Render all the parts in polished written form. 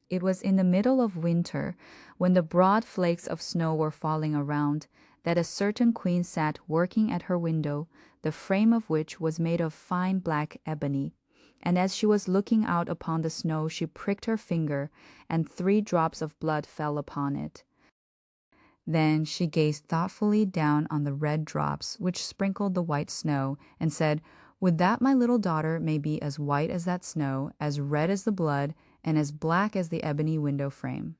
It was in the middle of winter, when the broad flakes of snow were falling around, that a certain queen sat working at her window, the frame of which was made of fine black ebony. And as she was looking out upon the snow, she pricked her finger, and 3 drops of blood fell upon it. Then she gazed thoughtfully down on the red drops which sprinkled the white snow, and said, "Would that my little daughter may be as white as that snow, as red as the blood, and as black as the ebony window frame."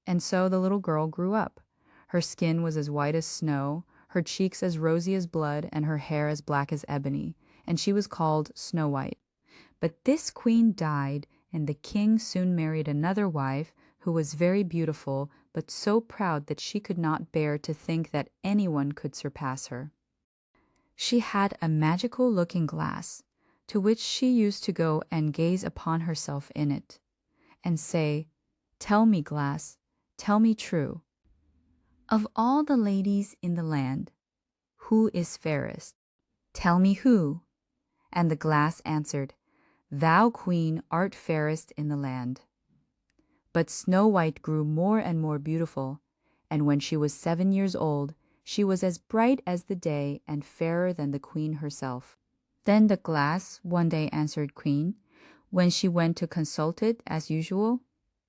And so the little girl grew up. Her skin was as white as snow, her cheeks as rosy as blood, and her hair as black as ebony, and she was called Snow White. But this queen died, and the king soon married another wife, who was very beautiful, but so proud that she could not bear to think that anyone could surpass her. She had a magical looking glass, to which she used to go and gaze upon herself in it, and say, "Tell me, glass, tell me true, of all the ladies in the land, who is fairest? Tell me who." And the glass answered, "Thou, queen, art fairest in the land." But Snow White grew more and more beautiful, and when she was 7 years old, she was as bright as the day and fairer than the queen herself. Then the glass one day answered Queen, when she went to consult it as usual,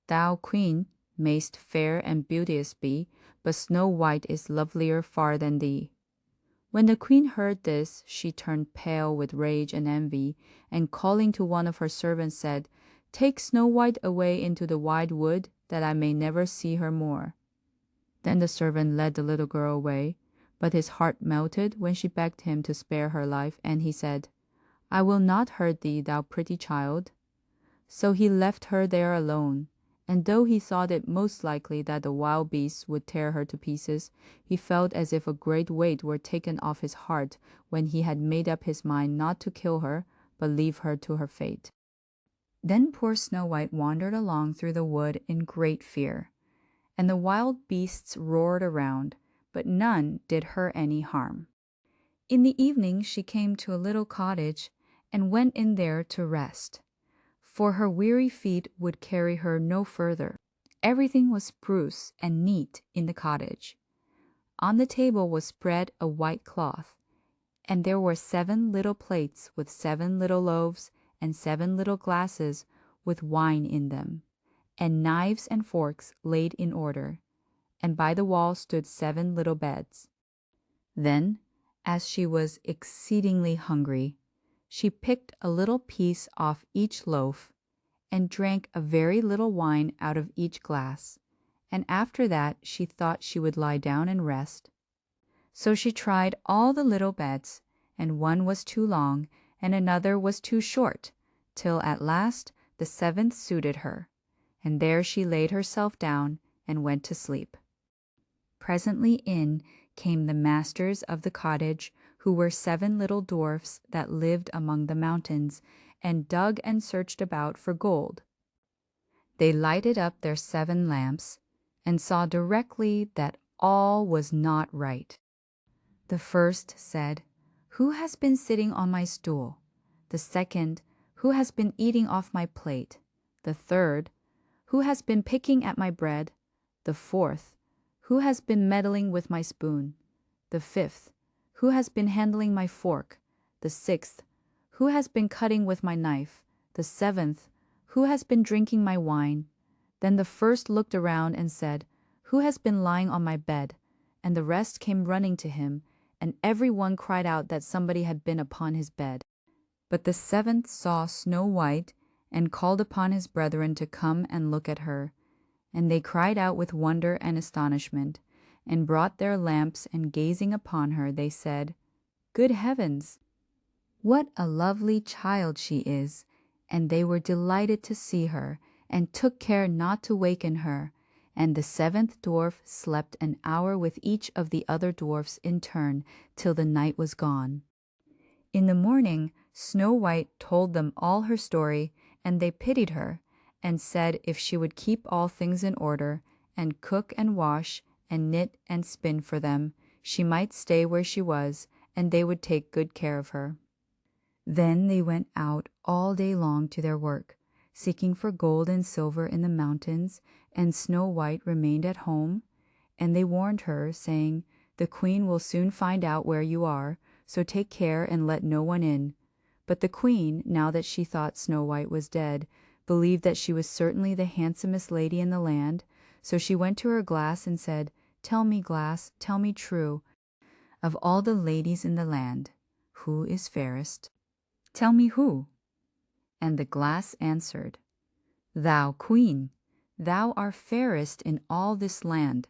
"Thou, queen, mayst fair and beauteous be, but Snow White is lovelier far than thee." When the queen heard this, she turned pale with rage and envy, and calling to one of her servants said, "Take Snow White away into the wide wood, that I may never see her more." Then the servant led the little girl away, but his heart melted when she begged him to spare her life, and he said, "I will not hurt thee, thou pretty child." So he left her there alone, and though he thought it most likely that the wild beasts would tear her to pieces, he felt as if a great weight were taken off his heart when he had made up his mind not to kill her, but leave her to her fate. Then poor Snow White wandered along through the wood in great fear, and the wild beasts roared around, but none did her any harm. In the evening she came to a little cottage, and went in there to rest, for her weary feet would carry her no further. Everything was spruce and neat in the cottage. On the table was spread a white cloth, and there were 7 little plates with 7 little loaves, and 7 little glasses with wine in them, and knives and forks laid in order, and by the wall stood 7 little beds. Then, as she was exceedingly hungry, she picked a little piece off each loaf, and drank a very little wine out of each glass, and after that she thought she would lie down and rest. So she tried all the little beds, and one was too long, and another was too short, till at last the 7th suited her, and there she laid herself down and went to sleep. Presently in came the masters of the cottage, who were 7 little dwarfs that lived among the mountains, and dug and searched about for gold. They lighted up their 7 lamps, and saw directly that all was not right. The first said, "Who has been sitting on my stool?" The second, "Who has been eating off my plate?" The third, "Who has been picking at my bread?" The fourth, "Who has been meddling with my spoon?" The fifth, "Who has been handling my fork?" The sixth, "Who has been cutting with my knife?" The seventh, "Who has been drinking my wine?" Then the first looked around and said, "Who has been lying on my bed?" And the rest came running to him, and every one cried out that somebody had been upon his bed. But the 7th saw Snow White, and called upon his brethren to come and look at her. And they cried out with wonder and astonishment, and brought their lamps, and gazing upon her, they said, "Good heavens! What a lovely child she is!" And they were delighted to see her, and took care not to waken her. And the 7th dwarf slept an hour with each of the other dwarfs in turn, till the night was gone. In the morning, Snow White told them all her story, and they pitied her, and said if she would keep all things in order, and cook and wash, and knit and spin for them, she might stay where she was, and they would take good care of her. Then they went out all day long to their work, seeking for gold and silver in the mountains, and Snow White remained at home. And they warned her, saying, "The queen will soon find out where you are, so take care and let no one in." But the queen, now that she thought Snow White was dead, believed that she was certainly the handsomest lady in the land, so she went to her glass and said, "Tell me, glass, tell me true, of all the ladies in the land, who is fairest? Tell me who." And the glass answered, "Thou, queen, thou art fairest in all this land.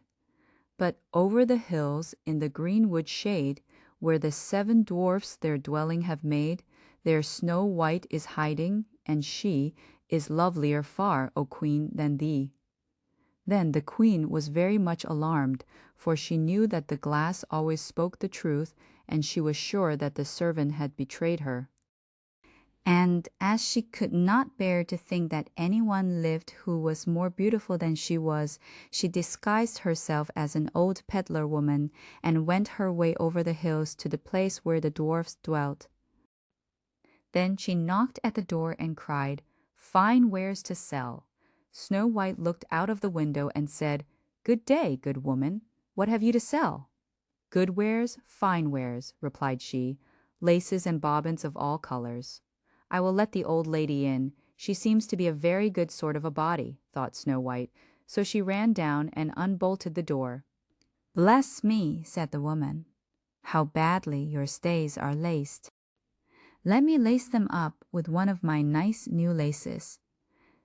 But over the hills in the greenwood shade, where the 7 dwarfs their dwelling have made, there Snow White is hiding, and she is lovelier far, O queen, than thee." Then the queen was very much alarmed, for she knew that the glass always spoke the truth, and she was sure that the servant had betrayed her. And as she could not bear to think that anyone lived who was more beautiful than she was, she disguised herself as an old peddler woman and went her way over the hills to the place where the dwarfs dwelt. Then she knocked at the door and cried, "Fine wares to sell." Snow White looked out of the window and said, "Good day, good woman. What have you to sell?" "Good wares, fine wares," replied she, "laces and bobbins of all colors." "I will let the old lady in. She seems to be a very good sort of a body," thought Snow White, so she ran down and unbolted the door. "Bless me," said the woman, "how badly your stays are laced. Let me lace them up with one of my nice new laces."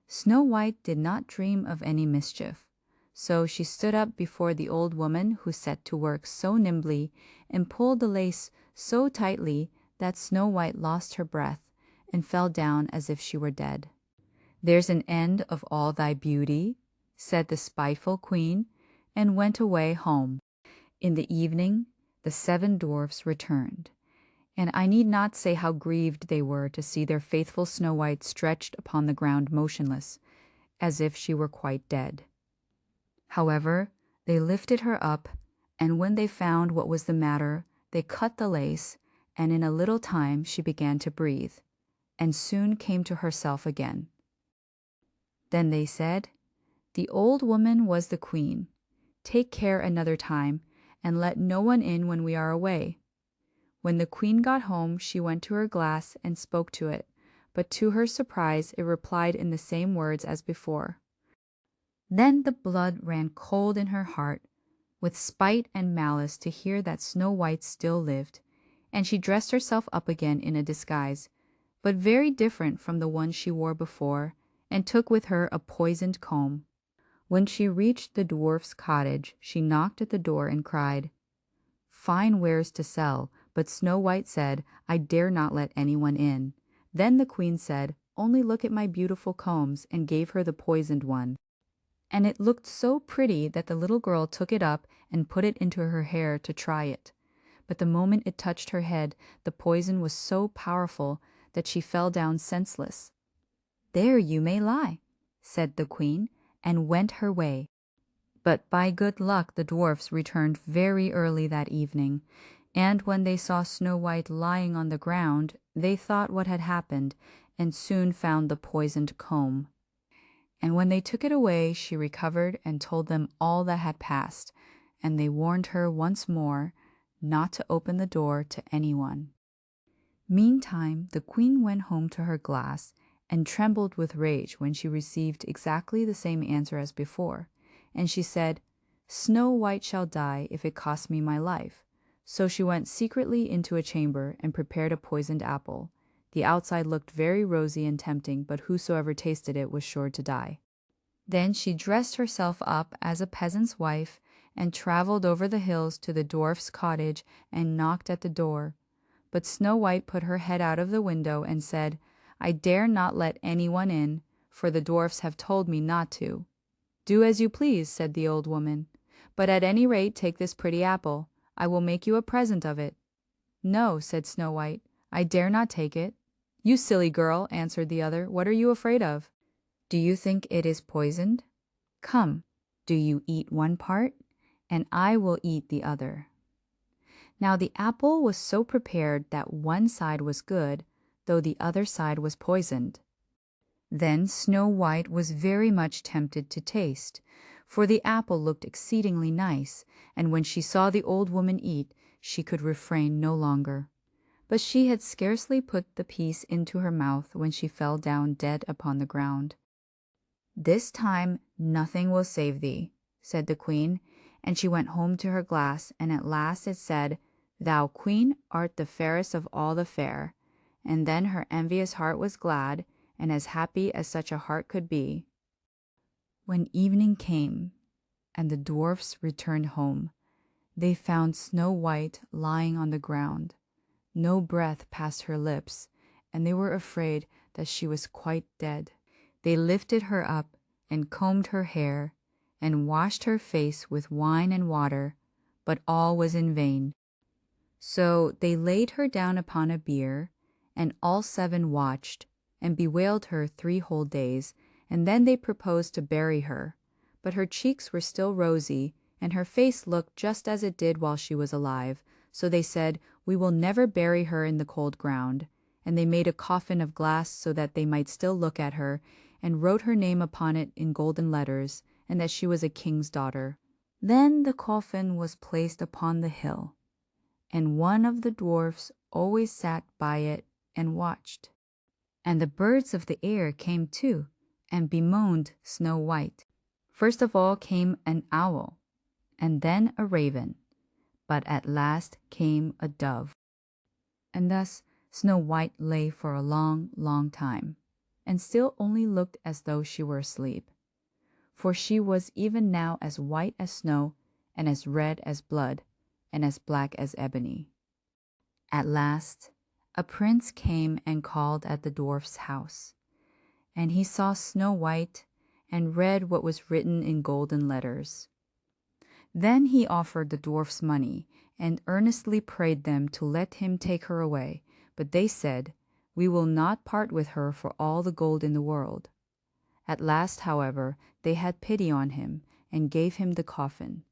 Snow White did not dream of any mischief, so she stood up before the old woman, who set to work so nimbly and pulled the lace so tightly that Snow White lost her breath and fell down as if she were dead. "There's an end of all thy beauty," said the spiteful queen, and went away home. In the evening the 7 dwarfs returned, and I need not say how grieved they were to see their faithful Snow White stretched upon the ground motionless, as if she were quite dead. However, they lifted her up, and when they found what was the matter, they cut the lace, and in a little time she began to breathe, and soon came to herself again. Then they said, "The old woman was the queen. Take care another time, and let no one in when we are away." When the queen got home, she went to her glass and spoke to it, but to her surprise it replied in the same words as before. Then the blood ran cold in her heart, with spite and malice to hear that Snow White still lived, and she dressed herself up again in a disguise, but very different from the one she wore before, and took with her a poisoned comb. When she reached the dwarf's cottage, she knocked at the door and cried, "Fine wares to sell," but Snow White said, "I dare not let anyone in." Then the queen said, "Only look at my beautiful combs," and gave her the poisoned one. And it looked so pretty that the little girl took it up and put it into her hair to try it. But the moment it touched her head, the poison was so powerful that she fell down senseless. "There you may lie," said the queen, and went her way. But by good luck the dwarfs returned very early that evening, and when they saw Snow White lying on the ground, they thought what had happened, and soon found the poisoned comb. And when they took it away, she recovered and told them all that had passed, and they warned her once more not to open the door to anyone. Meantime, the queen went home to her glass and trembled with rage when she received exactly the same answer as before, and she said, "Snow White shall die if it costs me my life." So she went secretly into a chamber and prepared a poisoned apple. The outside looked very rosy and tempting, but whosoever tasted it was sure to die. Then she dressed herself up as a peasant's wife and traveled over the hills to the dwarf's cottage and knocked at the door. But Snow White put her head out of the window and said, "I dare not let anyone in, for the dwarfs have told me not to." "Do as you please," said the old woman, "but at any rate take this pretty apple. I will make you a present of it." "No," said Snow White, "I dare not take it." "You silly girl," answered the other, "what are you afraid of? Do you think it is poisoned? Come, do you eat one part, and I will eat the other." Now the apple was so prepared that one side was good, though the other side was poisoned. Then Snow White was very much tempted to taste, for the apple looked exceedingly nice, and when she saw the old woman eat, she could refrain no longer. But she had scarcely put the piece into her mouth when she fell down dead upon the ground. "This time nothing will save thee," said the queen, and she went home to her glass, and at last it said, "Thou, queen, art the fairest of all the fair." And then her envious heart was glad, and as happy as such a heart could be. When evening came, and the dwarfs returned home, they found Snow White lying on the ground. No breath passed her lips, and they were afraid that she was quite dead. They lifted her up, and combed her hair, and washed her face with wine and water, but all was in vain. So they laid her down upon a bier, and all 7 watched, and bewailed her 3 whole days, and then they proposed to bury her. But her cheeks were still rosy, and her face looked just as it did while she was alive, so they said, "We will never bury her in the cold ground." And they made a coffin of glass so that they might still look at her, and wrote her name upon it in golden letters, and that she was a king's daughter. Then the coffin was placed upon the hill, and one of the dwarfs always sat by it and watched. And the birds of the air came too, and bemoaned Snow White. First of all came an owl, and then a raven, but at last came a dove. And thus Snow White lay for a long, long time, and still only looked as though she were asleep. For she was even now as white as snow, and as red as blood, and as black as ebony. At last a prince came and called at the dwarf's house, and he saw Snow White, and read what was written in golden letters. Then he offered the dwarfs money, and earnestly prayed them to let him take her away, but they said, "We will not part with her for all the gold in the world." At last, however, they had pity on him, and gave him the coffin.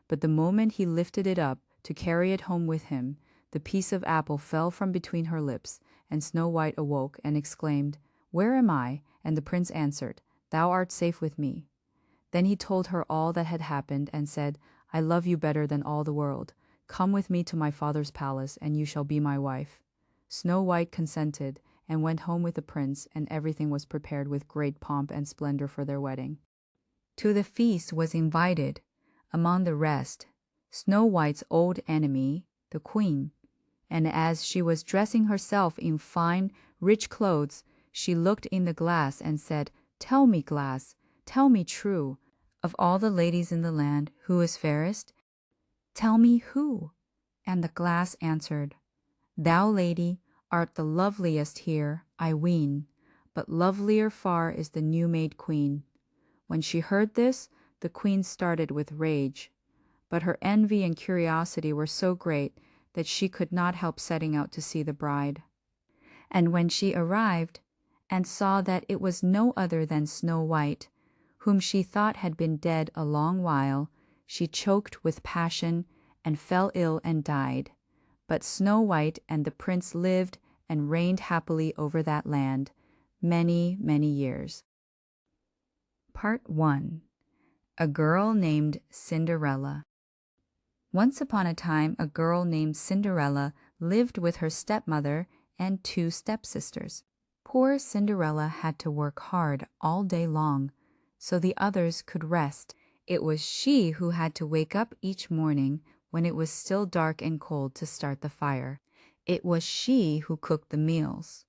But the moment he lifted it up to carry it home with him, the piece of apple fell from between her lips, and Snow White awoke and exclaimed, "Where am I?" And the prince answered, "Thou art safe with me." Then he told her all that had happened, and said, "I love you better than all the world. Come with me to my father's palace, and you shall be my wife." Snow White consented, and went home with the prince, and everything was prepared with great pomp and splendor for their wedding. To the feast was invited, among the rest, Snow White's old enemy, the queen. And as she was dressing herself in fine, rich clothes, she looked in the glass and said, "Tell me, glass, tell me true, of all the ladies in the land, who is fairest? Tell me who?" And the glass answered, "Thou, lady, art the loveliest here, I ween, but lovelier far is the new-made queen." When she heard this, the queen started with rage, but her envy and curiosity were so great that she could not help setting out to see the bride. And when she arrived, and saw that it was no other than Snow White, whom she thought had been dead a long while, she choked with passion, and fell ill and died. But Snow White and the prince lived and reigned happily over that land many, many years. Part 1. A Girl Named Cinderella. Once upon a time, a girl named Cinderella lived with her stepmother and 2 stepsisters. Poor Cinderella had to work hard all day long, so the others could rest. It was she who had to wake up each morning when it was still dark and cold to start the fire. It was she who cooked the meals.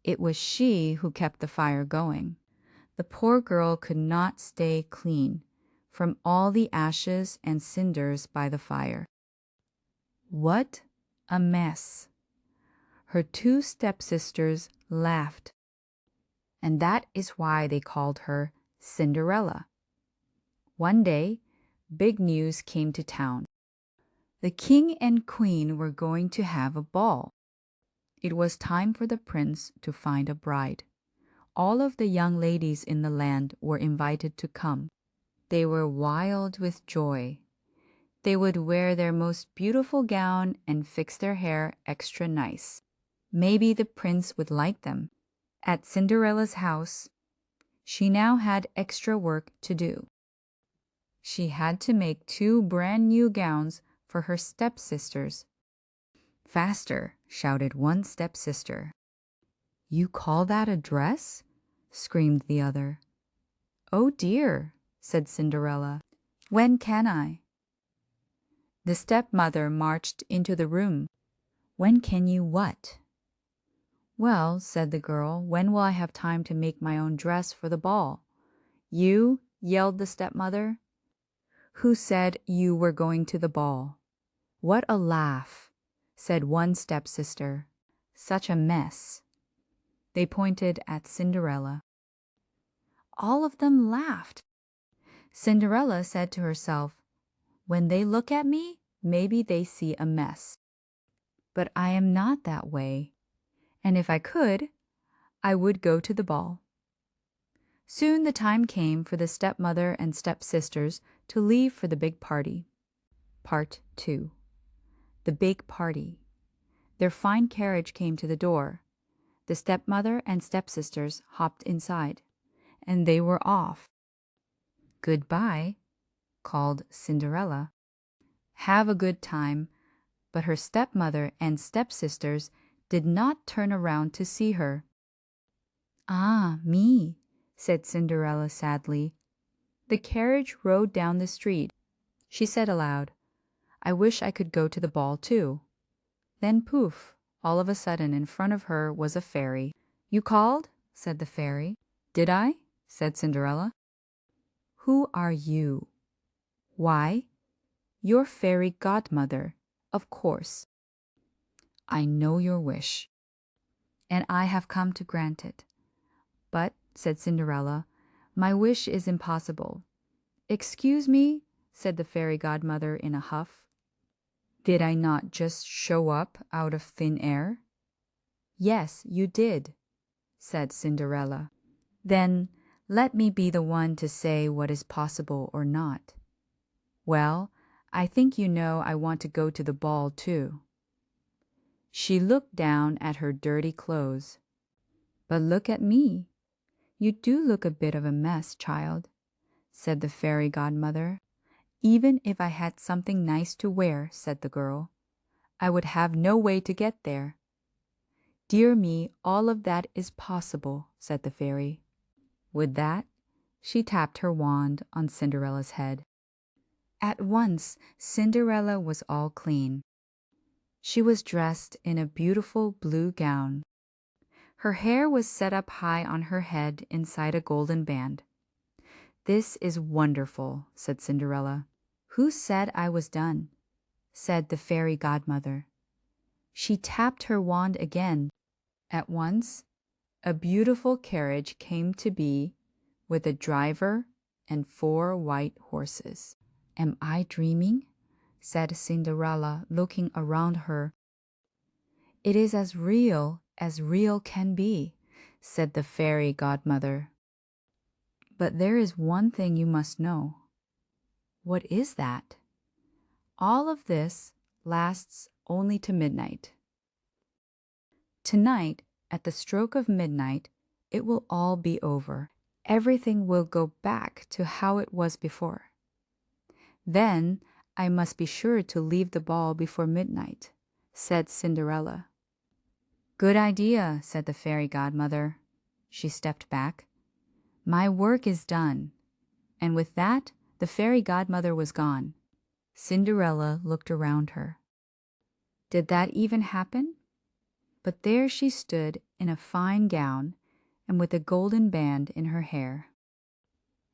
It was she who kept the fire going. The poor girl could not stay clean from all the ashes and cinders by the fire. What a mess! Her 2 stepsisters laughed, and that is why they called her Cinderella. One day, big news came to town. The king and queen were going to have a ball. It was time for the prince to find a bride. All of the young ladies in the land were invited to come. They were wild with joy. They would wear their most beautiful gown and fix their hair extra nice. Maybe the prince would like them, At Cinderella's house, she now had extra work to do. She had to make 2 brand new gowns for her stepsisters. Faster, shouted one stepsister. You call that a dress? Screamed the other. Oh dear, said Cinderella. When can I? The stepmother marched into the room. When can you what? Well, said the girl, when will I have time to make my own dress for the ball? You? Yelled the stepmother. Who said you were going to the ball? What a laugh, said one stepsister. Such a mess. They pointed at Cinderella. All of them laughed. Cinderella said to herself, when they look at me, maybe they see a mess. But I am not that way, and if I could, I would go to the ball. Soon the time came for the stepmother and stepsisters to leave for the big party. Part 2. The big party. Their fine carriage came to the door. The stepmother and stepsisters hopped inside, and they were off. Goodbye, called Cinderella. Have a good time, but her stepmother and stepsisters did not turn around to see her. Ah, me, said Cinderella sadly. The carriage rode down the street. She said aloud, I wish I could go to the ball too. Then poof, all of a sudden in front of her was a fairy. You called? Said the fairy. Did I? Said Cinderella. Who are you? Why, your fairy godmother, of course. I know your wish, and I have come to grant it. But, said Cinderella, my wish is impossible. Excuse me, said the fairy godmother in a huff. Did I not just show up out of thin air? Yes, you did, said Cinderella. Then let me be the one to say what is possible or not. Well, I think you know I want to go to the ball too. She looked down at her dirty clothes. But look at me. You do look a bit of a mess, child, said the fairy godmother. Even if I had something nice to wear, said the girl, I would have no way to get there. Dear me, all of that is possible, said the fairy. With that, she tapped her wand on Cinderella's head. At once, Cinderella was all clean. She was dressed in a beautiful blue gown. Her hair was set up high on her head inside a golden band. This is wonderful, said Cinderella. Who said I was done? Said the fairy godmother. She tapped her wand again. At once, a beautiful carriage came to be with a driver and 4 white horses. Am I dreaming? Said Cinderella, looking around her. It is as real can be, said the fairy godmother. But there is one thing you must know. What is that? All of this lasts only to midnight. Tonight, at the stroke of midnight, it will all be over. Everything will go back to how it was before. Then I must be sure to leave the ball before midnight, said Cinderella. Good idea, said the fairy godmother. She stepped back. My work is done. And with that, the fairy godmother was gone. Cinderella looked around her. Did that even happen? But there she stood in a fine gown and with a golden band in her hair.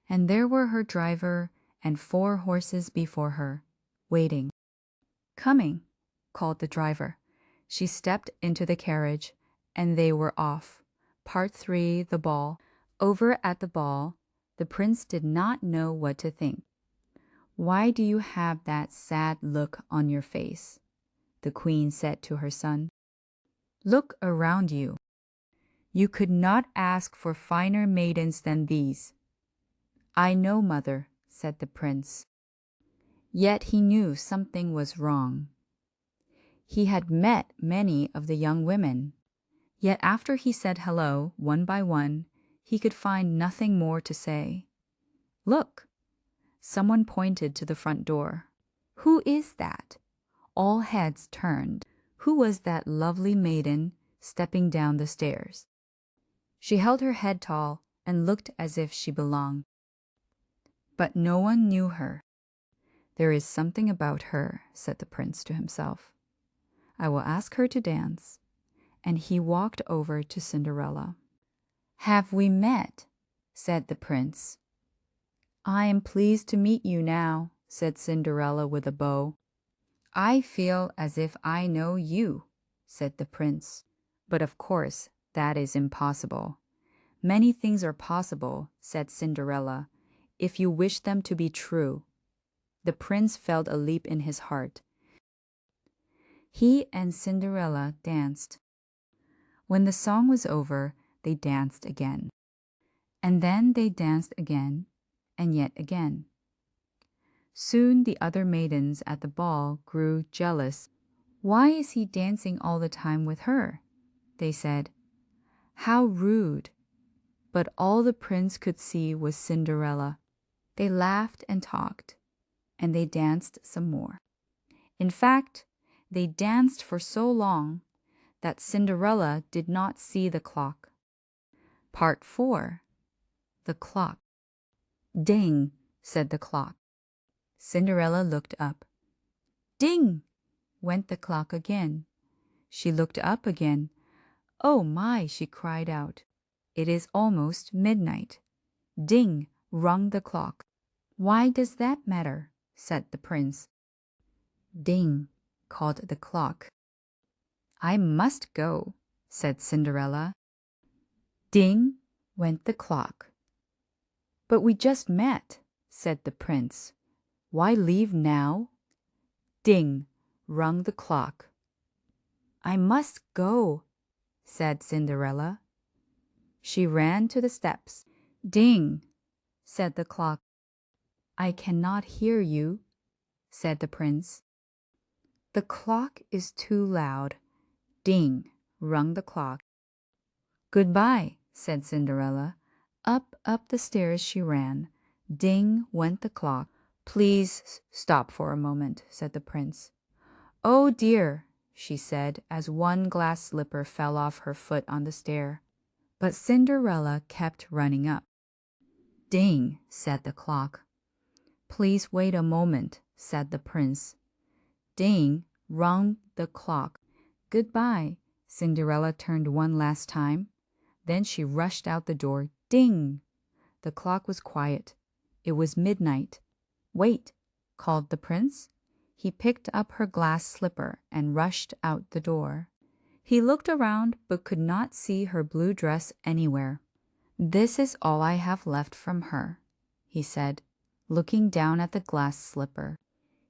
And there were her driver and 4 horses before her, waiting. Coming, called the driver. She stepped into the carriage, and they were off. Part 3, the ball. Over at the ball, the prince did not know what to think. Why do you have that sad look on your face? The queen said to her son. Look around you. You could not ask for finer maidens than these. I know, mother, said the prince. Yet he knew something was wrong. He had met many of the young women, Yet after he said hello, one by one, he could find nothing more to say. Look! Someone pointed to the front door. Who is that? All heads turned. Who was that lovely maiden stepping down the stairs? She held her head tall and looked as if she belonged. But no one knew her. There is something about her, said the prince to himself. I will ask her to dance. And he walked over to Cinderella. Have we met? Said the prince. I am pleased to meet you now, said Cinderella with a bow. I feel as if I know you, said the prince. But of course, that is impossible. Many things are possible, said Cinderella, if you wish them to be true. The prince felt a leap in his heart. He and Cinderella danced. When the song was over, they danced again. And then they danced again, and yet again. Soon the other maidens at the ball grew jealous. Why is he dancing all the time with her? They said. How rude! But all the prince could see was Cinderella. They laughed and talked, and they danced some more. In fact, they danced for so long that Cinderella did not see the clock. Part 4. The clock. Ding, said the clock. Cinderella looked up. Ding, went the clock again. She looked up again. Oh my, she cried out. It is almost midnight. Ding, rung the clock. Why does that matter? Said the prince. Ding, called the clock. I must go, said Cinderella. Ding, went the clock. But we just met, said the prince. Why leave now? Ding, rung the clock. I must go, said Cinderella. She ran to the steps. Ding, said the clock. I cannot hear you, said the prince. The clock is too loud. Ding, rung the clock. Goodbye, said Cinderella. Up the stairs she ran. Ding went the clock. Please stop for a moment, said the prince. Oh dear, she said, as one glass slipper fell off her foot on the stair. But Cinderella kept running up. Ding, said the clock. Please wait a moment, said the prince. Ding, rung the clock. Goodbye. Cinderella turned one last time. Then she rushed out the door. Ding! The clock was quiet. It was midnight. Wait, called the prince. He picked up her glass slipper and rushed out the door. He looked around but could not see her blue dress anywhere. This is all I have left from her, he said, looking down at the glass slipper.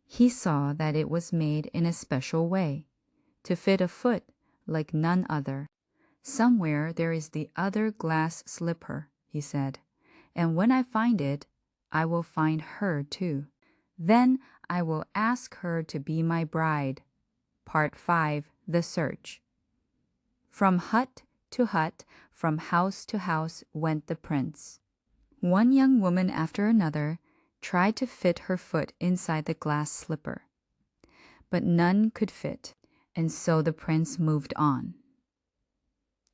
He saw that it was made in a special way, to fit a foot like none other. Somewhere there is the other glass slipper, he said, and when I find it, I will find her too. Then I will ask her to be my bride. Part 5. The Search. From hut to hut, from house to house went the prince. One young woman after another tried to fit her foot inside the glass slipper, but none could fit, and so the prince moved on.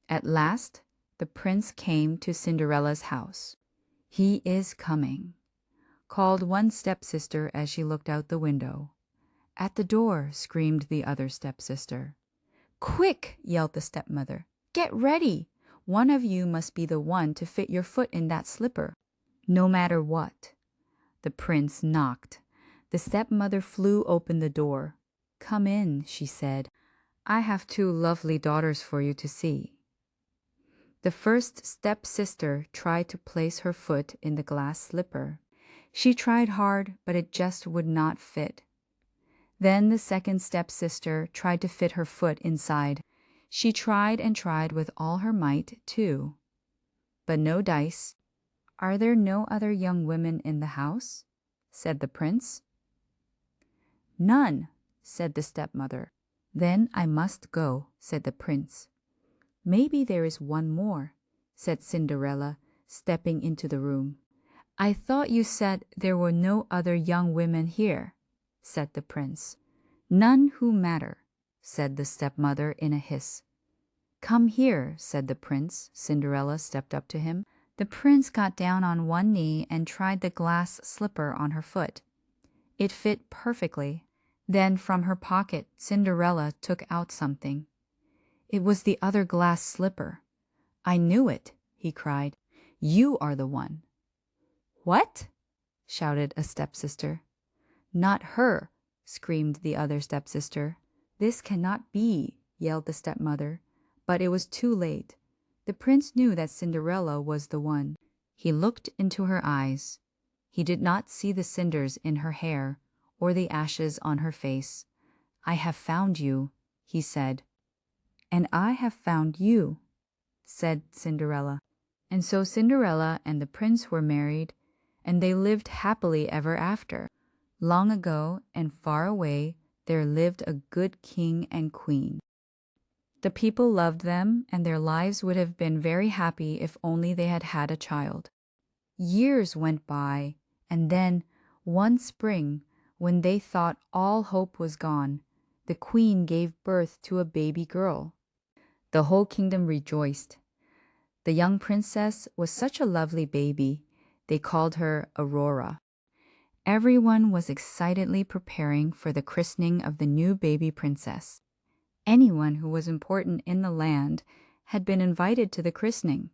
At last, the prince came to Cinderella's house. He is coming, called one stepsister as she looked out the window. At the door, screamed the other stepsister. Quick, yelled the stepmother. Get ready. One of you must be the one to fit your foot in that slipper, no matter what. The prince knocked. The stepmother flew open the door. Come in, she said. I have 2 lovely daughters for you to see. The first stepsister tried to place her foot in the glass slipper. She tried hard, but it just would not fit. Then the second stepsister tried to fit her foot inside. She tried and tried with all her might, too. But no dice. Are there no other young women in the house? Said the prince. None, said the stepmother. Then I must go, said the prince. Maybe there is one more, said Cinderella, stepping into the room. I thought you said there were no other young women here, said the prince. None who matter, said the stepmother in a hiss. Come here, said the prince. Cinderella stepped up to him. The prince got down on one knee and tried the glass slipper on her foot. It fit perfectly. Then from her pocket, Cinderella took out something. It was the other glass slipper. I knew it, he cried. You are the one. What? Shouted a stepsister. Not her, screamed the other stepsister. This cannot be, yelled the stepmother. But it was too late. The prince knew that Cinderella was the one. He looked into her eyes. He did not see the cinders in her hair or the ashes on her face. I have found you, he said. And I have found you, said Cinderella. And so Cinderella and the prince were married, and they lived happily ever after. Long ago and far away, there lived a good king and queen. The people loved them, and their lives would have been very happy if only they had had a child. Years went by, and then, one spring, when they thought all hope was gone, the queen gave birth to a baby girl. The whole kingdom rejoiced. The young princess was such a lovely baby, they called her Aurora. Everyone was excitedly preparing for the christening of the new baby princess. Anyone who was important in the land had been invited to the christening,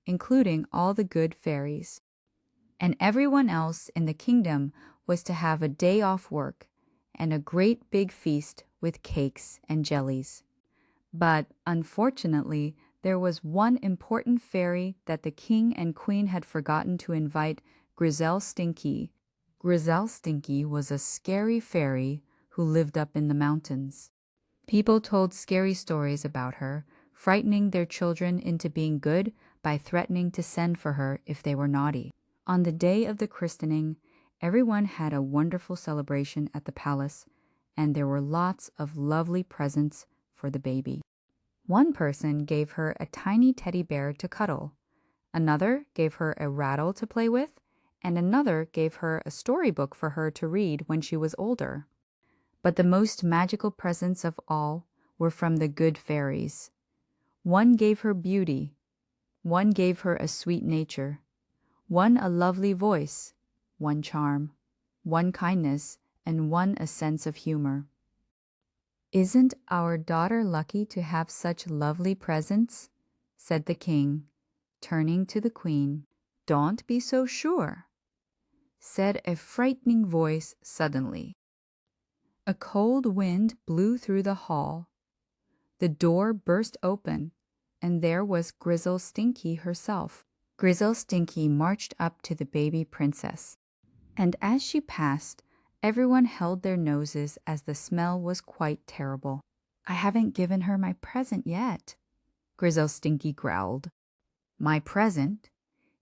including all the good fairies. And everyone else in the kingdom was to have a day off work and a great big feast with cakes and jellies. But unfortunately, there was one important fairy that the king and queen had forgotten to invite Grizel Stinky. Grizel Stinky was a scary fairy who lived up in the mountains. People told scary stories about her, frightening their children into being good by threatening to send for her if they were naughty. On the day of the christening, everyone had a wonderful celebration at the palace, and there were lots of lovely presents for the baby. One person gave her a tiny teddy bear to cuddle, another gave her a rattle to play with, and another gave her a storybook for her to read when she was older. But the most magical presents of all were from the good fairies. One gave her beauty, one gave her a sweet nature, one a lovely voice, one charm, one kindness, and one a sense of humor. Isn't our daughter lucky to have such lovely presents? Said the king, turning to the queen. Don't be so sure, said a frightening voice suddenly. A cold wind blew through the hall. The door burst open, and there was Grizel Stinky herself. Grizel Stinky marched up to the baby princess, and as she passed, everyone held their noses as the smell was quite terrible. I haven't given her my present yet, Grizel Stinky growled. My present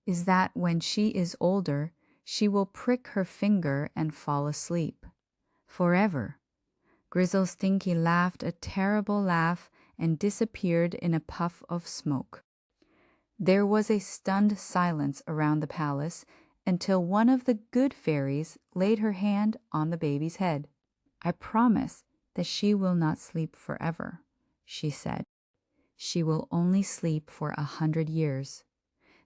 is that when she is older, she will prick her finger and fall asleep. Forever. Grizel Stinky laughed a terrible laugh and disappeared in a puff of smoke. There was a stunned silence around the palace until one of the good fairies laid her hand on the baby's head. I promise that she will not sleep forever, she said. She will only sleep for 100 years.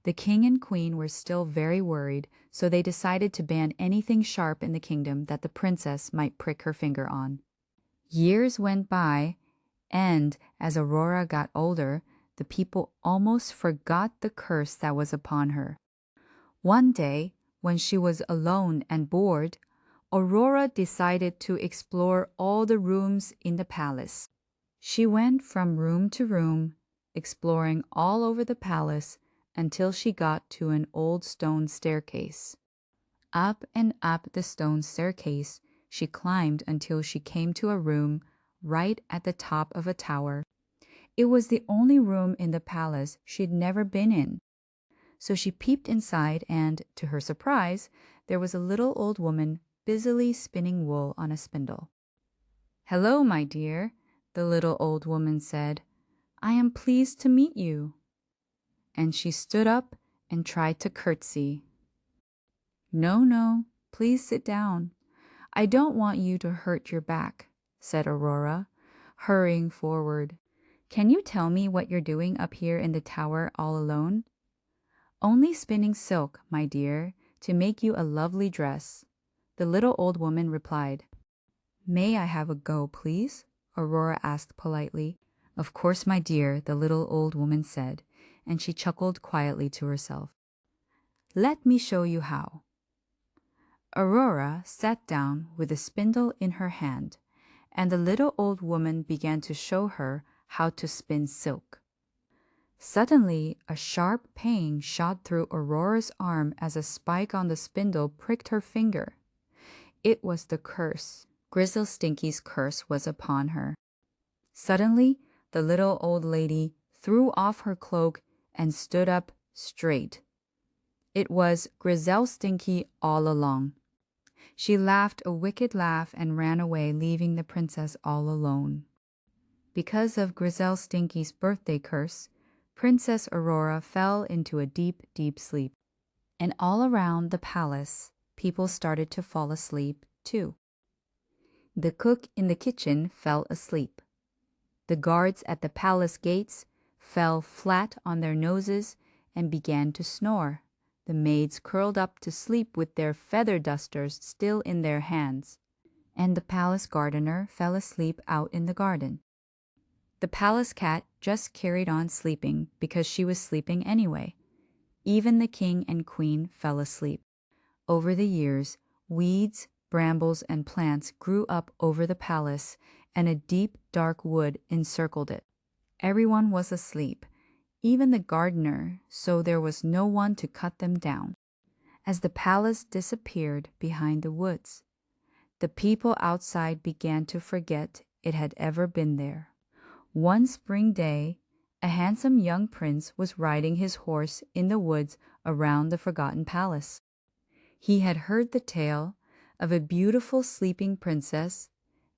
The king and queen were still very worried, so they decided to ban anything sharp in the kingdom that the princess might prick her finger on. Years went by, and as Aurora got older, the people almost forgot the curse that was upon her. One day, when she was alone and bored, Aurora decided to explore all the rooms in the palace. She went from room to room, exploring all over the palace until she got to an old stone staircase. Up and up the stone staircase she climbed until she came to a room right at the top of a tower. It was the only room in the palace she'd never been in. So she peeped inside and, to her surprise, there was a little old woman busily spinning wool on a spindle. "Hello, my dear," the little old woman said. I am pleased to meet you." And she stood up and tried to curtsy. "No, no, please sit down. I don't want you to hurt your back," said Aurora, hurrying forward. "Can you tell me what you're doing up here in the tower all alone?" "Only spinning silk, my dear, to make you a lovely dress," the little old woman replied. "May I have a go, please?" Aurora asked politely. "Of course, my dear," the little old woman said, and she chuckled quietly to herself. "Let me show you how." Aurora sat down with a spindle in her hand, and the little old woman began to show her how to spin silk. Suddenly, a sharp pain shot through Aurora's arm as a spike on the spindle pricked her finger. It was the curse. Grizzle Stinky's curse was upon her. Suddenly, the little old lady threw off her cloak and stood up straight. It was Grizzle Stinky all along. She laughed a wicked laugh and ran away, leaving the princess all alone. Because of Grizzle Stinky's birthday curse, Princess Aurora fell into a deep, deep sleep. And all around the palace, people started to fall asleep, too. The cook in the kitchen fell asleep. The guards at the palace gates fell flat on their noses and began to snore. The maids curled up to sleep with their feather dusters still in their hands. And the palace gardener fell asleep out in the garden. The palace cat just carried on sleeping because she was sleeping anyway. Even the king and queen fell asleep. Over the years, weeds, brambles, and plants grew up over the palace, and a deep, dark wood encircled it. Everyone was asleep, even the gardener, so there was no one to cut them down. As the palace disappeared behind the woods, the people outside began to forget it had ever been there. One spring day, a handsome young prince was riding his horse in the woods around the forgotten palace. He had heard the tale of a beautiful sleeping princess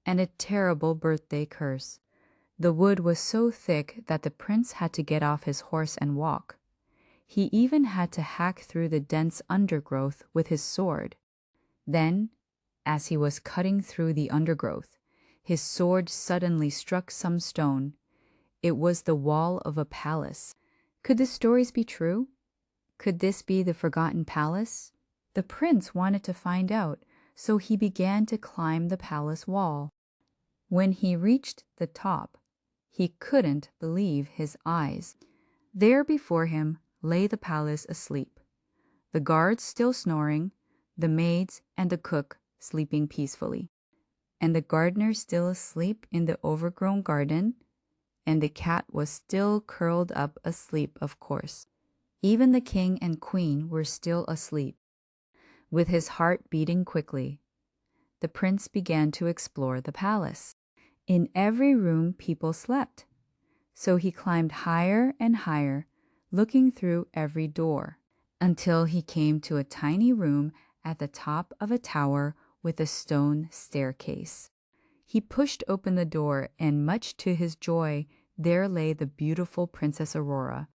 and a terrible birthday curse. The wood was so thick that the prince had to get off his horse and walk. He even had to hack through the dense undergrowth with his sword. Then, as he was cutting through the undergrowth, his sword suddenly struck some stone. It was the wall of a palace. Could the stories be true? Could this be the forgotten palace? The prince wanted to find out, so he began to climb the palace wall. When he reached the top, he couldn't believe his eyes. There before him lay the palace asleep, the guards still snoring, the maids and the cook sleeping peacefully, and the gardener still asleep in the overgrown garden, and the cat was still curled up asleep, of course. Even the king and queen were still asleep. With his heart beating quickly, the prince began to explore the palace. In every room people slept, so he climbed higher and higher, looking through every door, until he came to a tiny room at the top of a tower with a stone staircase. He pushed open the door, and much to his joy, there lay the beautiful Princess Aurora.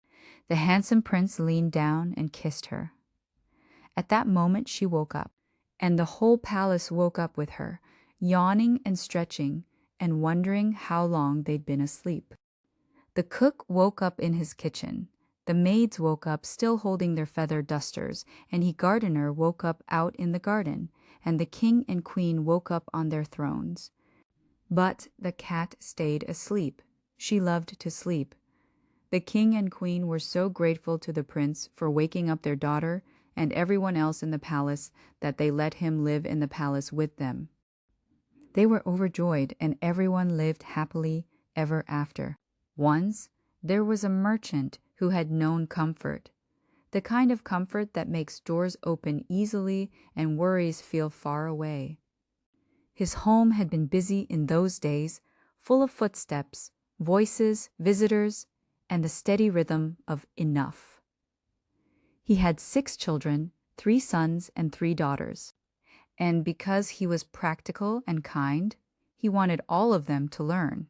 The handsome prince leaned down and kissed her. At that moment she woke up, and the whole palace woke up with her, yawning and stretching, and wondering how long they'd been asleep. The cook woke up in his kitchen. The maids woke up still holding their feather dusters, and the gardener woke up out in the garden, and the king and queen woke up on their thrones. But the cat stayed asleep. She loved to sleep. The king and queen were so grateful to the prince for waking up their daughter and everyone else in the palace that they let him live in the palace with them. They were overjoyed, and everyone lived happily ever after. Once, there was a merchant who had known comfort, the kind of comfort that makes doors open easily and worries feel far away. His home had been busy in those days, full of footsteps, voices, visitors, and the steady rhythm of enough. He had 6 children, 3 sons and 3 daughters. And because he was practical and kind, he wanted all of them to learn.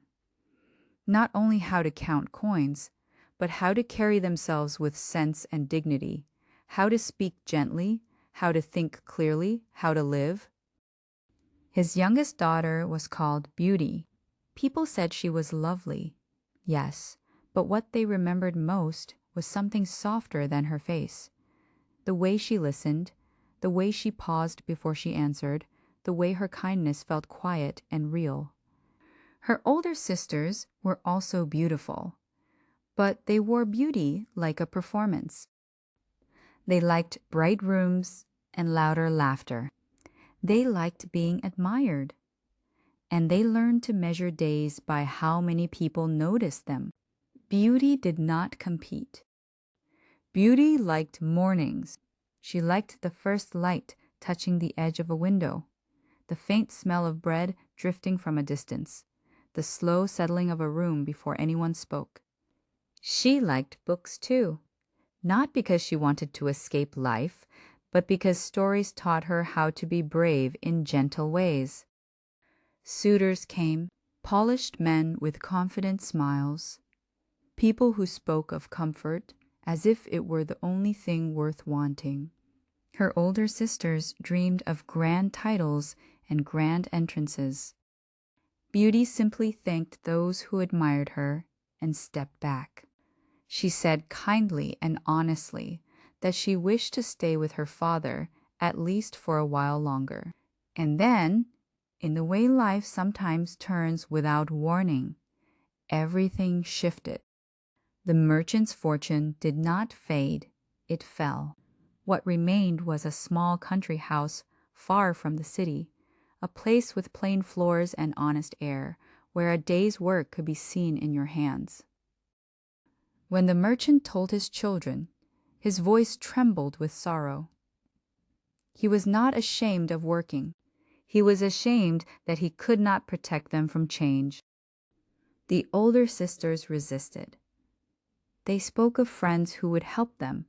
not only how to count coins, but how to carry themselves with sense and dignity, how to speak gently, how to think clearly, how to live. His youngest daughter was called Beauty. People said she was lovely, yes, but what they remembered most was something softer than her face. The way she listened, the way she paused before she answered, the way her kindness felt quiet and real. Her older sisters were also beautiful, but they wore beauty like a performance. They liked bright rooms and louder laughter. They liked being admired. And they learned to measure days by how many people noticed them. Beauty did not compete. Beauty liked mornings. She liked the first light touching the edge of a window, the faint smell of bread drifting from a distance, the slow settling of a room before anyone spoke. She liked books too, not because she wanted to escape life, but because stories taught her how to be brave in gentle ways. Suitors came, polished men with confident smiles, people who spoke of comfort as if it were the only thing worth wanting. Her older sisters dreamed of grand titles and grand entrances. Beauty simply thanked those who admired her and stepped back. She said kindly and honestly that she wished to stay with her father at least for a while longer. And then, in the way life sometimes turns without warning, everything shifted. The merchant's fortune did not fade, it fell. What remained was a small country house far from the city, a place with plain floors and honest air, where a day's work could be seen in your hands. When the merchant told his children, his voice trembled with sorrow. He was not ashamed of working. He was ashamed that he could not protect them from change. The older sisters resisted. They spoke of friends who would help them,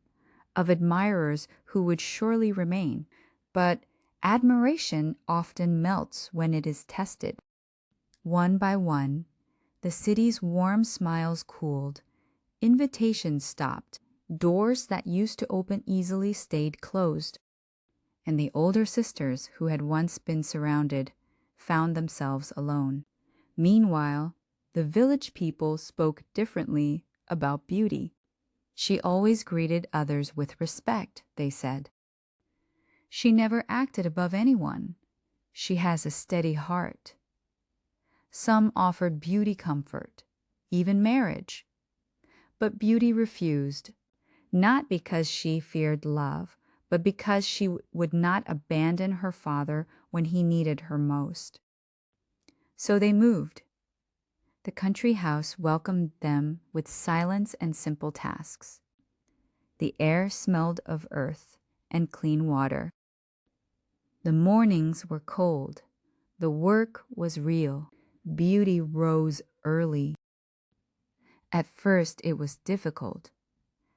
of admirers who would surely remain. But admiration often melts when it is tested. One by one, the city's warm smiles cooled. Invitations stopped. Doors that used to open easily stayed closed. And the older sisters, who had once been surrounded, found themselves alone. Meanwhile, the village people spoke differently about Beauty. She always greeted others with respect, they said. She never acted above anyone. She has a steady heart. Some offered Beauty comfort, even marriage. But Beauty refused, not because she feared love, but because she would not abandon her father when he needed her most. So they moved. The country house welcomed them with silence and simple tasks. The air smelled of earth and clean water. The mornings were cold. The work was real. Beauty rose early. At first it was difficult.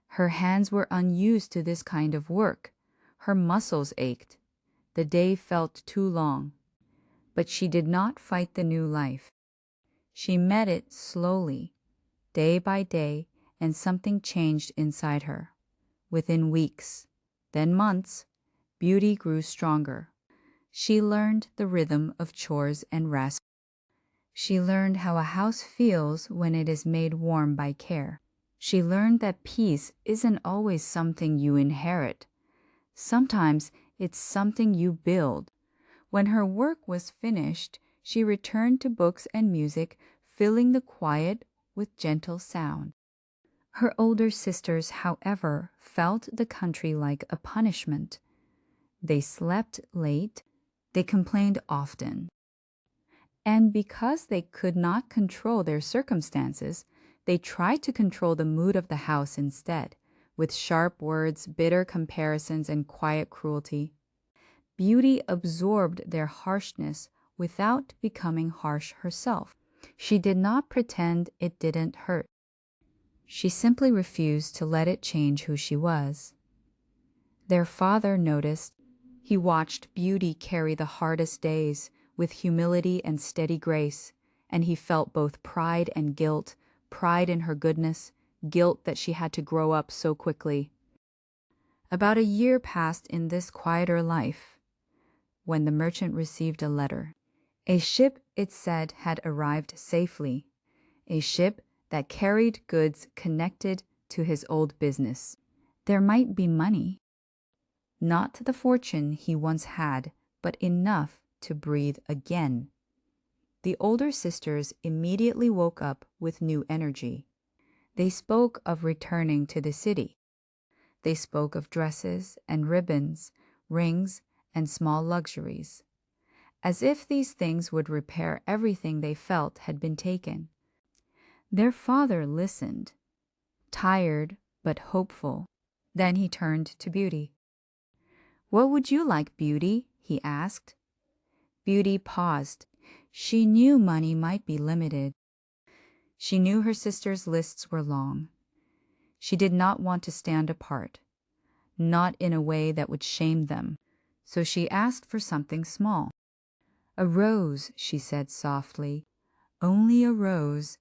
Her hands were unused to this kind of work. Her muscles ached. The day felt too long. But she did not fight the new life. She met it slowly, day by day, and something changed inside her. Within weeks, then months, Beauty grew stronger. She learned the rhythm of chores and rest. She learned how a house feels when it is made warm by care. She learned that peace isn't always something you inherit. Sometimes it's something you build. When her work was finished, she returned to books and music, filling the quiet with gentle sound. Her older sisters, however, felt the country like a punishment. They slept late. They complained often. And because they could not control their circumstances, they tried to control the mood of the house instead, with sharp words, bitter comparisons, and quiet cruelty. Beauty absorbed their harshness without becoming harsh herself. She did not pretend it didn't hurt. She simply refused to let it change who she was. Their father noticed. He watched Beauty carry the hardest days with humility and steady grace, and he felt both pride and guilt, pride in her goodness, guilt that she had to grow up so quickly. About a year passed in this quieter life when the merchant received a letter. A ship, it said, had arrived safely, a ship that carried goods connected to his old business. There might be money. Not the fortune he once had, but enough to breathe again. The older sisters immediately woke up with new energy. They spoke of returning to the city. They spoke of dresses and ribbons, rings and small luxuries, as if these things would repair everything they felt had been taken. Their father listened, tired but hopeful. Then he turned to Beauty. "What would you like, Beauty?" he asked. Beauty paused. She knew money might be limited. She knew her sisters' lists were long. She did not want to stand apart, not in a way that would shame them, so she asked for something small. "A rose," she said softly. Only a rose,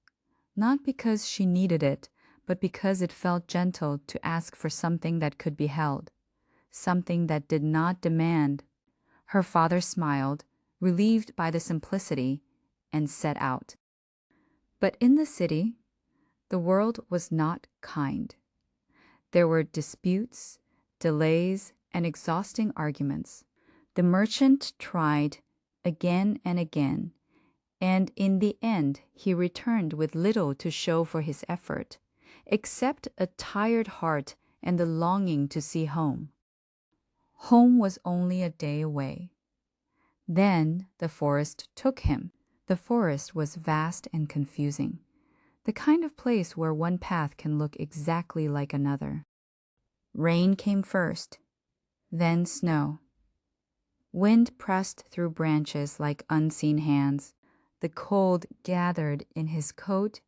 not because she needed it, but because it felt gentle to ask for something that could be held, something that did not demand. Her father smiled, relieved by the simplicity, and set out. But in the city, the world was not kind. There were disputes, delays, and exhausting arguments. The merchant tried again and again, and in the end he returned with little to show for his effort, except a tired heart and the longing to see home. Home was only a day away. Then the forest took him. The forest was vast and confusing, the kind of place where one path can look exactly like another. Rain came first, then snow. Wind pressed through branches like unseen hands. The cold gathered in his coat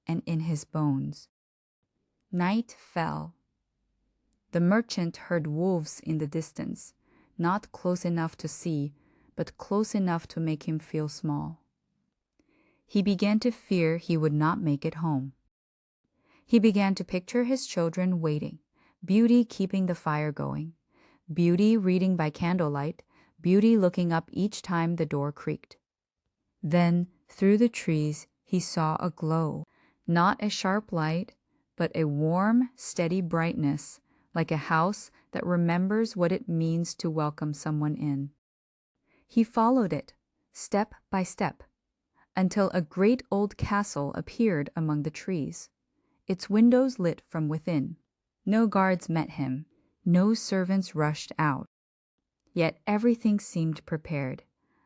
and in his bones. Night fell. The merchant heard wolves in the distance, not close enough to see, but close enough to make him feel small. He began to fear he would not make it home. He began to picture his children waiting, Beauty keeping the fire going, Beauty reading by candlelight, Beauty looking up each time the door creaked. Then, through the trees, he saw a glow, not a sharp light, but a warm, steady brightness, like a house that remembers what it means to welcome someone in. He followed it, step by step, until a great old castle appeared among the trees, its windows lit from within. No guards met him, no servants rushed out. Yet everything seemed prepared.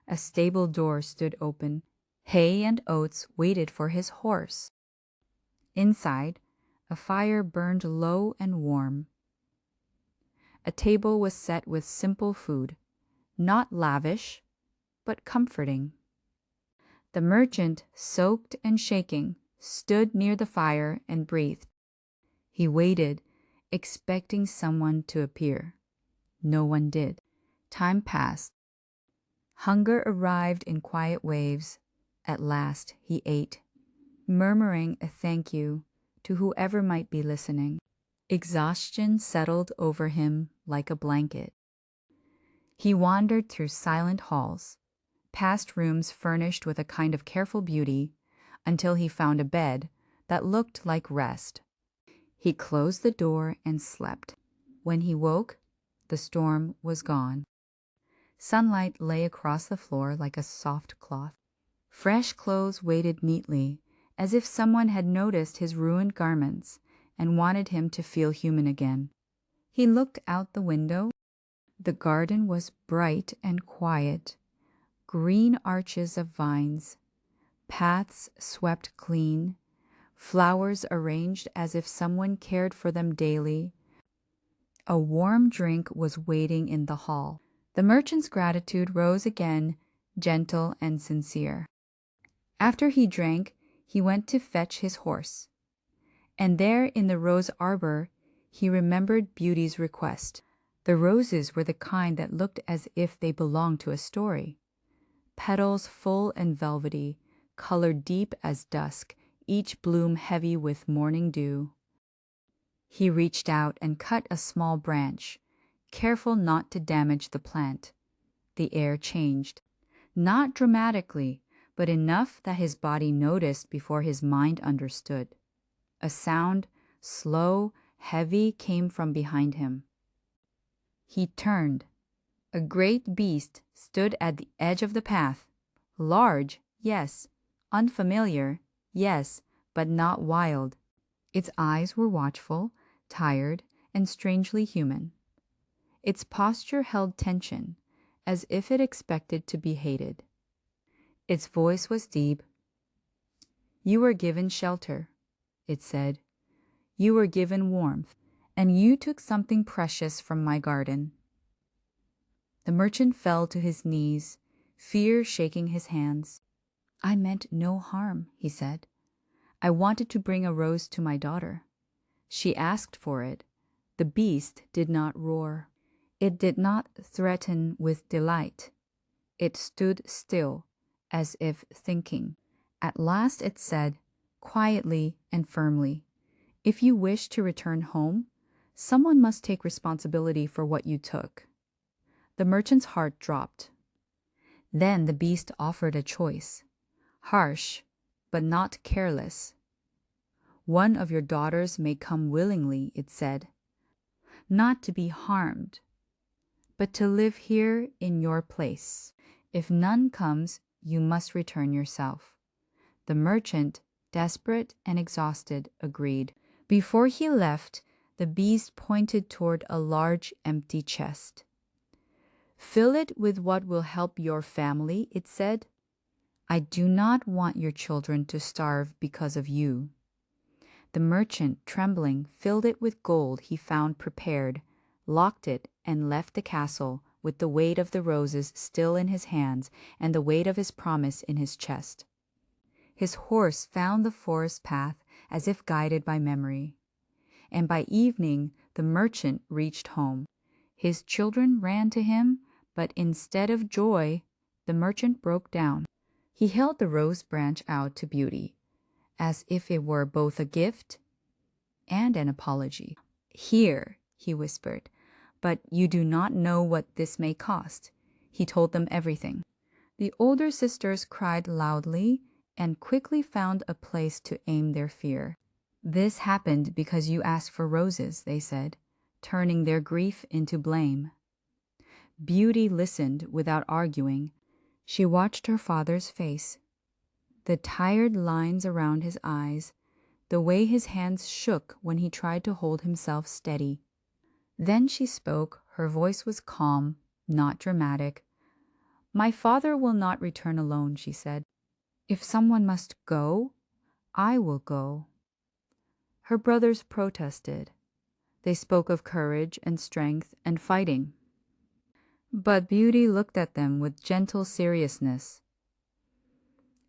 A stable door stood open. Hay and oats waited for his horse. Inside, a fire burned low and warm. A table was set with simple food, not lavish, but comforting. The merchant, soaked and shaking, stood near the fire and breathed. He waited, expecting someone to appear. No one did. Time passed. Hunger arrived in quiet waves. At last he ate, murmuring a thank you to whoever might be listening. Exhaustion settled over him like a blanket. He wandered through silent halls, past rooms furnished with a kind of careful beauty, until he found a bed that looked like rest. He closed the door and slept. When he woke, the storm was gone. Sunlight lay across the floor like a soft cloth. Fresh clothes waited neatly, as if someone had noticed his ruined garments and wanted him to feel human again. He looked out the window. The garden was bright and quiet. Green arches of vines, paths swept clean, flowers arranged as if someone cared for them daily. A warm drink was waiting in the hall. The merchant's gratitude rose again, gentle and sincere. After he drank, he went to fetch his horse. And there in the rose arbor, he remembered Beauty's request. The roses were the kind that looked as if they belonged to a story. Petals full and velvety, color deep as dusk, each bloom heavy with morning dew. He reached out and cut a small branch, careful not to damage the plant. The air changed. Not dramatically, but enough that his body noticed before his mind understood. A sound, slow, heavy, came from behind him. He turned. A great beast stood at the edge of the path. Large, yes. Unfamiliar, yes, but not wild. Its eyes were watchful, tired, and strangely human. Its posture held tension, as if it expected to be hated. Its voice was deep. "You were given shelter," it said. "You were given warmth, and you took something precious from my garden." The merchant fell to his knees, fear shaking his hands. "I meant no harm," he said. "I wanted to bring a rose to my daughter. She asked for it." The beast did not roar. It did not threaten with delight. It stood still, as if thinking. At last it said, quietly and firmly, "If you wish to return home, someone must take responsibility for what you took." The merchant's heart dropped. Then the beast offered a choice, harsh, but not careless. "One of your daughters may come willingly," it said, "not to be harmed, but to live here in your place. If none comes, you must return yourself." The merchant, desperate and exhausted, agreed. Before he left, the beast pointed toward a large empty chest. "Fill it with what will help your family," it said. "I do not want your children to starve because of you." The merchant, trembling, filled it with gold he found prepared, locked it, and left the castle with the weight of the roses still in his hands and the weight of his promise in his chest. His horse found the forest path as if guided by memory. And by evening the merchant reached home. His children ran to him, but instead of joy, the merchant broke down. He held the rose branch out to Beauty, as if it were both a gift and an apology. "Here," he whispered, "but you do not know what this may cost." He told them everything. The older sisters cried loudly and quickly found a place to aim their fear. "This happened because you asked for roses," they said, turning their grief into blame. Beauty listened without arguing. She watched her father's face, the tired lines around his eyes, the way his hands shook when he tried to hold himself steady. Then she spoke. Her voice was calm, not dramatic. "My father will not return alone," she said. "If someone must go, I will go." Her brothers protested. They spoke of courage and strength and fighting. But Beauty looked at them with gentle seriousness.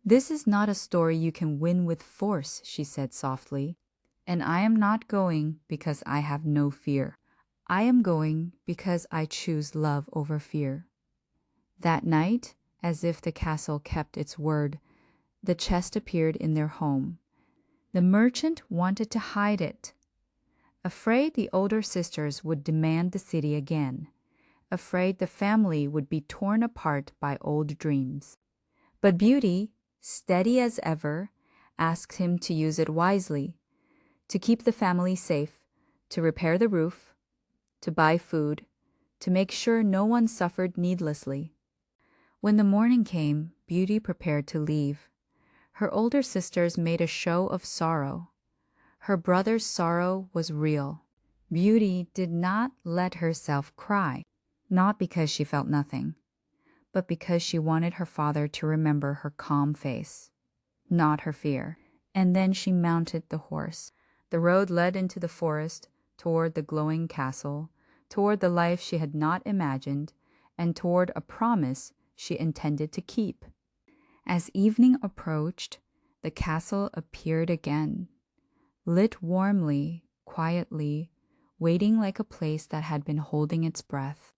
"This is not a story you can win with force," she said softly. "And I am not going because I have no fear. I am going because I choose love over fear." That night, as if the castle kept its word, the chest appeared in their home. The merchant wanted to hide it, afraid the older sisters would demand the city again, afraid the family would be torn apart by old dreams. But Beauty, steady as ever, asked him to use it wisely, to keep the family safe, to repair the roof, to buy food, to make sure no one suffered needlessly. When the morning came, Beauty prepared to leave. Her older sisters made a show of sorrow. Her brother's sorrow was real. Beauty did not let herself cry, not because she felt nothing, but because she wanted her father to remember her calm face, not her fear. And then she mounted the horse. The road led into the forest, toward the glowing castle, toward the life she had not imagined, and toward a promise she intended to keep. As evening approached, the castle appeared again, lit warmly, quietly, waiting like a place that had been holding its breath.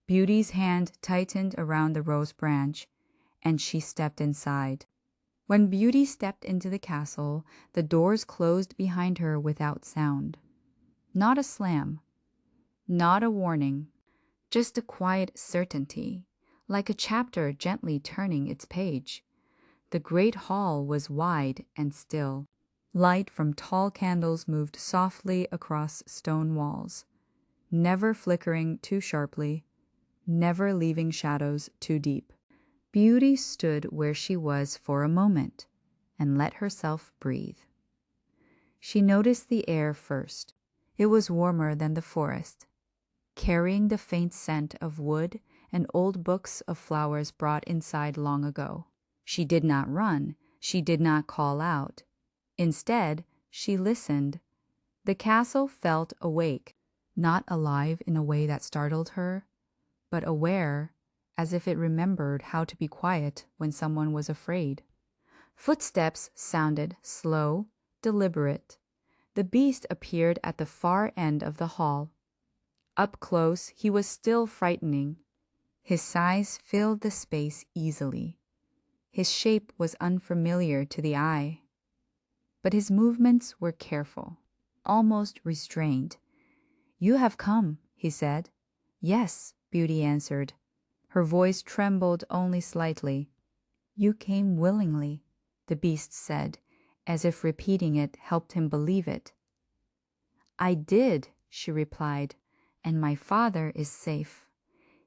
Beauty's hand tightened around the rose branch, and she stepped inside. When Beauty stepped into the castle, the doors closed behind her without sound. Not a slam, not a warning, just a quiet certainty, like a chapter gently turning its page. The great hall was wide and still. Light from tall candles moved softly across stone walls, never flickering too sharply, never leaving shadows too deep. Beauty stood where she was for a moment and let herself breathe. She noticed the air first. It was warmer than the forest, carrying the faint scent of wood and old books of flowers brought inside long ago. She did not run. She did not call out. Instead, she listened. The castle felt awake, not alive in a way that startled her, but aware, as if it remembered how to be quiet when someone was afraid. Footsteps sounded slow, deliberate. The beast appeared at the far end of the hall. Up close, he was still frightening. His size filled the space easily. His shape was unfamiliar to the eye, but his movements were careful, almost restrained. "You have come," he said. "Yes," Beauty answered. Her voice trembled only slightly. "You came willingly," the beast said, as if repeating it helped him believe it. "I did," she replied, "and my father is safe."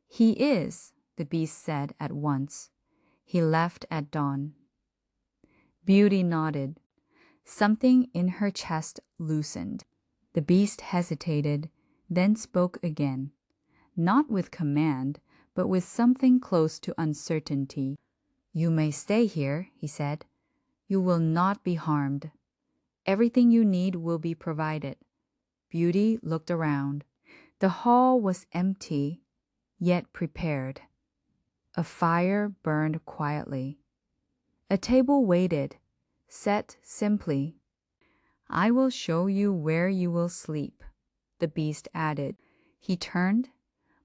"He is," the beast said at once. "He left at dawn." Beauty nodded. Something in her chest loosened. The beast hesitated, then spoke again, not with command, but with something close to uncertainty. "You may stay here," he said. "You will not be harmed. Everything you need will be provided." Beauty looked around. The hall was empty, yet prepared. A fire burned quietly. A table waited, set simply. "I will show you where you will sleep," the beast added. He turned,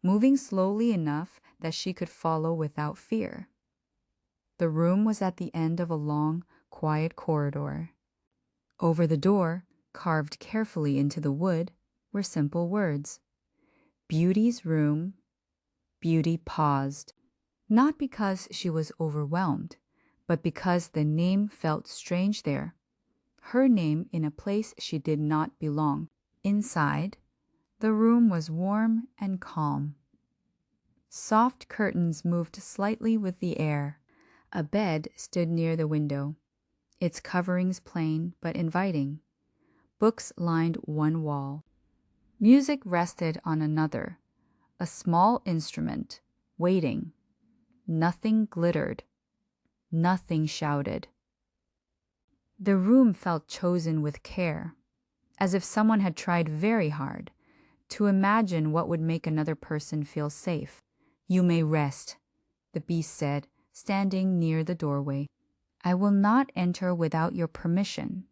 moving slowly enough that she could follow without fear. The room was at the end of a long, quiet corridor. Over the door, carved carefully into the wood, were simple words. "Beauty's room." Beauty paused, not because she was overwhelmed, but because the name felt strange there. Her name in a place she did not belong. Inside, the room was warm and calm. Soft curtains moved slightly with the air. A bed stood near the window, its coverings plain but inviting. Books lined one wall. Music rested on another, a small instrument, waiting. Nothing glittered. Nothing shouted. The room felt chosen with care, as if someone had tried very hard to imagine what would make another person feel safe. "You may rest," the beast said, standing near the doorway. "I will not enter without your permission."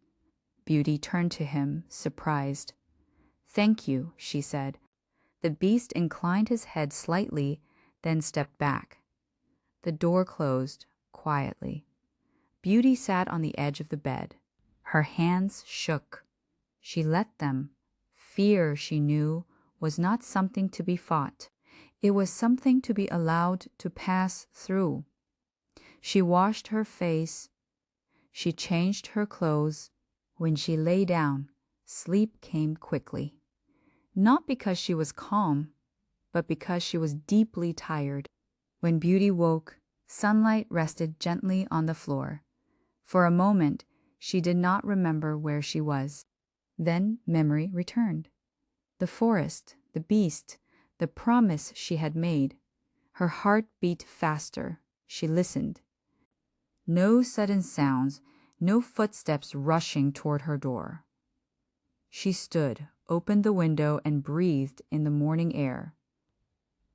Beauty turned to him, surprised. "Thank you," she said. The beast inclined his head slightly, then stepped back. The door closed quietly. Beauty sat on the edge of the bed. Her hands shook. She let them. Fear, she knew, was not something to be fought. It was something to be allowed to pass through. She washed her face. She changed her clothes. When she lay down, sleep came quickly. Not because she was calm, but because she was deeply tired. When Beauty woke, sunlight rested gently on the floor. For a moment, she did not remember where she was. Then memory returned. The forest, the beast, the promise she had made. Her heart beat faster. She listened. No sudden sounds, no footsteps rushing toward her door. She stood, opened the window, and breathed in the morning air.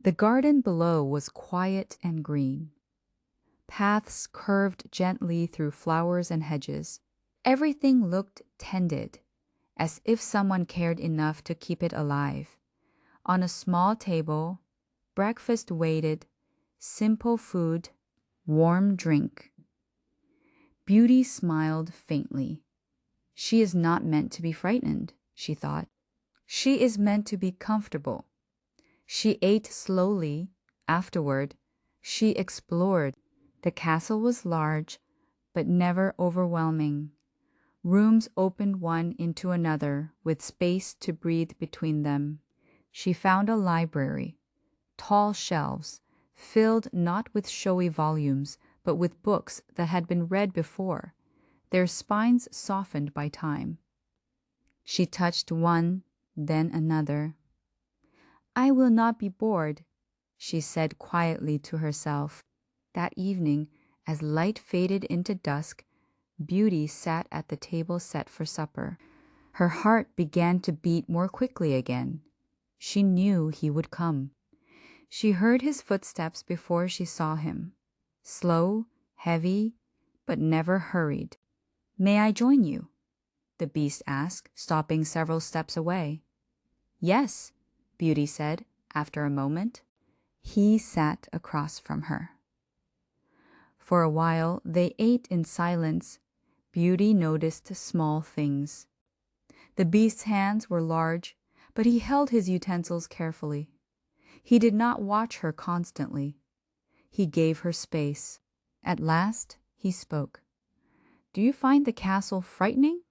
The garden below was quiet and green. Paths curved gently through flowers and hedges. Everything looked tended, as if someone cared enough to keep it alive. On a small table, breakfast waited, simple food, warm drink. Beauty smiled faintly. She is not meant to be frightened, she thought. She is meant to be comfortable. She ate slowly. Afterward, she explored. The castle was large, but never overwhelming. Rooms opened one into another, with space to breathe between them. She found a library, tall shelves, filled not with showy volumes, but with books that had been read before, their spines softened by time. She touched one, then another. I will not be bored, she said quietly to herself. That evening, as light faded into dusk, Beauty sat at the table set for supper. Her heart began to beat more quickly again. She knew he would come. She heard his footsteps before she saw him. Slow, heavy, but never hurried. May I join you? The Beast asked, stopping several steps away. Yes, Beauty said, after a moment. He sat across from her. For a while they ate in silence. Beauty noticed small things. The Beast's hands were large, but he held his utensils carefully. He did not watch her constantly. He gave her space. At last, he spoke. Do you find the castle frightening?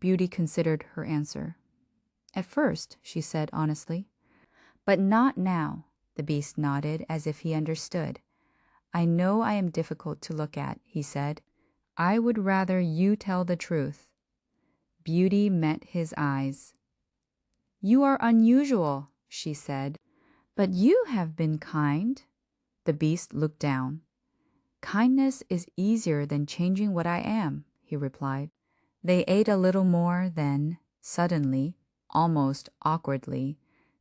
Beauty considered her answer. At first, she said honestly. But not now, the Beast nodded as if he understood. I know I am difficult to look at, he said. I would rather you tell the truth. Beauty met his eyes. You are unusual, she said. But you have been kind. The Beast looked down. Kindness is easier than changing what I am, he replied. They ate a little more, then, suddenly, almost awkwardly,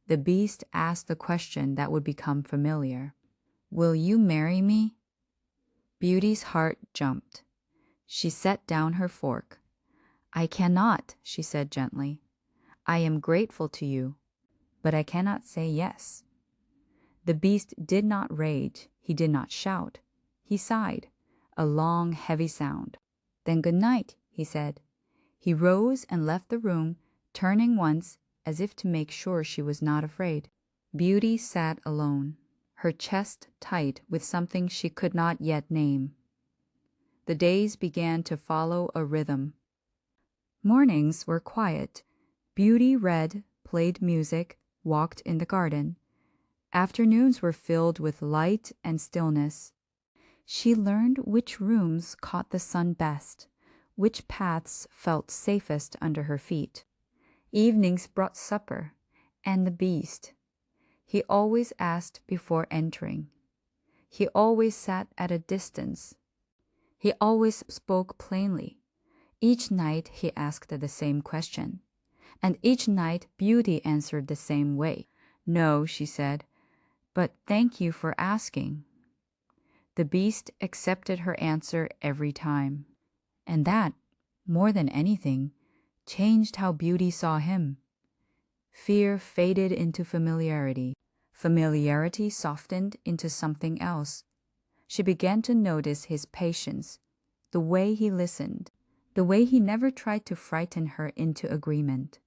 the Beast asked the question that would become familiar. Will you marry me? Beauty's heart jumped. She set down her fork. I cannot, she said gently. I am grateful to you, but I cannot say yes. The Beast did not rage. He did not shout. He sighed, a long, heavy sound. Then good night, he said. He rose and left the room, turning once as if to make sure she was not afraid. Beauty sat alone, her chest tight with something she could not yet name. The days began to follow a rhythm. Mornings were quiet. Beauty read, played music, walked in the garden. Afternoons were filled with light and stillness. She learned which rooms caught the sun best, which paths felt safest under her feet. Evenings brought supper, and the Beast. He always asked before entering. He always sat at a distance. He always spoke plainly. Each night he asked the same question, and each night Beauty answered the same way. No, she said, but thank you for asking. The Beast accepted her answer every time, and that, more than anything, changed how Beauty saw him. Fear faded into familiarity. Familiarity softened into something else. She began to notice his patience, the way he listened, the way he never tried to frighten her into agreement.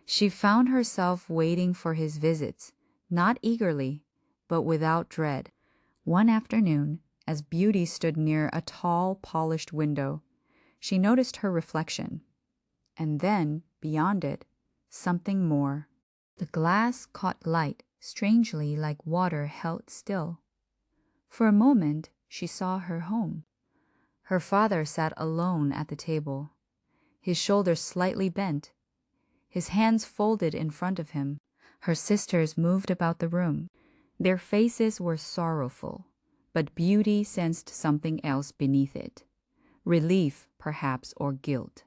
She found herself waiting for his visits, not eagerly, but without dread. One afternoon, as Beauty stood near a tall, polished window, she noticed her reflection. And then, beyond it, something more. The glass caught light, strangely like water held still. For a moment, she saw her home. Her father sat alone at the table, his shoulders slightly bent, his hands folded in front of him. Her sisters moved about the room. Their faces were sorrowful, but Beauty sensed something else beneath it. Relief, perhaps, or guilt.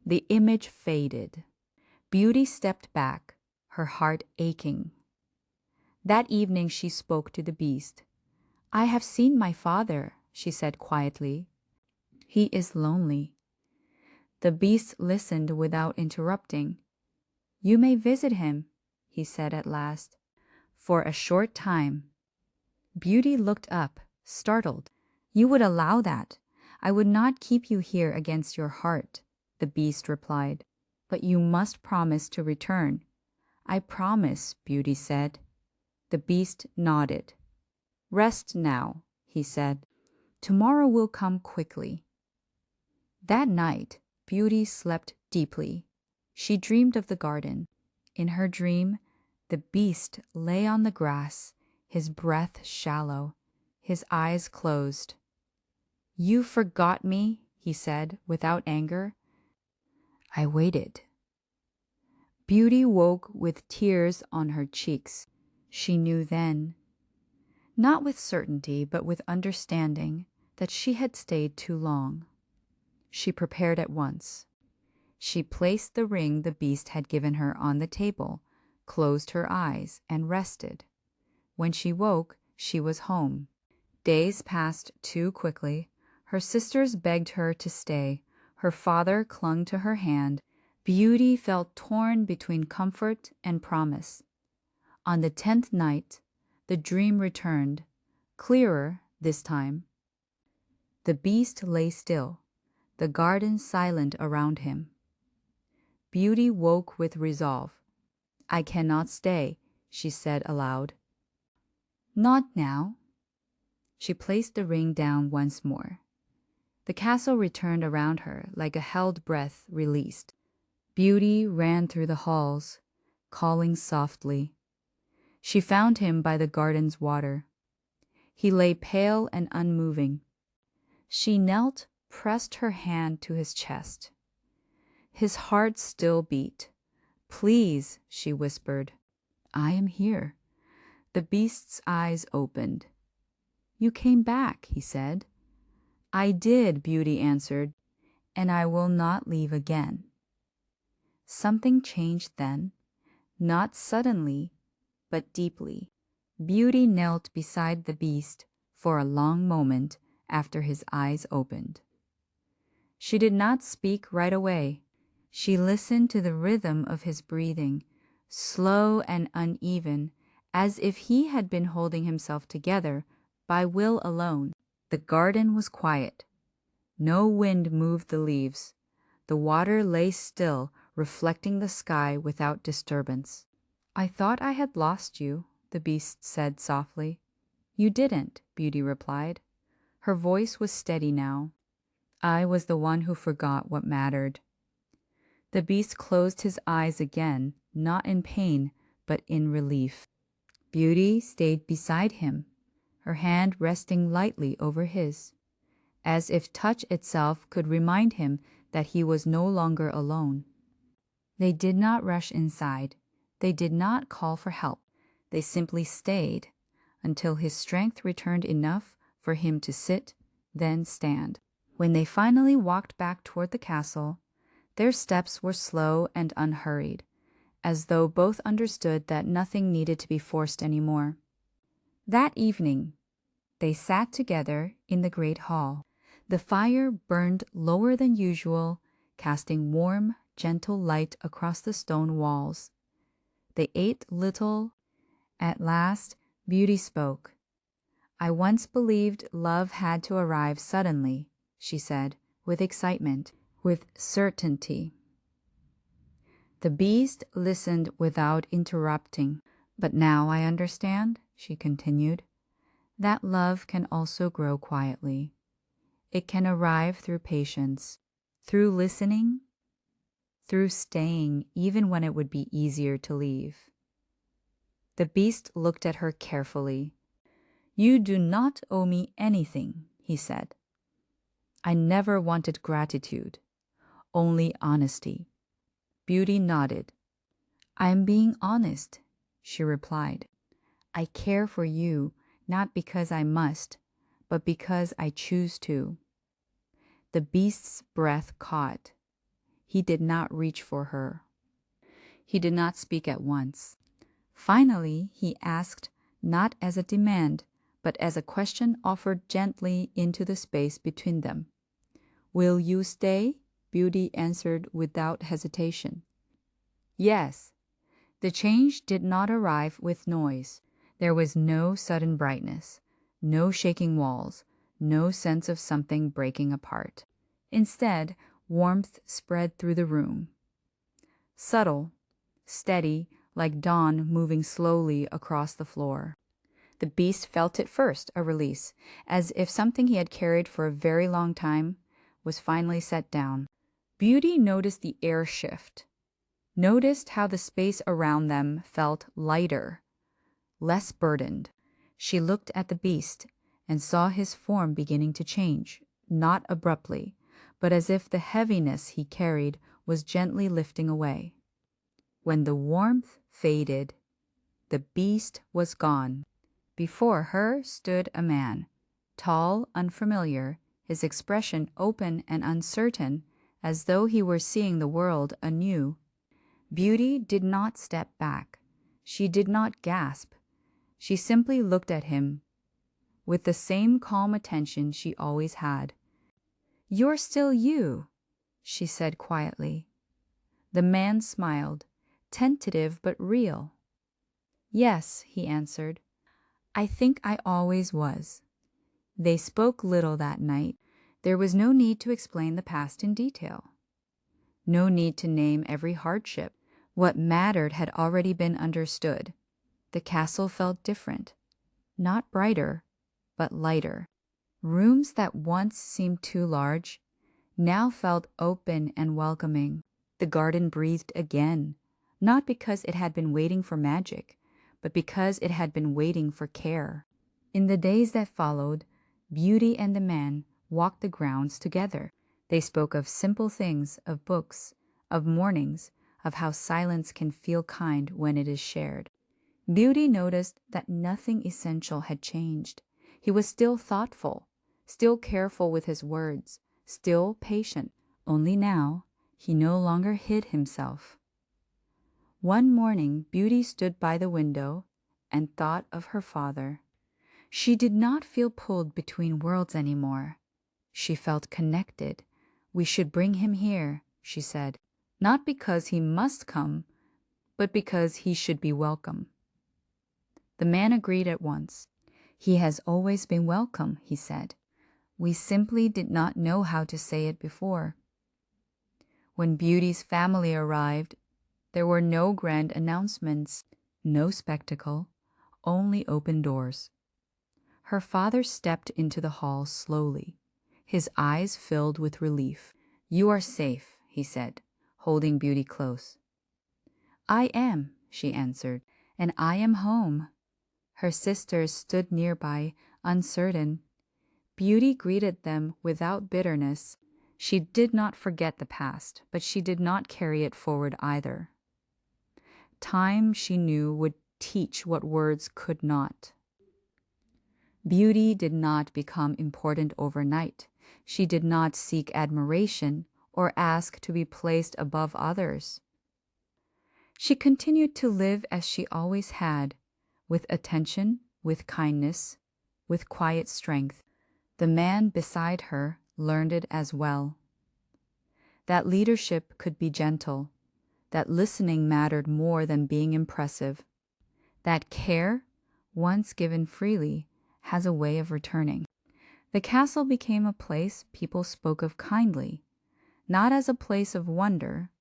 The image faded. Beauty stepped back, her heart aching. That evening she spoke to the Beast. I have seen my father, she said quietly. He is lonely. The Beast listened without interrupting. You may visit him, he said at last, for a short time. Beauty looked up, startled. You would allow that? I would not keep you here against your heart, the beast replied. But you must promise to return. I promise, Beauty said. The beast nodded. Rest now, he said. Tomorrow will come quickly. That night, Beauty slept deeply. She dreamed of the garden. In her dream, the beast lay on the grass, his breath shallow, his eyes closed. You forgot me, he said, without anger. I waited. Beauty woke with tears on her cheeks. She knew then, not with certainty, but with understanding, that she had stayed too long. She prepared at once. She placed the ring the beast had given her on the table, closed her eyes, and rested. When she woke, she was home. Days passed too quickly. Her sisters begged her to stay. Her father clung to her hand. Beauty felt torn between comfort and promise. On the 10th night, the dream returned, clearer this time. The beast lay still, the garden silent around him. Beauty woke with resolve. I cannot stay, she said aloud. Not now. She placed the ring down once more. The castle returned around her like a held breath released. Beauty ran through the halls, calling softly. She found him by the garden's water. He lay pale and unmoving. She knelt, pressed her hand to his chest. His heart still beat. Please, she whispered. I am here. The beast's eyes opened. You came back, he said. I did, Beauty answered, and I will not leave again. Something changed then, not suddenly, but deeply. Beauty knelt beside the beast for a long moment after his eyes opened. She did not speak right away. She listened to the rhythm of his breathing, slow and uneven, as if he had been holding himself together by will alone. The garden was quiet. No wind moved the leaves. The water lay still, reflecting the sky without disturbance. I thought I had lost you, the beast said softly. You didn't, Beauty replied. Her voice was steady now. I was the one who forgot what mattered. The beast closed his eyes again, not in pain, but in relief. Beauty stayed beside him, her hand resting lightly over his, as if touch itself could remind him that he was no longer alone. They did not rush inside. They did not call for help. They simply stayed until his strength returned enough for him to sit, then stand. When they finally walked back toward the castle, their steps were slow and unhurried, as though both understood that nothing needed to be forced anymore. That evening, they sat together in the great hall. The fire burned lower than usual, casting warm, gentle light across the stone walls. They ate little. At last, Beauty spoke. I once believed love had to arrive suddenly, she said, with excitement, with certainty. The beast listened without interrupting. But now I understand, she continued, that love can also grow quietly. It can arrive through patience, through listening, through staying even when it would be easier to leave. The beast looked at her carefully. You do not owe me anything, he said. I never wanted gratitude, only honesty. Beauty nodded. I am being honest, she replied. I care for you not because I must, but because I choose to. The beast's breath caught. He did not reach for her. He did not speak at once. Finally, he asked, not as a demand, but as a question offered gently into the space between them. Will you stay? Beauty answered without hesitation. Yes. The change did not arrive with noise. There was no sudden brightness, no shaking walls, no sense of something breaking apart. Instead, warmth spread through the room. Subtle, steady, like dawn moving slowly across the floor. The beast felt it first, a release, as if something he had carried for a very long time was finally set down. Beauty noticed the air shift, noticed how the space around them felt lighter, less burdened. She looked at the beast and saw his form beginning to change, not abruptly, but as if the heaviness he carried was gently lifting away. When the warmth faded, the beast was gone. Before her stood a man, tall, unfamiliar, his expression open and uncertain, as though he were seeing the world anew. Beauty did not step back. She did not gasp. She simply looked at him with the same calm attention she always had. "You're still you," she said quietly. The man smiled, tentative but real. "Yes," he answered. "I think I always was." They spoke little that night. There was no need to explain the past in detail. No need to name every hardship. What mattered had already been understood. The castle felt different. Not brighter, but lighter. Rooms that once seemed too large now felt open and welcoming. The garden breathed again, not because it had been waiting for magic, but because it had been waiting for care. In the days that followed, Beauty and the man walked the grounds together. They spoke of simple things, of books, of mornings, of how silence can feel kind when it is shared. Beauty noticed that nothing essential had changed. He was still thoughtful, still careful with his words, still patient. Only now, he no longer hid himself. One morning, Beauty stood by the window and thought of her father. She did not feel pulled between worlds anymore. She felt connected. "We should bring him here," she said, "not because he must come, but because he should be welcome." The man agreed at once. "He has always been welcome," he said. "We simply did not know how to say it before." When Beauty's family arrived, there were no grand announcements, no spectacle, only open doors. Her father stepped into the hall slowly, his eyes filled with relief. "You are safe," he said, holding Beauty close. "I am," she answered, "and I am home." Her sisters stood nearby, uncertain. Beauty greeted them without bitterness. She did not forget the past, but she did not carry it forward either. Time, she knew, would teach what words could not. Beauty did not become important overnight. She did not seek admiration or ask to be placed above others. She continued to live as she always had, with attention, with kindness, with quiet strength. The man beside her learned it as well. That leadership could be gentle, that listening mattered more than being impressive, that care, once given freely, has a way of returning. The castle became a place people spoke of kindly, not as a place of wonder,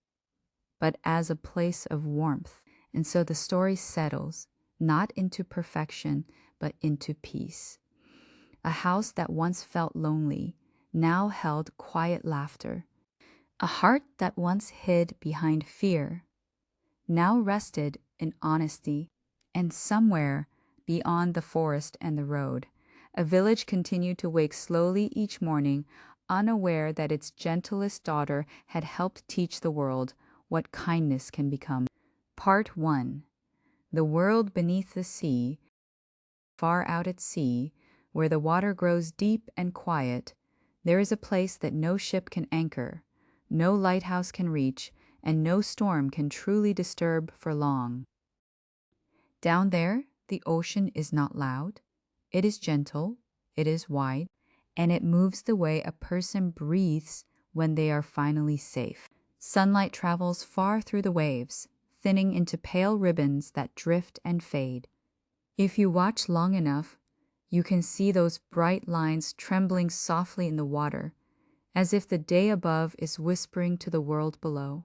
but as a place of warmth. And so the story settles, not into perfection, but into peace. A house that once felt lonely now held quiet laughter. A heart that once hid behind fear now rested in honesty. And somewhere beyond the forest and the road, a village continued to wake slowly each morning, unaware that its gentlest daughter had helped teach the world what kindness can become. Part 1. The world beneath the sea, far out at sea, where the water grows deep and quiet, there is a place that no ship can anchor, no lighthouse can reach, and no storm can truly disturb for long. Down there, the ocean is not loud. It is gentle, it is wide, and it moves the way a person breathes when they are finally safe. Sunlight travels far through the waves, thinning into pale ribbons that drift and fade. If you watch long enough, You can see those bright lines trembling softly in the water, as if the day above is whispering to the world below.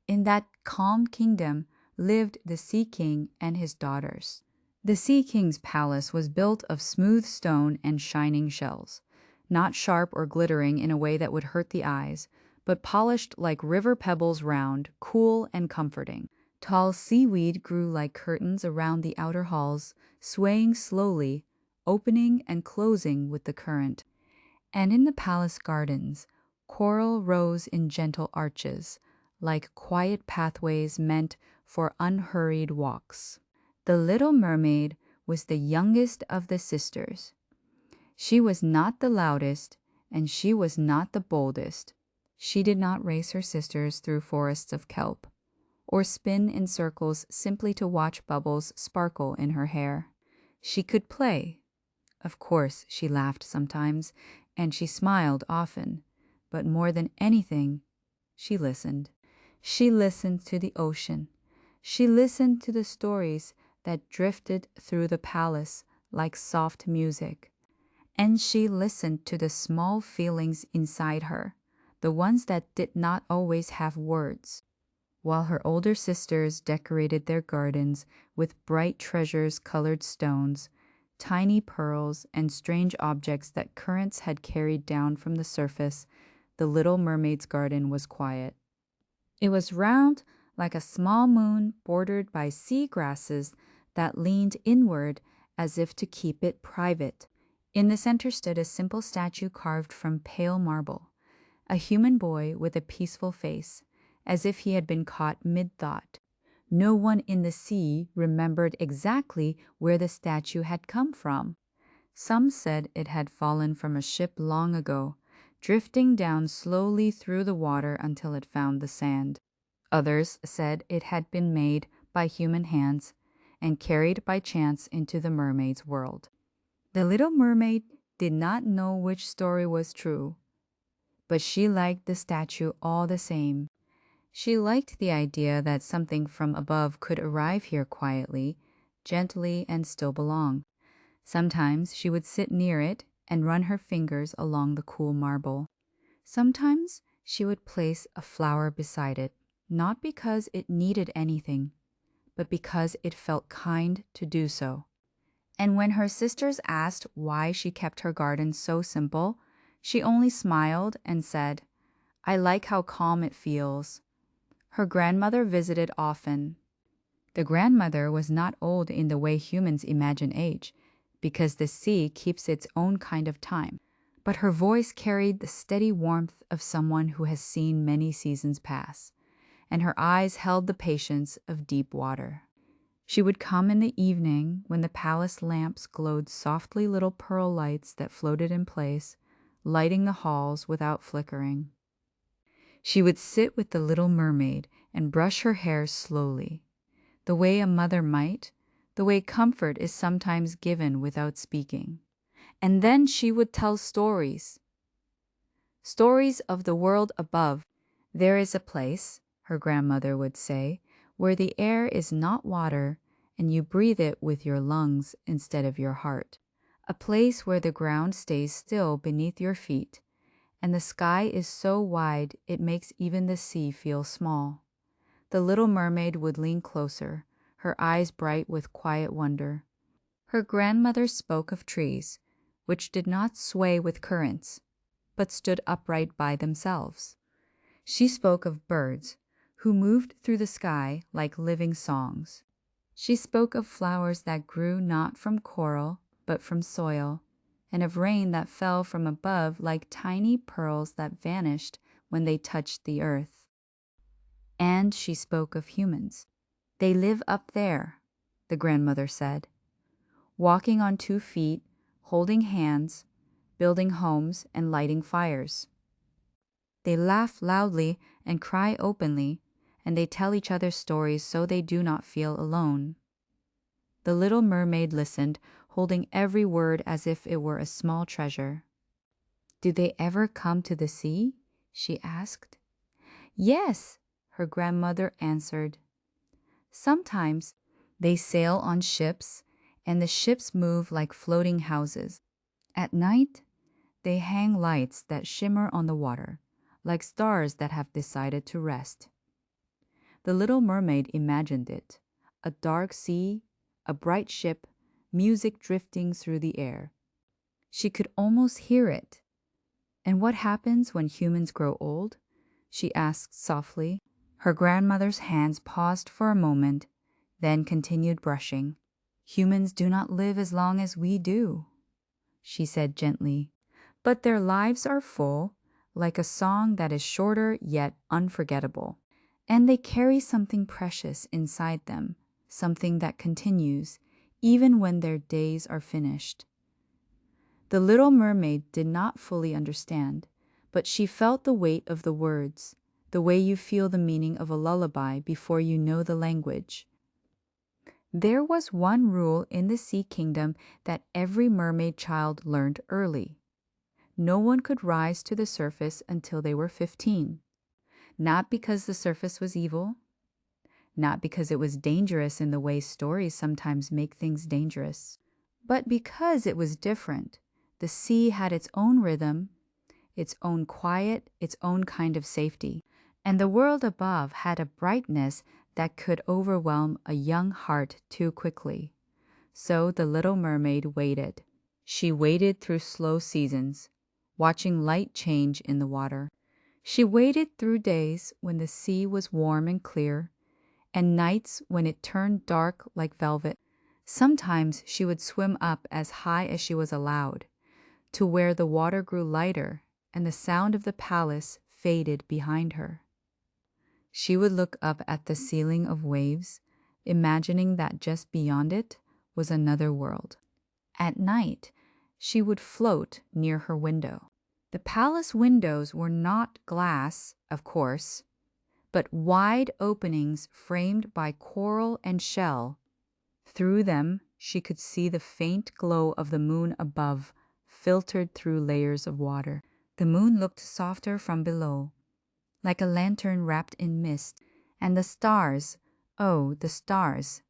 In that calm kingdom lived the Sea King and his daughters. The Sea King's palace was built of smooth stone and shining shells, not sharp or glittering in a way that would hurt the eyes, but polished like river pebbles round, cool and comforting. Tall seaweed grew like curtains around the outer halls, swaying slowly, opening and closing with the current. And in the palace gardens, coral rose in gentle arches, like quiet pathways meant for unhurried walks. The little mermaid was the youngest of the sisters. She was not the loudest, and she was not the boldest. She did not race her sisters through forests of kelp, or spin in circles simply to watch bubbles sparkle in her hair. She could play. Of course, she laughed sometimes, and she smiled often, but more than anything, she listened. She listened to the ocean. She listened to the stories that drifted through the palace like soft music. And she listened to the small feelings inside her, the ones that did not always have words. While her older sisters decorated their gardens with bright treasures-colored stones, tiny pearls, and strange objects that currents had carried down from the surface, the little mermaid's garden was quiet. It was round like a small moon bordered by sea grasses that leaned inward as if to keep it private. In the center stood a simple statue carved from pale marble, a human boy with a peaceful face, as if he had been caught mid-thought. No one in the sea remembered exactly where the statue had come from. Some said it had fallen from a ship long ago, drifting down slowly through the water until it found the sand. Others said it had been made by human hands and carried by chance into the mermaid's world. The little mermaid did not know which story was true, but she liked the statue all the same. She liked the idea that something from above could arrive here quietly, gently, and still belong. Sometimes she would sit near it and run her fingers along the cool marble. Sometimes she would place a flower beside it, not because it needed anything, but because it felt kind to do so. And when her sisters asked why she kept her garden so simple, she only smiled and said, "I like how calm it feels." Her grandmother visited often. The grandmother was not old in the way humans imagine age, because the sea keeps its own kind of time. But her voice carried the steady warmth of someone who has seen many seasons pass, and her eyes held the patience of deep water. She would come in the evening when the palace lamps glowed softly little pearl lights that floated in place, lighting the halls without flickering. She would sit with the little mermaid and brush her hair slowly, the way a mother might, the way comfort is sometimes given without speaking. And then she would tell stories. Stories of the world above. There is a place, her grandmother would say, where the air is not water and you breathe it with your lungs instead of your heart. A place where the ground stays still beneath your feet and the sky is so wide it makes even the sea feel small. The little mermaid would lean closer, her eyes bright with quiet wonder. Her grandmother spoke of trees, which did not sway with currents, but stood upright by themselves. She spoke of birds, who moved through the sky like living songs. She spoke of flowers that grew not from coral, but from soil, and of rain that fell from above like tiny pearls that vanished when they touched the earth. And she spoke of humans. They live up there, the grandmother said, walking on 2 feet, holding hands, building homes and lighting fires. They laugh loudly and cry openly, and they tell each other stories so they do not feel alone. The little mermaid listened, holding every word as if it were a small treasure. "Do they ever come to the sea?" she asked. "Yes," her grandmother answered. "Sometimes they sail on ships, and the ships move like floating houses. At night, they hang lights that shimmer on the water, like stars that have decided to rest. The little mermaid imagined it, a dark sea, a bright ship, music drifting through the air. She could almost hear it. And what happens when humans grow old? She asked softly. Her grandmother's hands paused for a moment, then continued brushing. Humans do not live as long as we do, she said gently. But their lives are full, like a song that is shorter yet unforgettable. And they carry something precious inside them, something that continues, even when their days are finished. The little mermaid did not fully understand, but she felt the weight of the words, the way you feel the meaning of a lullaby before you know the language. There was one rule in the Sea Kingdom that every mermaid child learned early. No one could rise to the surface until they were 15. Not because the surface was evil, not because it was dangerous in the way stories sometimes make things dangerous, but because it was different. The sea had its own rhythm, its own quiet, its own kind of safety, and the world above had a brightness that could overwhelm a young heart too quickly. So the little mermaid waited. She waited through slow seasons, watching light change in the water. She waited through days when the sea was warm and clear, and nights when it turned dark like velvet. Sometimes she would swim up as high as she was allowed, to where the water grew lighter and the sound of the palace faded behind her. She would look up at the ceiling of waves, imagining that just beyond it was another world. At night, she would float near her window. The palace windows were not glass, of course, but wide openings framed by coral and shell. Through them, she could see the faint glow of the moon above, filtered through layers of water. The moon looked softer from below, like a lantern wrapped in mist, and the stars, oh, the stars,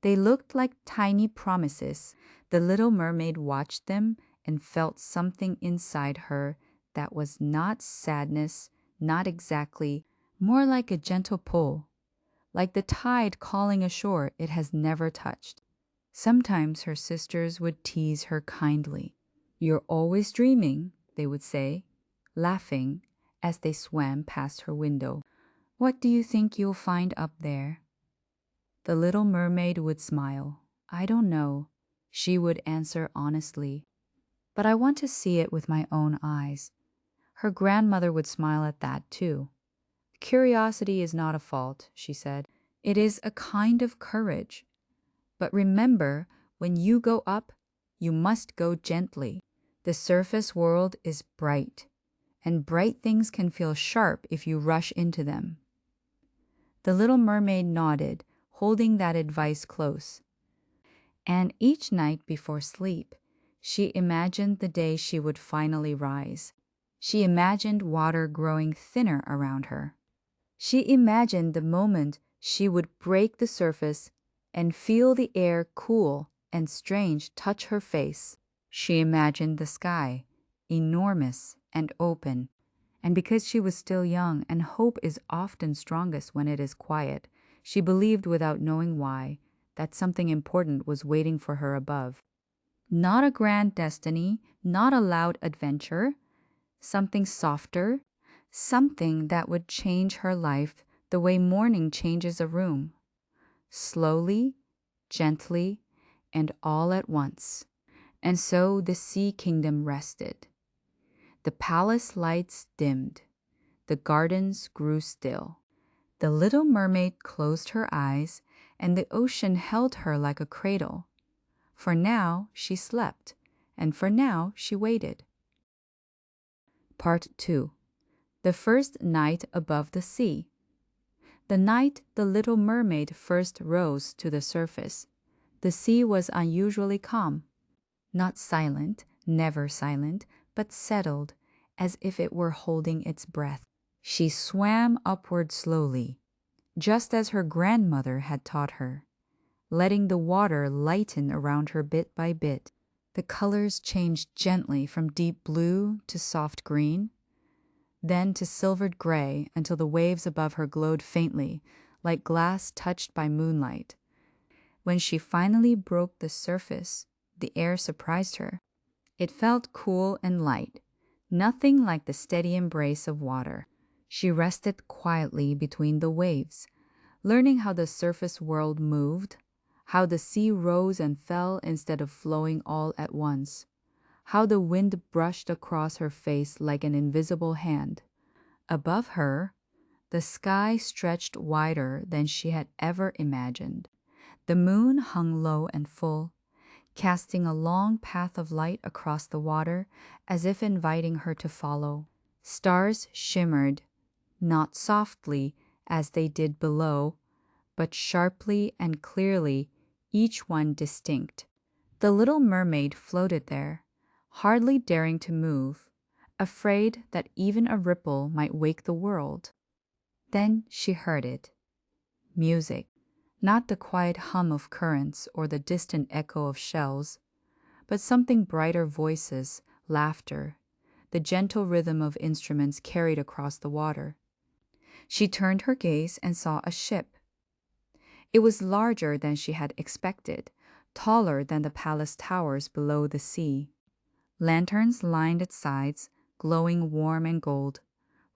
they looked like tiny promises. The little mermaid watched them and felt something inside her that was not sadness, not exactly, more like a gentle pull, like the tide calling a shore it has never touched. Sometimes her sisters would tease her kindly. "You're always dreaming," they would say, laughing as they swam past her window. "What do you think you'll find up there?" The little mermaid would smile. "I don't know," she would answer honestly, "but I want to see it with my own eyes." Her grandmother would smile at that too. "Curiosity is not a fault," she said. "It is a kind of courage. But remember, when you go up, you must go gently. The surface world is bright, and bright things can feel sharp if you rush into them." The little mermaid nodded, holding that advice close. And each night before sleep, she imagined the day she would finally rise. She imagined water growing thinner around her. She imagined the moment she would break the surface and feel the air cool and strange touch her face. She imagined the sky, enormous and open. And because she was still young and hope is often strongest when it is quiet, she believed without knowing why that something important was waiting for her above. Not a grand destiny, not a loud adventure, something softer, something that would change her life the way morning changes a room. Slowly, gently, and all at once. And so the Sea Kingdom rested. The palace lights dimmed. The gardens grew still. The little mermaid closed her eyes, and the ocean held her like a cradle. For now she slept, and for now she waited. Part 2. The first night above the sea. The night the little mermaid first rose to the surface, the sea was unusually calm. Not silent, never silent, but settled, as if it were holding its breath. She swam upward slowly, just as her grandmother had taught her, letting the water lighten around her bit by bit. The colors changed gently from deep blue to soft green, then to silvered gray until the waves above her glowed faintly, like glass touched by moonlight. When she finally broke the surface, the air surprised her. It felt cool and light, nothing like the steady embrace of water. She rested quietly between the waves, learning how the surface world moved, how the sea rose and fell instead of flowing all at once, how the wind brushed across her face like an invisible hand. Above her, the sky stretched wider than she had ever imagined. The moon hung low and full, casting a long path of light across the water as if inviting her to follow. Stars shimmered, not softly as they did below, but sharply and clearly, each one distinct. The little mermaid floated there, hardly daring to move, afraid that even a ripple might wake the world. Then she heard it. Music. Not the quiet hum of currents or the distant echo of shells, but something brighter voices, laughter, the gentle rhythm of instruments carried across the water. She turned her gaze and saw a ship. It was larger than she had expected, taller than the palace towers below the sea. Lanterns lined its sides, glowing warm and gold,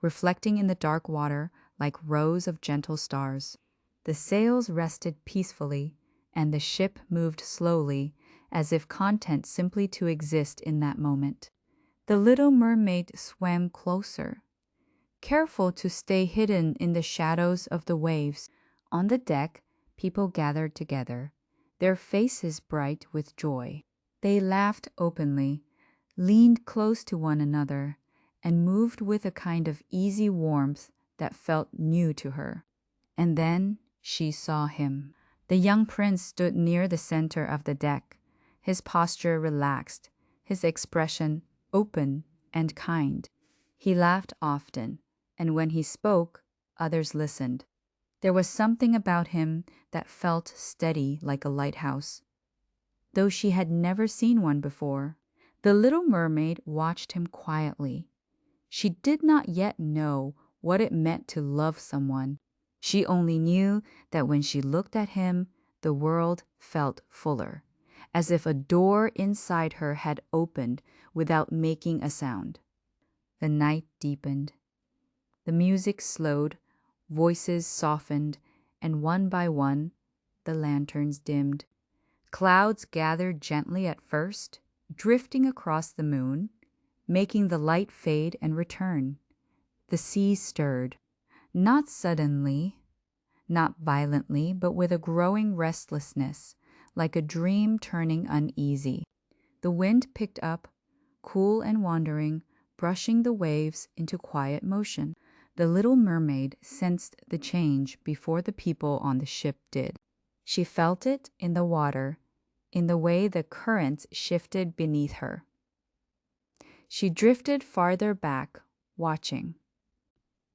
reflecting in the dark water like rows of gentle stars. The sails rested peacefully, and the ship moved slowly, as if content simply to exist in that moment. The little mermaid swam closer, careful to stay hidden in the shadows of the waves. On the deck, people gathered together, their faces bright with joy. They laughed openly, leaned close to one another, and moved with a kind of easy warmth that felt new to her. And then she saw him. The young prince stood near the center of the deck, his posture relaxed, his expression open and kind. He laughed often, and when he spoke, others listened. There was something about him that felt steady like a lighthouse, though she had never seen one before. The little mermaid watched him quietly. She did not yet know what it meant to love someone. She only knew that when she looked at him, the world felt fuller, as if a door inside her had opened without making a sound. The night deepened. The music slowed, voices softened, and one by one, the lanterns dimmed. Clouds gathered gently at first, drifting across the moon, making the light fade and return. The sea stirred, not suddenly, not violently, but with a growing restlessness, like a dream turning uneasy. The wind picked up, cool and wandering, brushing the waves into quiet motion. The little mermaid sensed the change before the people on the ship did. She felt it in the water, in the way the currents shifted beneath her. She drifted farther back, watching.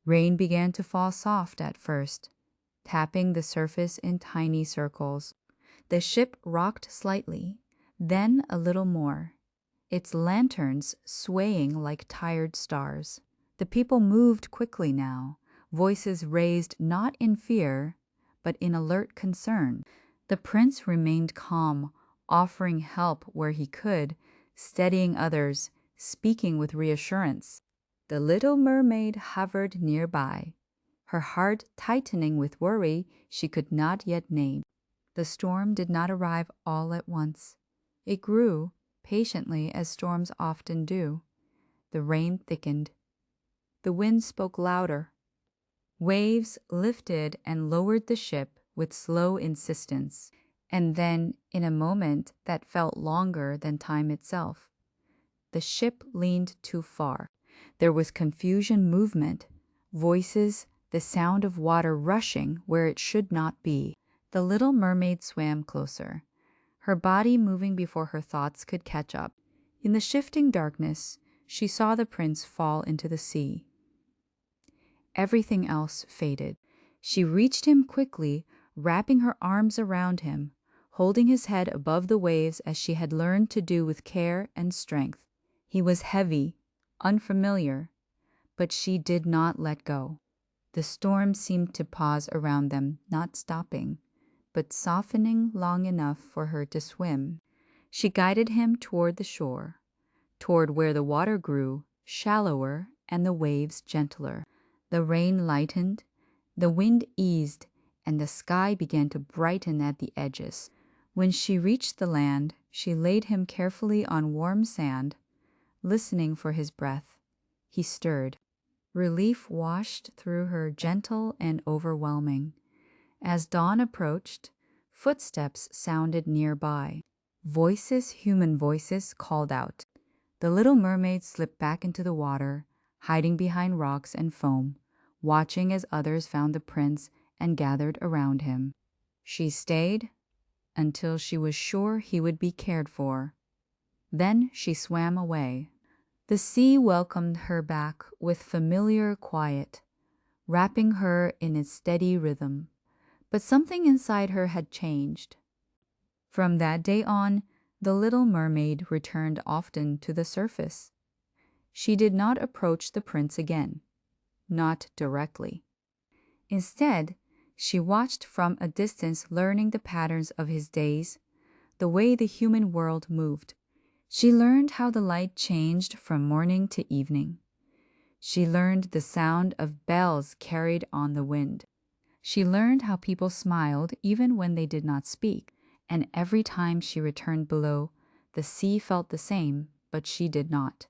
Rain began to fall soft at first, tapping the surface in tiny circles. The ship rocked slightly, then a little more, its lanterns swaying like tired stars. The people moved quickly now, voices raised not in fear, but in alert concern. The prince remained calm, offering help where he could, steadying others, speaking with reassurance. The little mermaid hovered nearby, her heart tightening with worry she could not yet name. The storm did not arrive all at once. It grew, patiently as storms often do. The rain thickened. The wind spoke louder. Waves lifted and lowered the ship with slow insistence, and then, in a moment that felt longer than time itself, the ship leaned too far. There was confusion, movement, voices, the sound of water rushing where it should not be. The little mermaid swam closer, her body moving before her thoughts could catch up. In the shifting darkness, she saw the prince fall into the sea. Everything else faded. She reached him quickly, wrapping her arms around him, holding his head above the waves as she had learned to do with care and strength. He was heavy, unfamiliar, but she did not let go. The storm seemed to pause around them, not stopping, but softening long enough for her to swim. She guided him toward the shore, toward where the water grew shallower and the waves gentler. The rain lightened, the wind eased, and the sky began to brighten at the edges. When she reached the land, she laid him carefully on warm sand, listening for his breath. He stirred. Relief washed through her, gentle and overwhelming. As dawn approached, footsteps sounded nearby. Voices, human voices, called out. The little mermaid slipped back into the water, hiding behind rocks and foam, watching as others found the prince and gathered around him. She stayed until she was sure he would be cared for. Then she swam away. The sea welcomed her back with familiar quiet, wrapping her in its steady rhythm. But something inside her had changed. From that day on, the little mermaid returned often to the surface. She did not approach the prince again, not directly. Instead, she watched from a distance, learning the patterns of his days, the way the human world moved. She learned how the light changed from morning to evening. She learned the sound of bells carried on the wind. She learned how people smiled even when they did not speak, and every time she returned below, the sea felt the same, but she did not.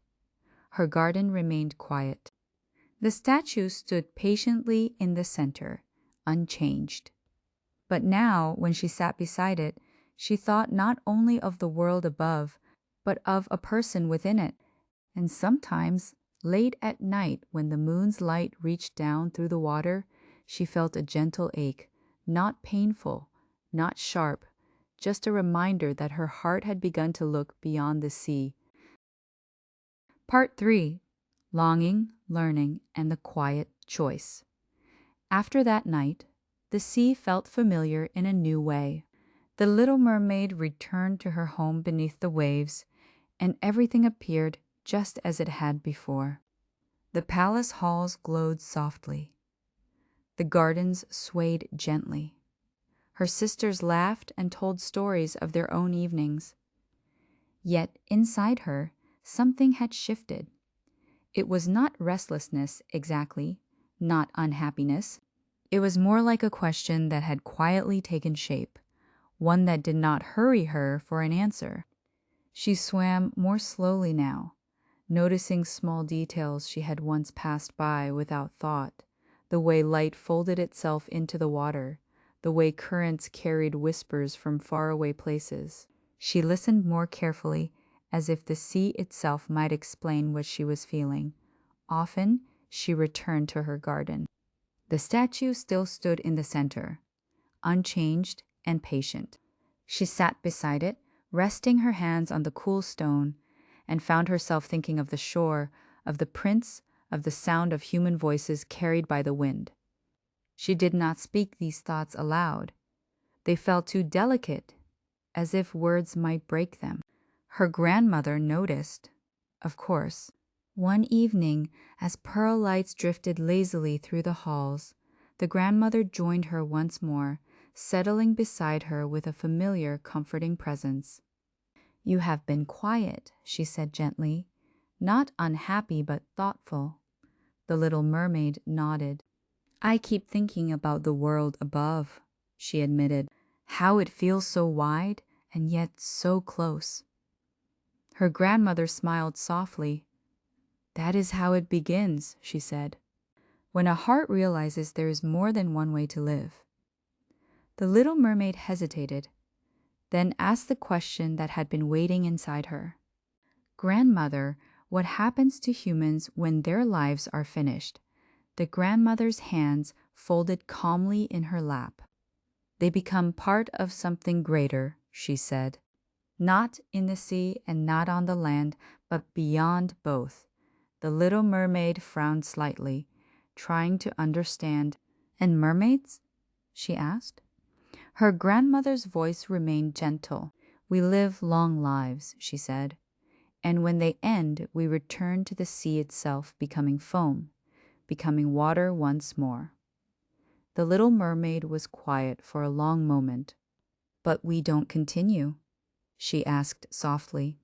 Her garden remained quiet. The statue stood patiently in the center, unchanged. But now, when she sat beside it, she thought not only of the world above, but of a person within it. And sometimes, late at night, when the moon's light reached down through the water, she felt a gentle ache, not painful, not sharp, just a reminder that her heart had begun to look beyond the sea. Part 3. Longing, Learning, and the Quiet Choice. After that night, the sea felt familiar in a new way. The little mermaid returned to her home beneath the waves, and everything appeared just as it had before. The palace halls glowed softly. The gardens swayed gently. Her sisters laughed and told stories of their own evenings. Yet inside her, something had shifted. It was not restlessness exactly, not unhappiness. It was more like a question that had quietly taken shape, one that did not hurry her for an answer. She swam more slowly now, noticing small details she had once passed by without thought, the way light folded itself into the water, the way currents carried whispers from faraway places. She listened more carefully, as if the sea itself might explain what she was feeling. Often, she returned to her garden. The statue still stood in the center, unchanged and patient. She sat beside it, resting her hands on the cool stone, and found herself thinking of the shore, of the prince, of the sound of human voices carried by the wind. She did not speak these thoughts aloud. They felt too delicate, as if words might break them. Her grandmother noticed, of course. One evening, as pearl lights drifted lazily through the halls, the grandmother joined her once more, settling beside her with a familiar, comforting presence. "You have been quiet," she said gently, "not unhappy but thoughtful." The little mermaid nodded. "I keep thinking about the world above," she admitted, "how it feels so wide and yet so close." Her grandmother smiled softly. "That is how it begins," she said, "when a heart realizes there is more than one way to live." The little mermaid hesitated, then asked the question that had been waiting inside her. "Grandmother, what happens to humans when their lives are finished?" The grandmother's hands folded calmly in her lap. "They become part of something greater," she said. "Not in the sea and not on the land, but beyond both." The little mermaid frowned slightly, trying to understand. "And mermaids?" she asked. Her grandmother's voice remained gentle. "We live long lives," she said, "and when they end, we return to the sea itself, becoming foam, becoming water once more." The little mermaid was quiet for a long moment. "But we don't continue?" she asked softly.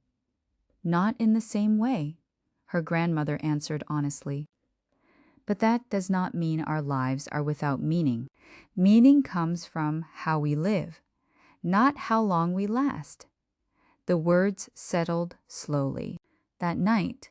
"Not in the same way," her grandmother answered honestly. "But that does not mean our lives are without meaning. Meaning comes from how we live, not how long we last." The words settled slowly. That night,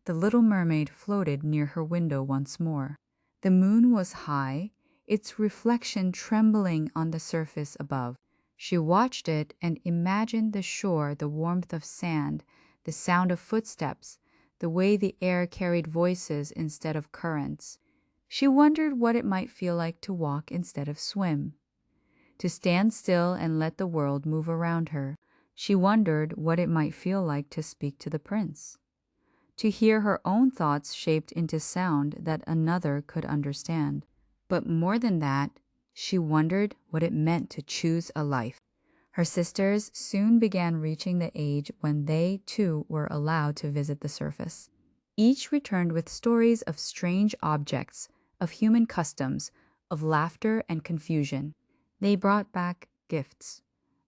the little mermaid floated near her window once more. The moon was high, its reflection trembling on the surface above. She watched it and imagined the shore, the warmth of sand, the sound of footsteps, the way the air carried voices instead of currents. She wondered what it might feel like to walk instead of swim, to stand still and let the world move around her. She wondered what it might feel like to speak to the prince, to hear her own thoughts shaped into sound that another could understand. But more than that, she wondered what it meant to choose a life. Her sisters soon began reaching the age when they, too, were allowed to visit the surface. Each returned with stories of strange objects, of human customs, of laughter and confusion. They brought back gifts,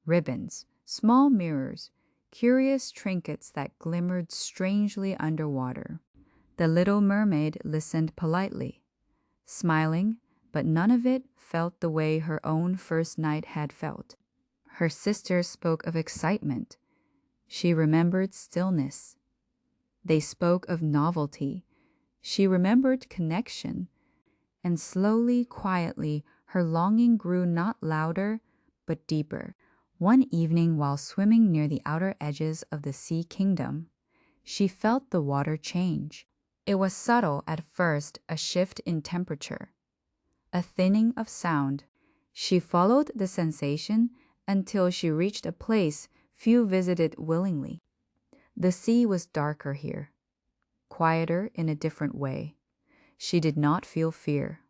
ribbons, small mirrors, curious trinkets that glimmered strangely underwater. The little mermaid listened politely, smiling, but none of it felt the way her own first night had felt. Her sisters spoke of excitement. She remembered stillness. They spoke of novelty. She remembered connection. And slowly, quietly, her longing grew not louder, but deeper. One evening, while swimming near the outer edges of the sea kingdom, she felt the water change. It was subtle at first, a shift in temperature, a thinning of sound. She followed the sensation until she reached a place few visited willingly. The sea was darker here, quieter in a different way. She did not feel fear,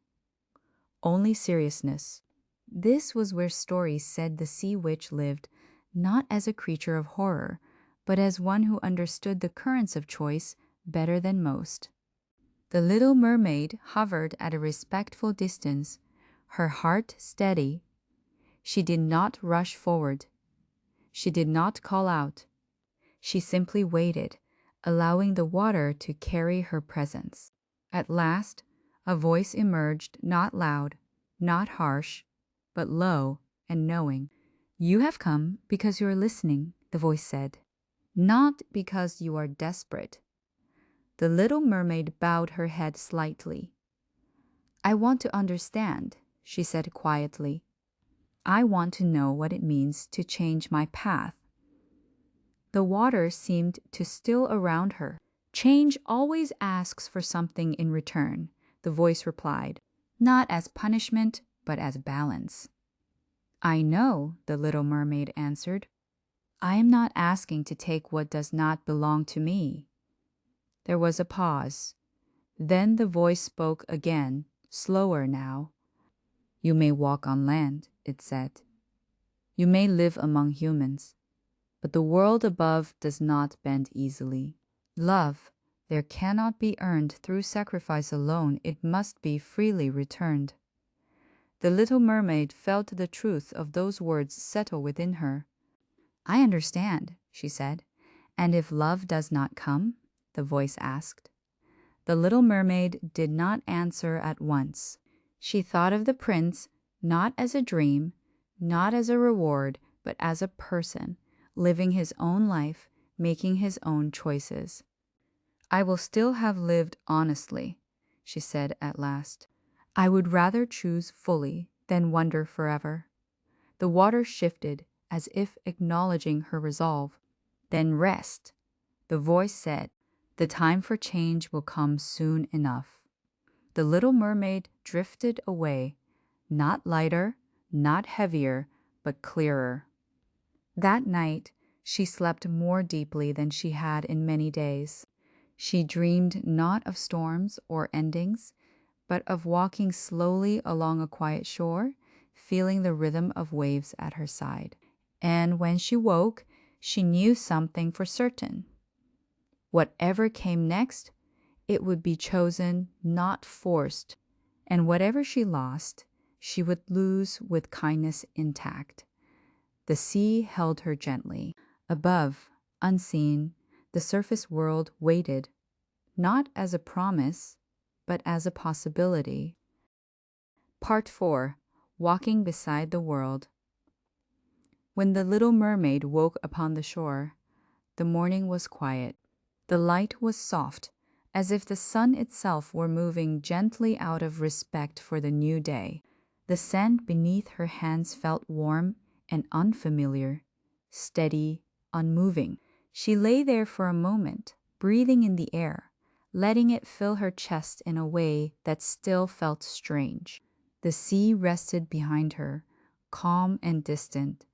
only seriousness. This was where stories said the sea witch lived, not as a creature of horror, but as one who understood the currents of choice better than most. The little mermaid hovered at a respectful distance, her heart steady. She did not rush forward. She did not call out. She simply waited, allowing the water to carry her presence. At last, a voice emerged, not loud, not harsh, but low and knowing. "You have come because you are listening," the voice said, "not because you are desperate." The little mermaid bowed her head slightly. "I want to understand," she said quietly. "I want to know what it means to change my path." The water seemed to still around her. "Change always asks for something in return," the voice replied, "not as punishment, but as balance." "I know," the little mermaid answered. "I am not asking to take what does not belong to me." There was a pause. Then the voice spoke again, slower now. "You may walk on land," it said. "You may live among humans, but the world above does not bend easily. Love, there cannot be earned through sacrifice alone. It must be freely returned." The little mermaid felt the truth of those words settle within her. "I understand," she said. "And if love does not come?" the voice asked. The little mermaid did not answer at once. She thought of the prince not as a dream, not as a reward, but as a person, living his own life, making his own choices. "I will still have lived honestly," she said at last. "I would rather choose fully than wander forever." The water shifted as if acknowledging her resolve. "Then rest," the voice said. "The time for change will come soon enough." The little mermaid drifted away, not lighter, not heavier, but clearer. That night, she slept more deeply than she had in many days. She dreamed not of storms or endings, but of walking slowly along a quiet shore, feeling the rhythm of waves at her side. And when she woke, she knew something for certain. Whatever came next, it would be chosen, not forced. And whatever she lost, she would lose with kindness intact. The sea held her gently. Above, unseen, the surface world waited, not as a promise, but as a possibility. Part 4. Walking Beside the World. When the little mermaid woke upon the shore, the morning was quiet. The light was soft, as if the sun itself were moving gently out of respect for the new day. The sand beneath her hands felt warm and unfamiliar, steady, unmoving. She lay there for a moment, breathing in the air, letting it fill her chest in a way that still felt strange. The sea rested behind her, calm and distant,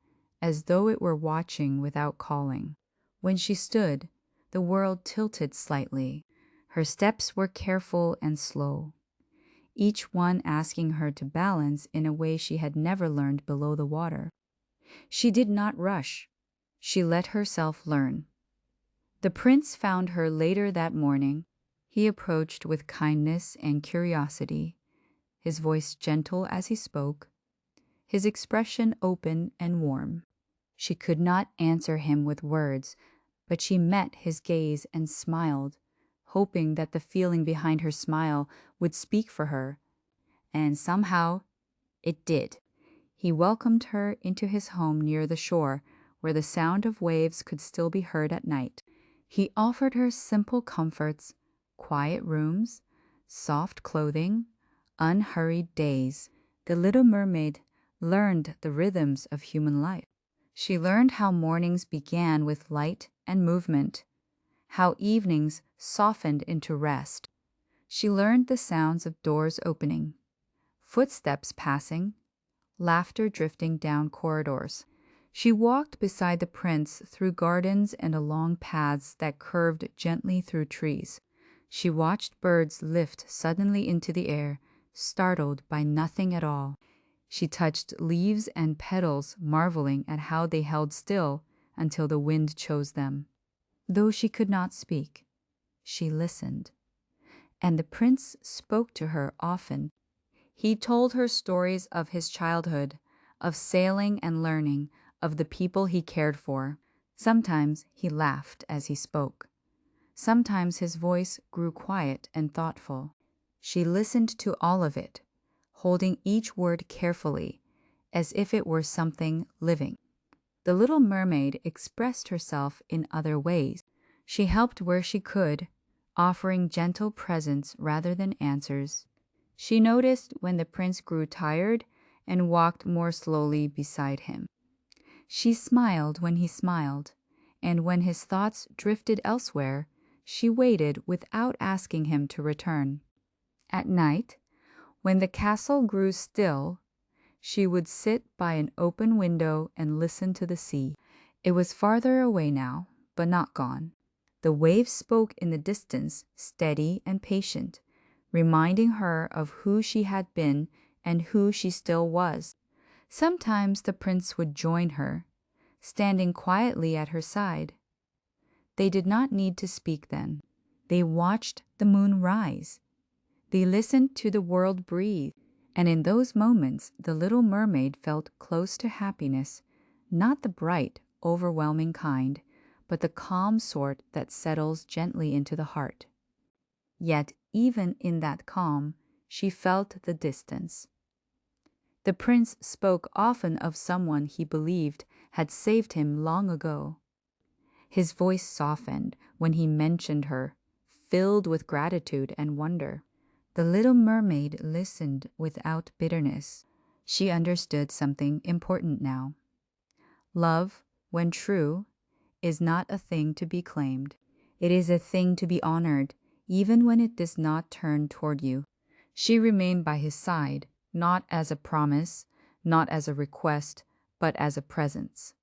as though it were watching without calling. When she stood, the world tilted slightly. Her steps were careful and slow, each one asking her to balance in a way she had never learned below the water. She did not rush. She let herself learn. The prince found her later that morning. He approached with kindness and curiosity, his voice gentle as he spoke, his expression open and warm. She could not answer him with words, but she met his gaze and smiled, hoping that the feeling behind her smile would speak for her. And somehow, it did. He welcomed her into his home near the shore, where the sound of waves could still be heard at night. He offered her simple comforts, quiet rooms, soft clothing, unhurried days. The little mermaid learned the rhythms of human life. She learned how mornings began with light and movement, how evenings softened into rest. She learned the sounds of doors opening, footsteps passing, laughter drifting down corridors. She walked beside the prince through gardens and along paths that curved gently through trees. She watched birds lift suddenly into the air, startled by nothing at all. She touched leaves and petals, marveling at how they held still until the wind chose them. Though she could not speak, she listened. And the prince spoke to her often. He told her stories of his childhood, of sailing and learning, of the people he cared for. Sometimes he laughed as he spoke. Sometimes his voice grew quiet and thoughtful. She listened to all of it, holding each word carefully, as if it were something living. The little mermaid expressed herself in other ways. She helped where she could, offering gentle presence rather than answers. She noticed when the prince grew tired and walked more slowly beside him. She smiled when he smiled, and when his thoughts drifted elsewhere, she waited without asking him to return. At night, when the castle grew still, she would sit by an open window and listen to the sea. It was farther away now, but not gone. The waves spoke in the distance, steady and patient, reminding her of who she had been and who she still was. Sometimes the prince would join her, standing quietly at her side. They did not need to speak then. They watched the moon rise. They listened to the world breathe. And in those moments, the little mermaid felt close to happiness, not the bright, overwhelming kind, but the calm sort that settles gently into the heart. Yet, even in that calm, she felt the distance. The prince spoke often of someone he believed had saved him long ago. His voice softened when he mentioned her, filled with gratitude and wonder. The little mermaid listened without bitterness. She understood something important now. Love, when true, is not a thing to be claimed. It is a thing to be honored, even when it does not turn toward you. She remained by his side, not as a promise, not as a request, but as a presence.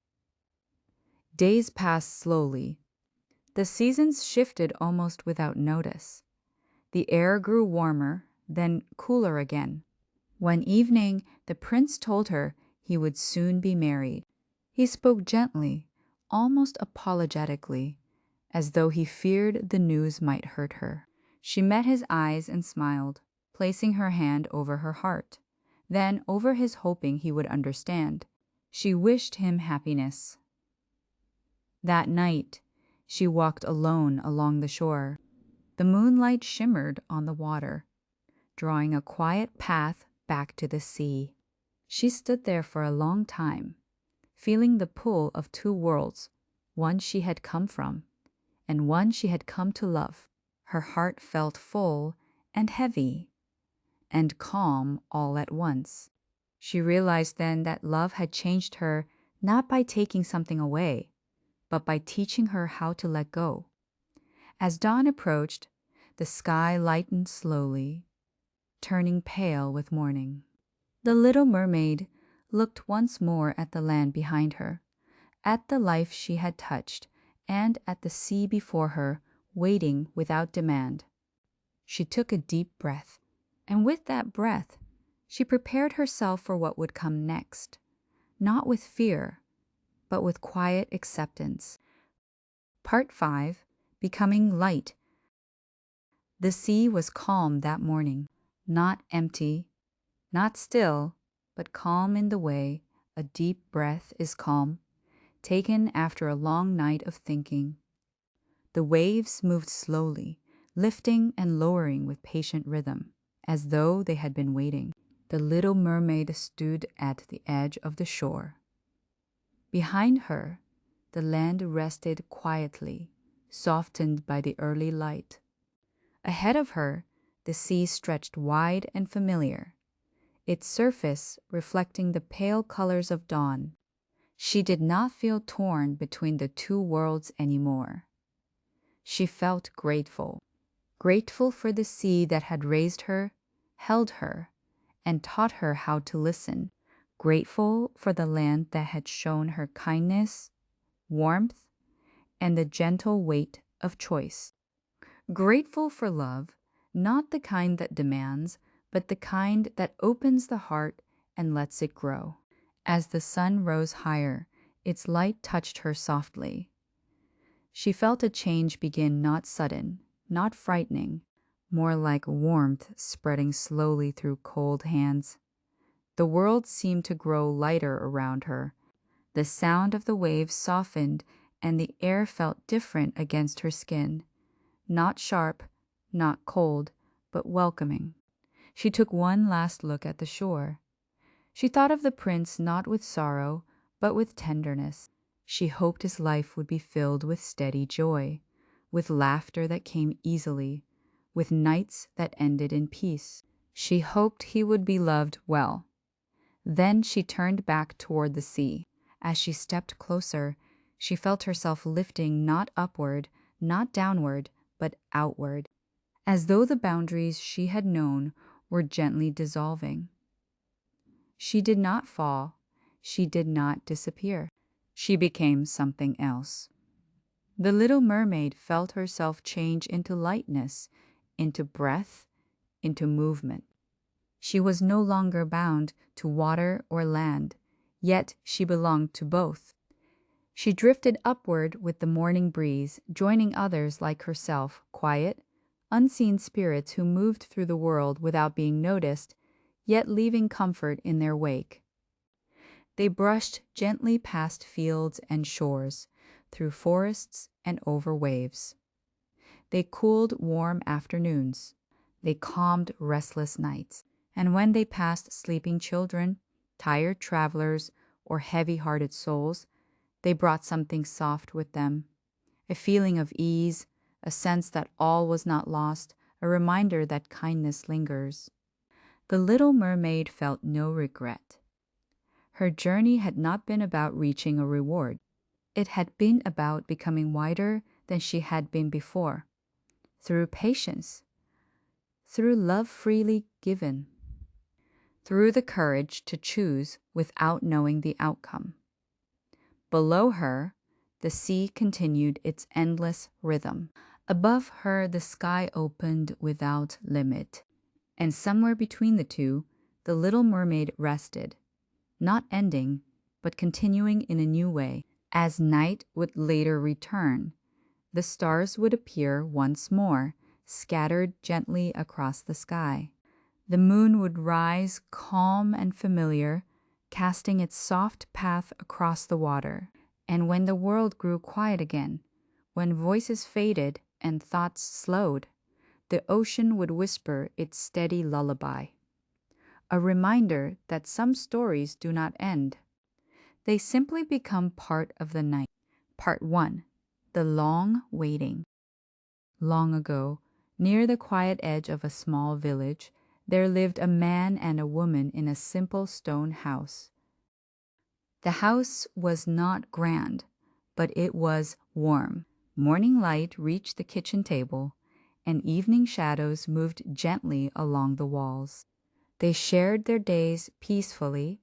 Days passed slowly. The seasons shifted almost without notice. The air grew warmer, then cooler again. One evening, the prince told her he would soon be married. He spoke gently, almost apologetically, as though he feared the news might hurt her. She met his eyes and smiled, placing her hand over her heart, then over his, hoping he would understand. She wished him happiness. That night, she walked alone along the shore. The moonlight shimmered on the water, drawing a quiet path back to the sea. She stood there for a long time, feeling the pull of two worlds, one she had come from, and one she had come to love. Her heart felt full and heavy, and calm all at once. She realized then that love had changed her not by taking something away, but by teaching her how to let go. As dawn approached, the sky lightened slowly, turning pale with morning. The little mermaid looked once more at the land behind her, at the life she had touched, and at the sea before her, waiting without demand. She took a deep breath, and with that breath, she prepared herself for what would come next, not with fear, but with quiet acceptance. Part 5, Becoming Light. The sea was calm that morning, not empty, not still, but calm in the way a deep breath is calm, taken after a long night of thinking. The waves moved slowly, lifting and lowering with patient rhythm, as though they had been waiting. The little mermaid stood at the edge of the shore. Behind her, the land rested quietly, softened by the early light. Ahead of her, the sea stretched wide and familiar, its surface reflecting the pale colors of dawn. She did not feel torn between the two worlds anymore. She felt grateful, grateful for the sea that had raised her, held her, and taught her how to listen, grateful for the land that had shown her kindness, warmth, and the gentle weight of choice. Grateful for love, not the kind that demands, but the kind that opens the heart and lets it grow. As the sun rose higher, its light touched her softly. She felt a change begin, not sudden, not frightening, more like warmth spreading slowly through cold hands. The world seemed to grow lighter around her. The sound of the waves softened, and the air felt different against her skin. Not sharp, not cold, but welcoming. She took one last look at the shore. She thought of the prince not with sorrow, but with tenderness. She hoped his life would be filled with steady joy, with laughter that came easily, with nights that ended in peace. She hoped he would be loved well. Then she turned back toward the sea. As she stepped closer, she felt herself lifting not upward, not downward, but outward, as though the boundaries she had known were gently dissolving. She did not fall. She did not disappear. She became something else. The little mermaid felt herself change into lightness, into breath, into movement. She was no longer bound to water or land, yet she belonged to both. She drifted upward with the morning breeze, joining others like herself, quiet, unseen spirits who moved through the world without being noticed, yet leaving comfort in their wake. They brushed gently past fields and shores, through forests and over waves. They cooled warm afternoons. They calmed restless nights. And when they passed sleeping children, tired travelers, or heavy-hearted souls, they brought something soft with them, a feeling of ease, a sense that all was not lost, a reminder that kindness lingers. The little mermaid felt no regret. Her journey had not been about reaching a reward. It had been about becoming wider than she had been before, through patience, through love freely given, through the courage to choose without knowing the outcome. Below her, the sea continued its endless rhythm. Above her, the sky opened without limit. And somewhere between the two, the little mermaid rested, not ending, but continuing in a new way. As night would later return, the stars would appear once more, scattered gently across the sky. The moon would rise calm and familiar, casting its soft path across the water. And when the world grew quiet again, when voices faded and thoughts slowed, the ocean would whisper its steady lullaby. A reminder that some stories do not end. They simply become part of the night. Part 1. The Long Waiting. Long ago, near the quiet edge of a small village, there lived a man and a woman in a simple stone house. The house was not grand, but it was warm. Morning light reached the kitchen table, and evening shadows moved gently along the walls. They shared their days peacefully,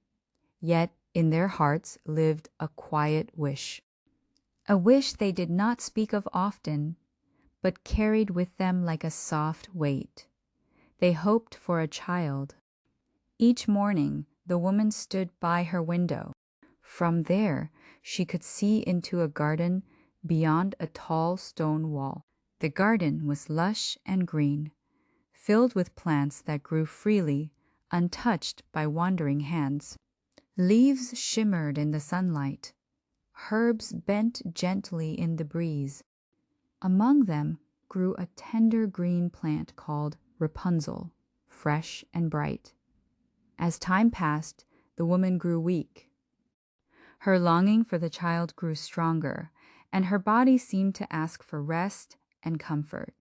yet in their hearts lived a quiet wish. A wish they did not speak of often, but carried with them like a soft weight. They hoped for a child. Each morning, the woman stood by her window. From there, she could see into a garden beyond a tall stone wall. The garden was lush and green, filled with plants that grew freely, untouched by wandering hands. Leaves shimmered in the sunlight. Herbs bent gently in the breeze. Among them grew a tender green plant called Rapunzel, fresh and bright. As time passed, the woman grew weak. Her longing for the child grew stronger, and her body seemed to ask for rest and comfort.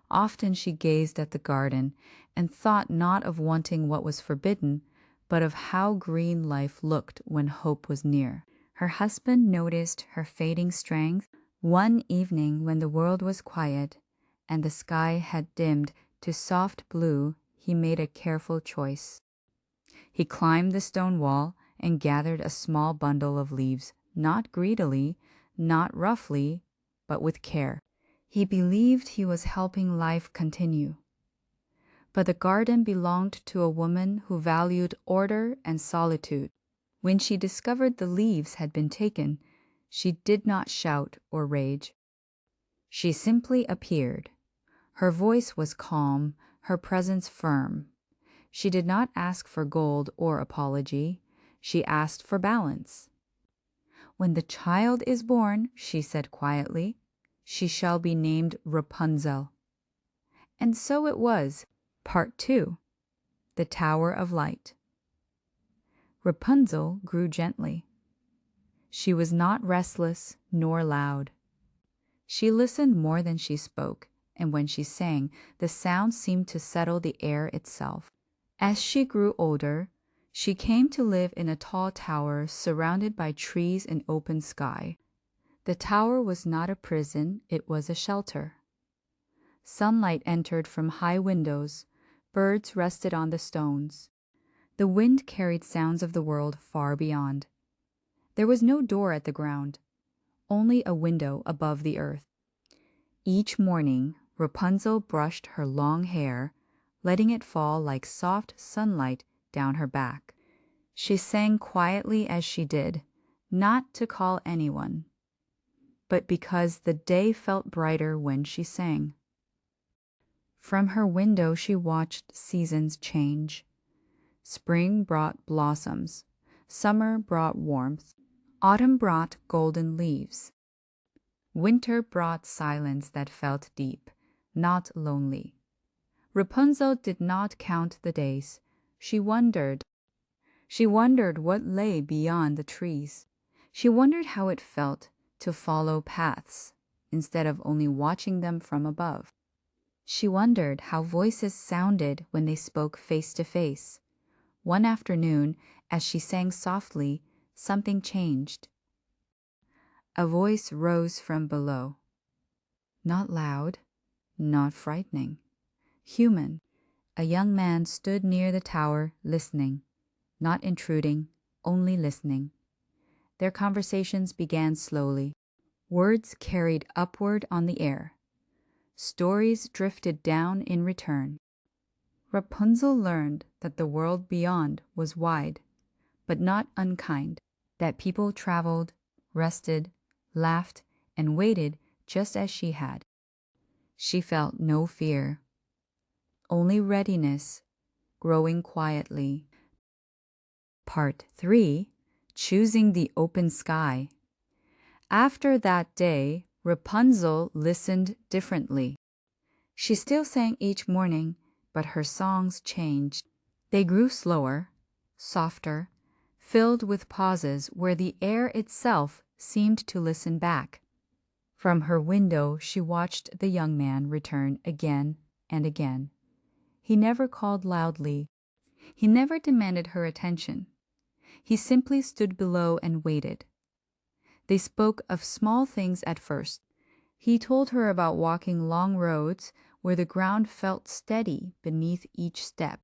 Often she gazed at the garden and thought not of wanting what was forbidden, but of how green life looked when hope was near. Her husband noticed her fading strength. One evening when the world was quiet and the sky had dimmed to soft blue, he made a careful choice. He climbed the stone wall and gathered a small bundle of leaves, not greedily, not roughly, but with care. He believed he was helping life continue. But the garden belonged to a woman who valued order and solitude. When she discovered the leaves had been taken, she did not shout or rage. She simply appeared. Her voice was calm, her presence firm. She did not ask for gold or apology. She asked for balance. "When the child is born," she said quietly, "she shall be named Rapunzel." And so it was. Part 2. The Tower of Light. Rapunzel grew gently. She was not restless nor loud. She listened more than she spoke, and when she sang, the sound seemed to settle the air itself. As she grew older, she came to live in a tall tower surrounded by trees and open sky. The tower was not a prison, it was a shelter. Sunlight entered from high windows, birds rested on the stones. The wind carried sounds of the world far beyond. There was no door at the ground, only a window above the earth. Each morning, Rapunzel brushed her long hair, letting it fall like soft sunlight down her back. She sang quietly as she did, not to call anyone, but because the day felt brighter when she sang. From her window she watched seasons change. Spring brought blossoms, summer brought warmth, autumn brought golden leaves. Winter brought silence that felt deep, not lonely. Rapunzel did not count the days. She wondered. She wondered what lay beyond the trees. She wondered how it felt to follow paths instead of only watching them from above. She wondered how voices sounded when they spoke face to face. One afternoon, as she sang softly, something changed. A voice rose from below. Not loud, not frightening. Human. A young man stood near the tower, listening. Not intruding, only listening. Their conversations began slowly. Words carried upward on the air. Stories drifted down in return. Rapunzel learned that the world beyond was wide, but not unkind, that people traveled, rested, laughed, and waited just as she had. She felt no fear, only readiness, growing quietly. Part 3. Choosing the Open Sky. After that day, Rapunzel listened differently. She still sang each morning, but her songs changed. They grew slower, softer, filled with pauses where the air itself seemed to listen back. From her window, she watched the young man return again and again. He never called loudly. He never demanded her attention. He simply stood below and waited. They spoke of small things at first. He told her about walking long roads where the ground felt steady beneath each step.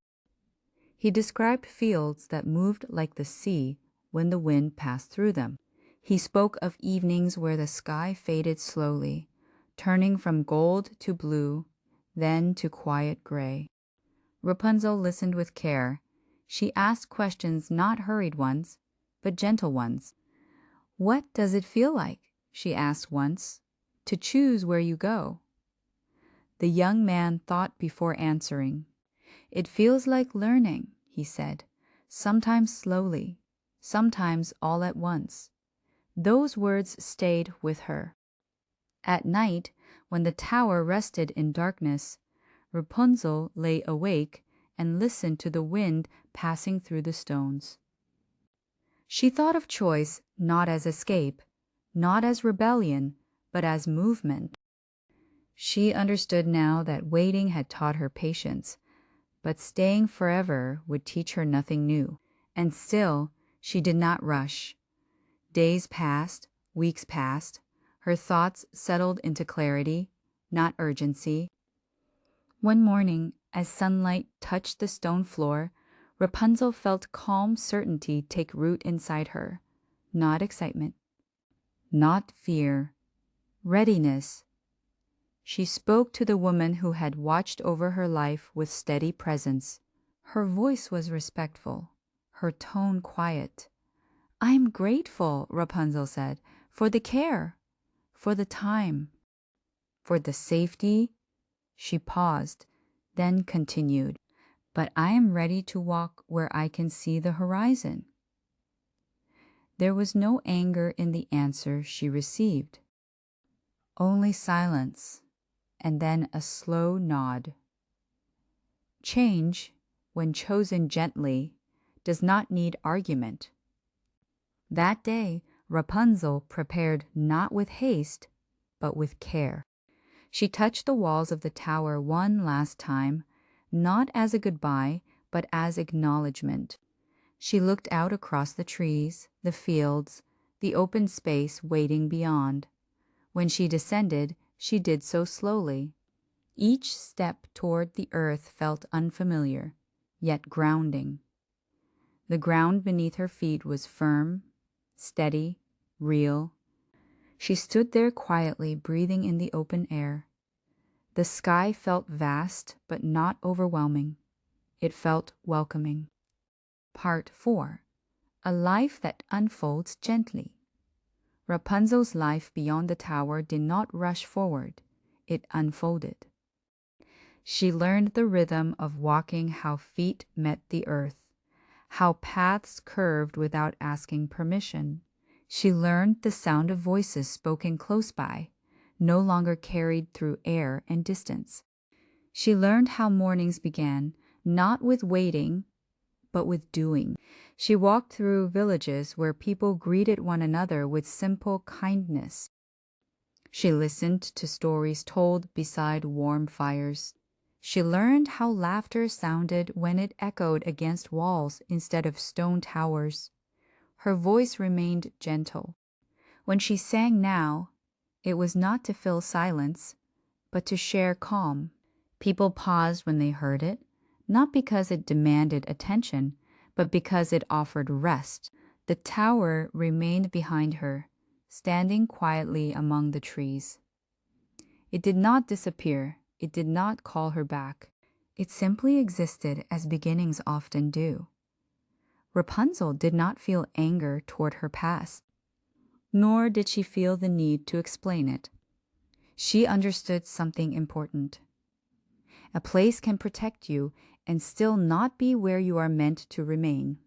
He described fields that moved like the sea when the wind passed through them. He spoke of evenings where the sky faded slowly, turning from gold to blue, then to quiet gray. Rapunzel listened with care. She asked questions, not hurried ones, but gentle ones. "What does it feel like," she asked once, "to choose where you go?" The young man thought before answering. "It feels like learning," he said, "sometimes slowly, sometimes all at once." Those words stayed with her. At night, when the tower rested in darkness, Rapunzel lay awake and listened to the wind passing through the stones. She thought of choice not as escape, not as rebellion, but as movement. She understood now that waiting had taught her patience, but staying forever would teach her nothing new. And still, she did not rush. Days passed, weeks passed. Her thoughts settled into clarity, not urgency. One morning, as sunlight touched the stone floor, Rapunzel felt calm certainty take root inside her. Not excitement, not fear, readiness. She spoke to the woman who had watched over her life with steady presence. Her voice was respectful, her tone quiet. "I am grateful," Rapunzel said, "for the care, for the time, for the safety." She paused, then continued, "But I am ready to walk where I can see the horizon." There was no anger in the answer she received, only silence, and then a slow nod. Change, when chosen gently, does not need argument. That day, Rapunzel prepared not with haste, but with care. She touched the walls of the tower one last time, not as a goodbye, but as acknowledgement. She looked out across the trees, the fields, the open space waiting beyond. When she descended, she did so slowly. Each step toward the earth felt unfamiliar, yet grounding. The ground beneath her feet was firm, steady, real. She stood there quietly, breathing in the open air. The sky felt vast, but not overwhelming. It felt welcoming. Part 4. A life that unfolds gently. Rapunzel's life beyond the tower did not rush forward. It unfolded. She learned the rhythm of walking, how feet met the earth, how paths curved without asking permission. She learned the sound of voices spoken close by, no longer carried through air and distance. She learned how mornings began, not with waiting, but with doing. She walked through villages where people greeted one another with simple kindness. She listened to stories told beside warm fires. She learned how laughter sounded when it echoed against walls instead of stone towers. Her voice remained gentle. When she sang now, it was not to fill silence, but to share calm. People paused when they heard it, not because it demanded attention, but because it offered rest. The tower remained behind her, standing quietly among the trees. It did not disappear. It did not call her back. It simply existed as beginnings often do. Rapunzel did not feel anger toward her past, nor did she feel the need to explain it. She understood something important. A place can protect you and still not be where you are meant to remain.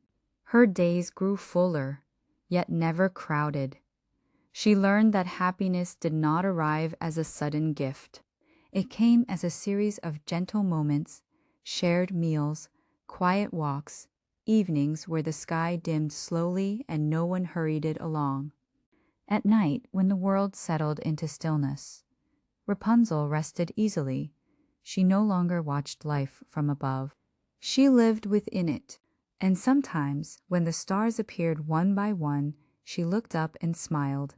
Her days grew fuller, yet never crowded. She learned that happiness did not arrive as a sudden gift. It came as a series of gentle moments, shared meals, quiet walks, evenings where the sky dimmed slowly and no one hurried it along. At night, when the world settled into stillness, Rapunzel rested easily. She no longer watched life from above. She lived within it, and sometimes, when the stars appeared one by one, she looked up and smiled,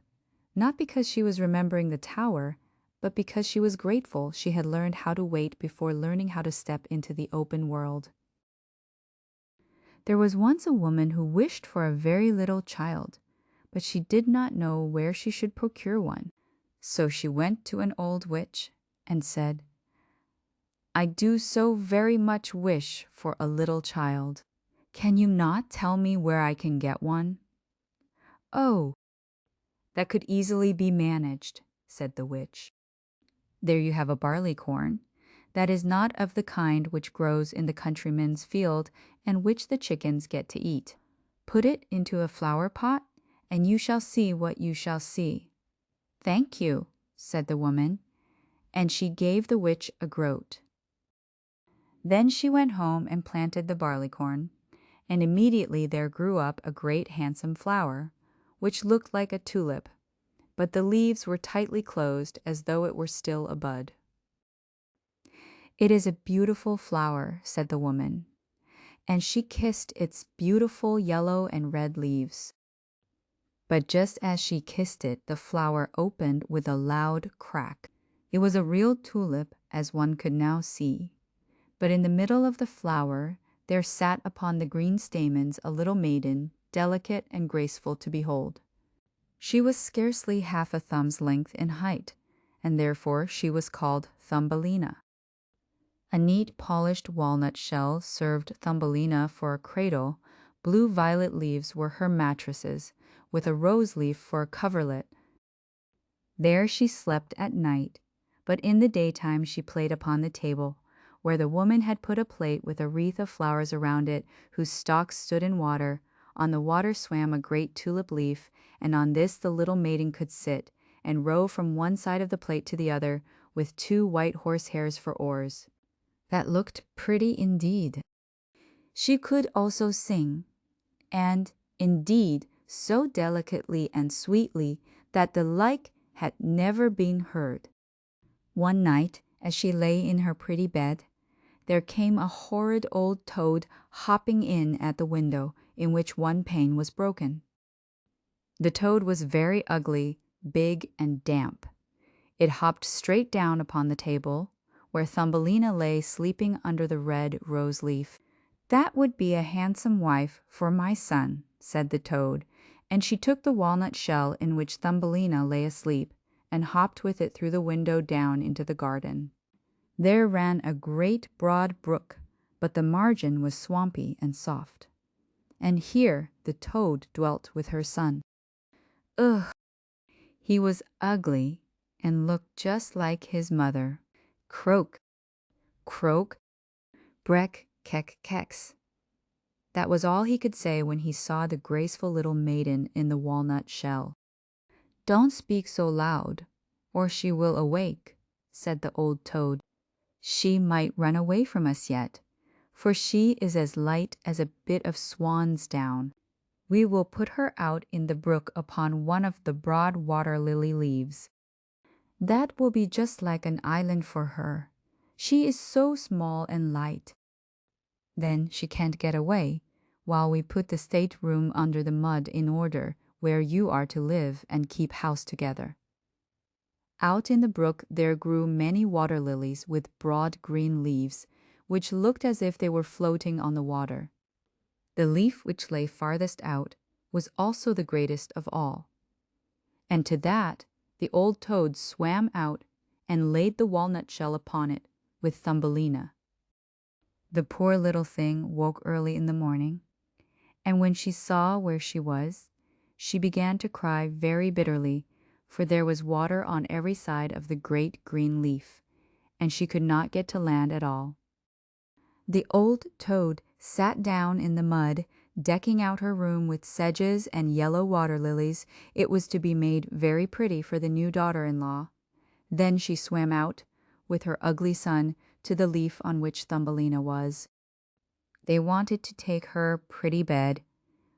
not because she was remembering the tower, but because she was grateful she had learned how to wait before learning how to step into the open world. There was once a woman who wished for a very little child, but she did not know where she should procure one. So she went to an old witch and said, "I do so very much wish for a little child. Can you not tell me where I can get one?" "Oh, that could easily be managed," said the witch. "There you have a barley corn. That is not of the kind which grows in the countryman's field and which the chickens get to eat. Put it into a flower pot, and you shall see what you shall see." "Thank you," said the woman, and she gave the witch a groat. Then she went home and planted the barleycorn, and immediately there grew up a great handsome flower, which looked like a tulip, but the leaves were tightly closed as though it were still a bud. "It is a beautiful flower," said the woman, and she kissed its beautiful yellow and red leaves. But just as she kissed it, the flower opened with a loud crack. It was a real tulip, as one could now see. But in the middle of the flower there sat upon the green stamens a little maiden, delicate and graceful to behold. She was scarcely half a thumb's length in height, and therefore she was called Thumbelina. A neat polished walnut shell served Thumbelina for a cradle. Blue violet leaves were her mattresses, with a rose leaf for a coverlet. There she slept at night, but in the daytime she played upon the table, where the woman had put a plate with a wreath of flowers around it, whose stalks stood in water. On the water swam a great tulip leaf, and on this the little maiden could sit, and row from one side of the plate to the other, with 2 white horsehairs for oars. That looked pretty indeed. She could also sing, and, indeed, so delicately and sweetly that the like had never been heard. One night, as she lay in her pretty bed, there came a horrid old toad hopping in at the window in which one pane was broken. The toad was very ugly, big, and damp. It hopped straight down upon the table, where Thumbelina lay sleeping under the red rose leaf. "That would be a handsome wife for my son," said the toad, and she took the walnut shell in which Thumbelina lay asleep, and hopped with it through the window down into the garden. There ran a great broad brook, but the margin was swampy and soft. And here the toad dwelt with her son. Ugh! He was ugly and looked just like his mother. Croak, croak, breck, keck, kex. That was all he could say when he saw the graceful little maiden in the walnut shell. "Don't speak so loud, or she will awake," said the old toad. "She might run away from us yet, for she is as light as a bit of swan's down. We will put her out in the brook upon one of the broad water lily leaves. That will be just like an island for her. She is so small and light. Then she can't get away, while we put the stateroom under the mud in order, where you are to live and keep house together." Out in the brook there grew many water lilies with broad green leaves, which looked as if they were floating on the water. The leaf which lay farthest out was also the greatest of all. And to that the old toad swam out and laid the walnut shell upon it with Thumbelina. The poor little thing woke early in the morning, and when she saw where she was, she began to cry very bitterly, for there was water on every side of the great green leaf, and she could not get to land at all. The old toad sat down in the mud, decking out her room with sedges and yellow water lilies. It was to be made very pretty for the new daughter-in-law. Then she swam out, with her ugly son, to the leaf on which Thumbelina was. They wanted to take her pretty bed,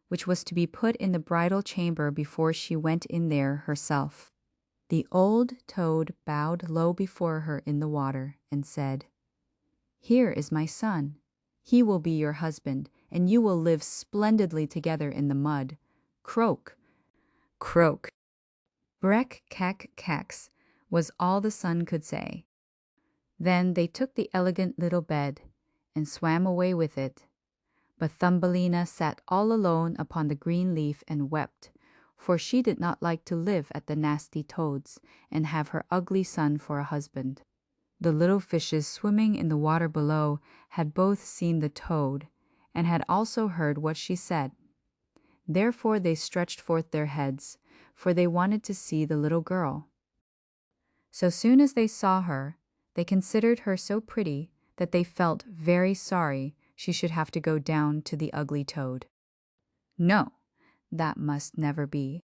which was to be put in the bridal chamber before she went in there herself. The old toad bowed low before her in the water and said, "Here is my son. He will be your husband, and you will live splendidly together in the mud. Croak, croak." Breck, cack, cax was all the son could say. Then they took the elegant little bed and swam away with it. But Thumbelina sat all alone upon the green leaf and wept, for she did not like to live at the nasty toad's and have her ugly son for a husband. The little fishes swimming in the water below had both seen the toad and had also heard what she said. Therefore they stretched forth their heads, for they wanted to see the little girl. So soon as they saw her, they considered her so pretty that they felt very sorry she should have to go down to the ugly toad. No, that must never be.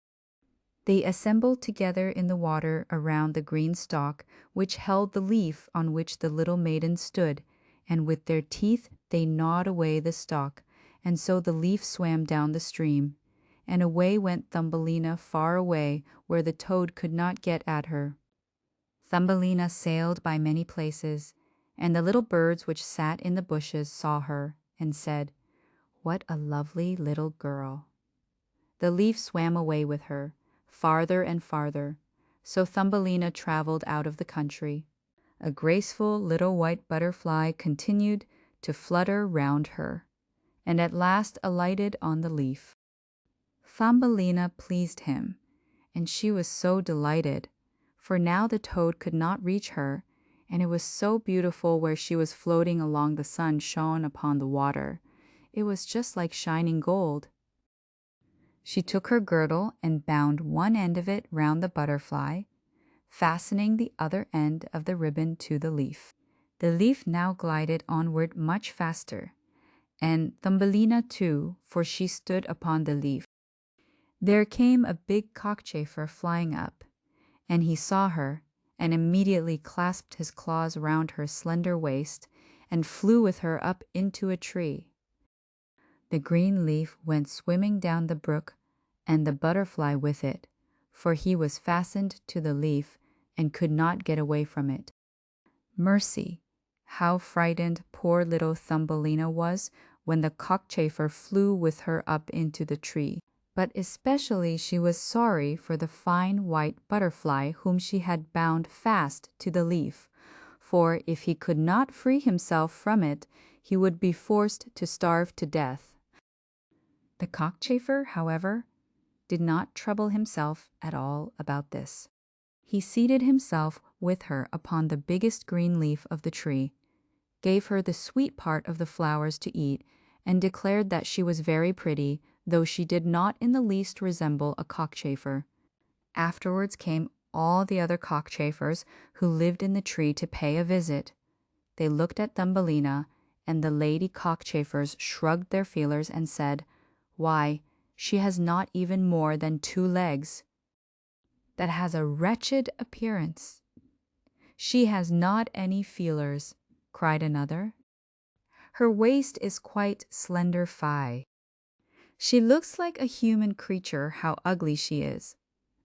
They assembled together in the water around the green stalk which held the leaf on which the little maiden stood, and with their teeth they gnawed away the stalk, and so the leaf swam down the stream, and away went Thumbelina far away where the toad could not get at her. Thumbelina sailed by many places, and the little birds which sat in the bushes saw her, and said, "What a lovely little girl." The leaf swam away with her, farther and farther, so Thumbelina traveled out of the country. A graceful little white butterfly continued to flutter round her, and at last alighted on the leaf. Thumbelina pleased him, and she was so delighted, for now the toad could not reach her, and it was so beautiful where she was floating along. The sun shone upon the water. It was just like shining gold. She took her girdle and bound one end of it round the butterfly, fastening the other end of the ribbon to the leaf. The leaf now glided onward much faster, and Thumbelina too, for she stood upon the leaf. There came a big cockchafer flying up, and he saw her, and immediately clasped his claws round her slender waist, and flew with her up into a tree. The green leaf went swimming down the brook, and the butterfly with it, for he was fastened to the leaf, and could not get away from it. Mercy! How frightened poor little Thumbelina was when the cockchafer flew with her up into the tree. But especially she was sorry for the fine white butterfly whom she had bound fast to the leaf, for if he could not free himself from it, he would be forced to starve to death. The cockchafer, however, did not trouble himself at all about this. He seated himself with her upon the biggest green leaf of the tree, gave her the sweet part of the flowers to eat, and declared that she was very pretty, though she did not in the least resemble a cockchafer. Afterwards came all the other cockchafers who lived in the tree to pay a visit. They looked at Thumbelina, and the lady cockchafers shrugged their feelers and said, "Why, she has not even more than 2 legs. That has a wretched appearance." "She has not any feelers," cried another. "Her waist is quite slender fie." "She looks like a human creature, how ugly she is,"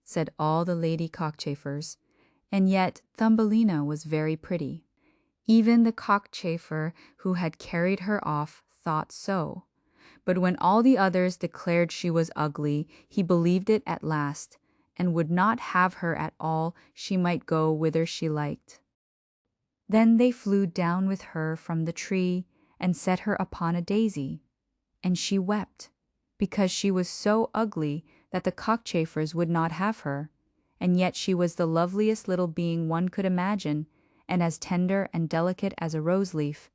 said all the lady cockchafers, and yet Thumbelina was very pretty. Even the cockchafer who had carried her off thought so, but when all the others declared she was ugly, he believed it at last, and would not have her at all. She might go whither she liked. Then they flew down with her from the tree and set her upon a daisy, and she wept, because she was so ugly that the cockchafers would not have her, and yet she was the loveliest little being one could imagine, and as tender and delicate as a rose leaf.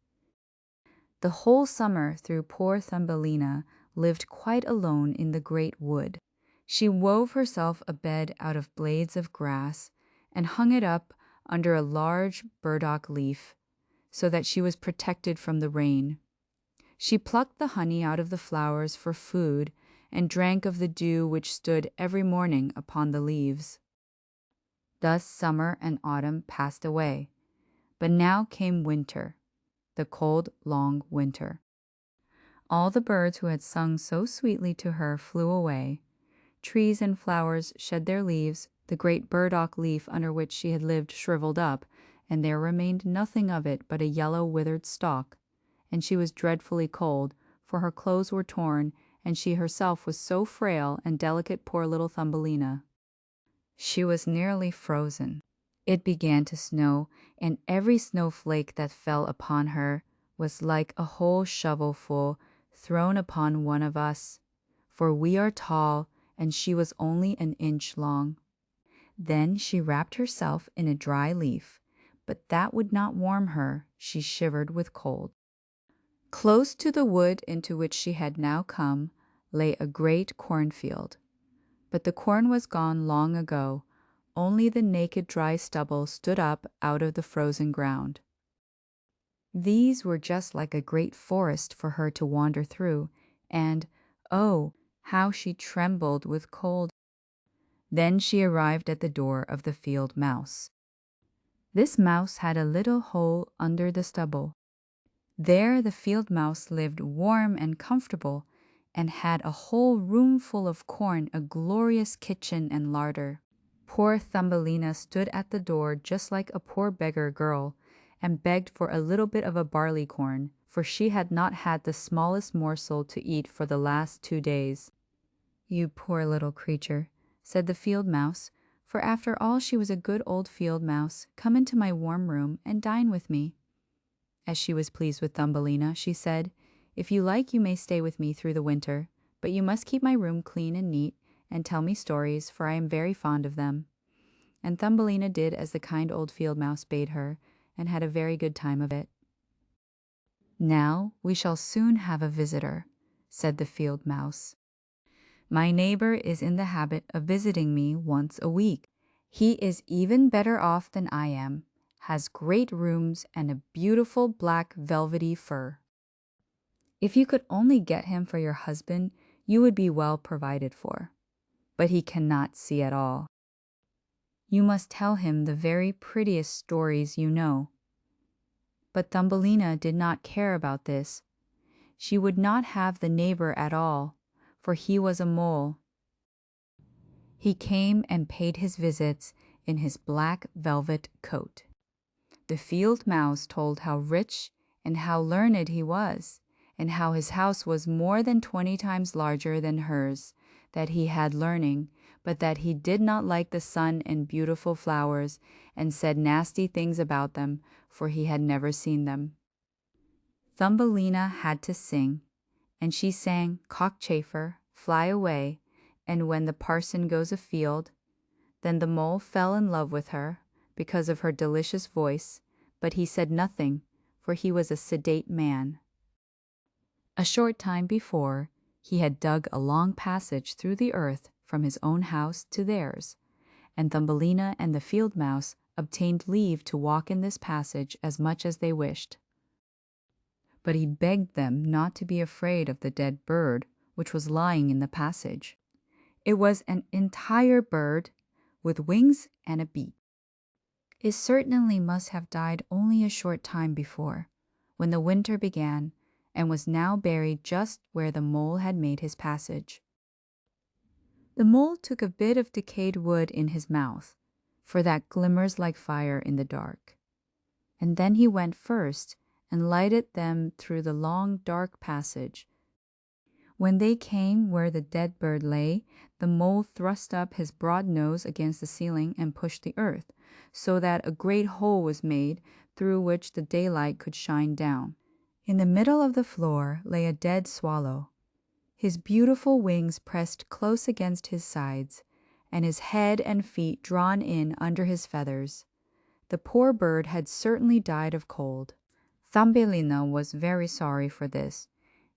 The whole summer through poor Thumbelina lived quite alone in the great wood. She wove herself a bed out of blades of grass and hung it up under a large burdock leaf so that she was protected from the rain. She plucked the honey out of the flowers for food and drank of the dew which stood every morning upon the leaves. Thus summer and autumn passed away, but now came winter, the cold, long winter. All the birds who had sung so sweetly to her flew away. Trees and flowers shed their leaves, the great burdock leaf under which she had lived shriveled up, and there remained nothing of it but a yellow withered stalk. And she was dreadfully cold, for her clothes were torn, and she herself was so frail and delicate, poor little Thumbelina. She was nearly frozen. It began to snow, and every snowflake that fell upon her was like a whole shovelful thrown upon one of us, for we are tall, and she was only an inch long. Then she wrapped herself in a dry leaf, but that would not warm her. She shivered with cold. Close to the wood into which she had now come lay a great cornfield. But the corn was gone long ago. Only the naked dry stubble stood up out of the frozen ground. These were just like a great forest for her to wander through, and, oh, how she trembled with cold. Then she arrived at the door of the field mouse. This mouse had a little hole under the stubble. There the field mouse lived warm and comfortable, and had a whole room full of corn, a glorious kitchen and larder. Poor Thumbelina stood at the door just like a poor beggar girl, and begged for a little bit of a barley corn, for she had not had the smallest morsel to eat for the last 2 days. "You poor little creature," said the field mouse, for after all she was a good old field mouse, "come into my warm room and dine with me." As she was pleased with Thumbelina, she said, "If you like, you may stay with me through the winter, but you must keep my room clean and neat, and tell me stories, for I am very fond of them." And Thumbelina did as the kind old field mouse bade her, and had a very good time of it. "Now we shall soon have a visitor," said the field mouse. "My neighbor is in the habit of visiting me once a week. He is even better off than I am, has great rooms and a beautiful black velvety fur. If you could only get him for your husband, you would be well provided for. But he cannot see at all. You must tell him the very prettiest stories you know." But Thumbelina did not care about this. She would not have the neighbor at all, for he was a mole. He came and paid his visits in his black velvet coat. The field mouse told how rich and how learned he was, and how his house was more than 20 times larger than hers, that he had learning, but that he did not like the sun and beautiful flowers, and said nasty things about them, for he had never seen them. Thumbelina had to sing, and she sang "Cockchafer, Fly Away," and "When the Parson Goes Afield." Then the mole fell in love with her, because of her delicious voice, but he said nothing, for he was a sedate man. A short time before, he had dug a long passage through the earth from his own house to theirs, and Thumbelina and the field mouse obtained leave to walk in this passage as much as they wished. But he begged them not to be afraid of the dead bird which was lying in the passage. It was an entire bird, with wings and a beak. It certainly must have died only a short time before, when the winter began, and was now buried just where the mole had made his passage. The mole took a bit of decayed wood in his mouth, for that glimmers like fire in the dark. And then he went first and lighted them through the long dark passage. When they came where the dead bird lay, the mole thrust up his broad nose against the ceiling and pushed the earth, so that a great hole was made through which the daylight could shine down. In the middle of the floor lay a dead swallow, his beautiful wings pressed close against his sides, and his head and feet drawn in under his feathers. The poor bird had certainly died of cold. Thumbelina was very sorry for this.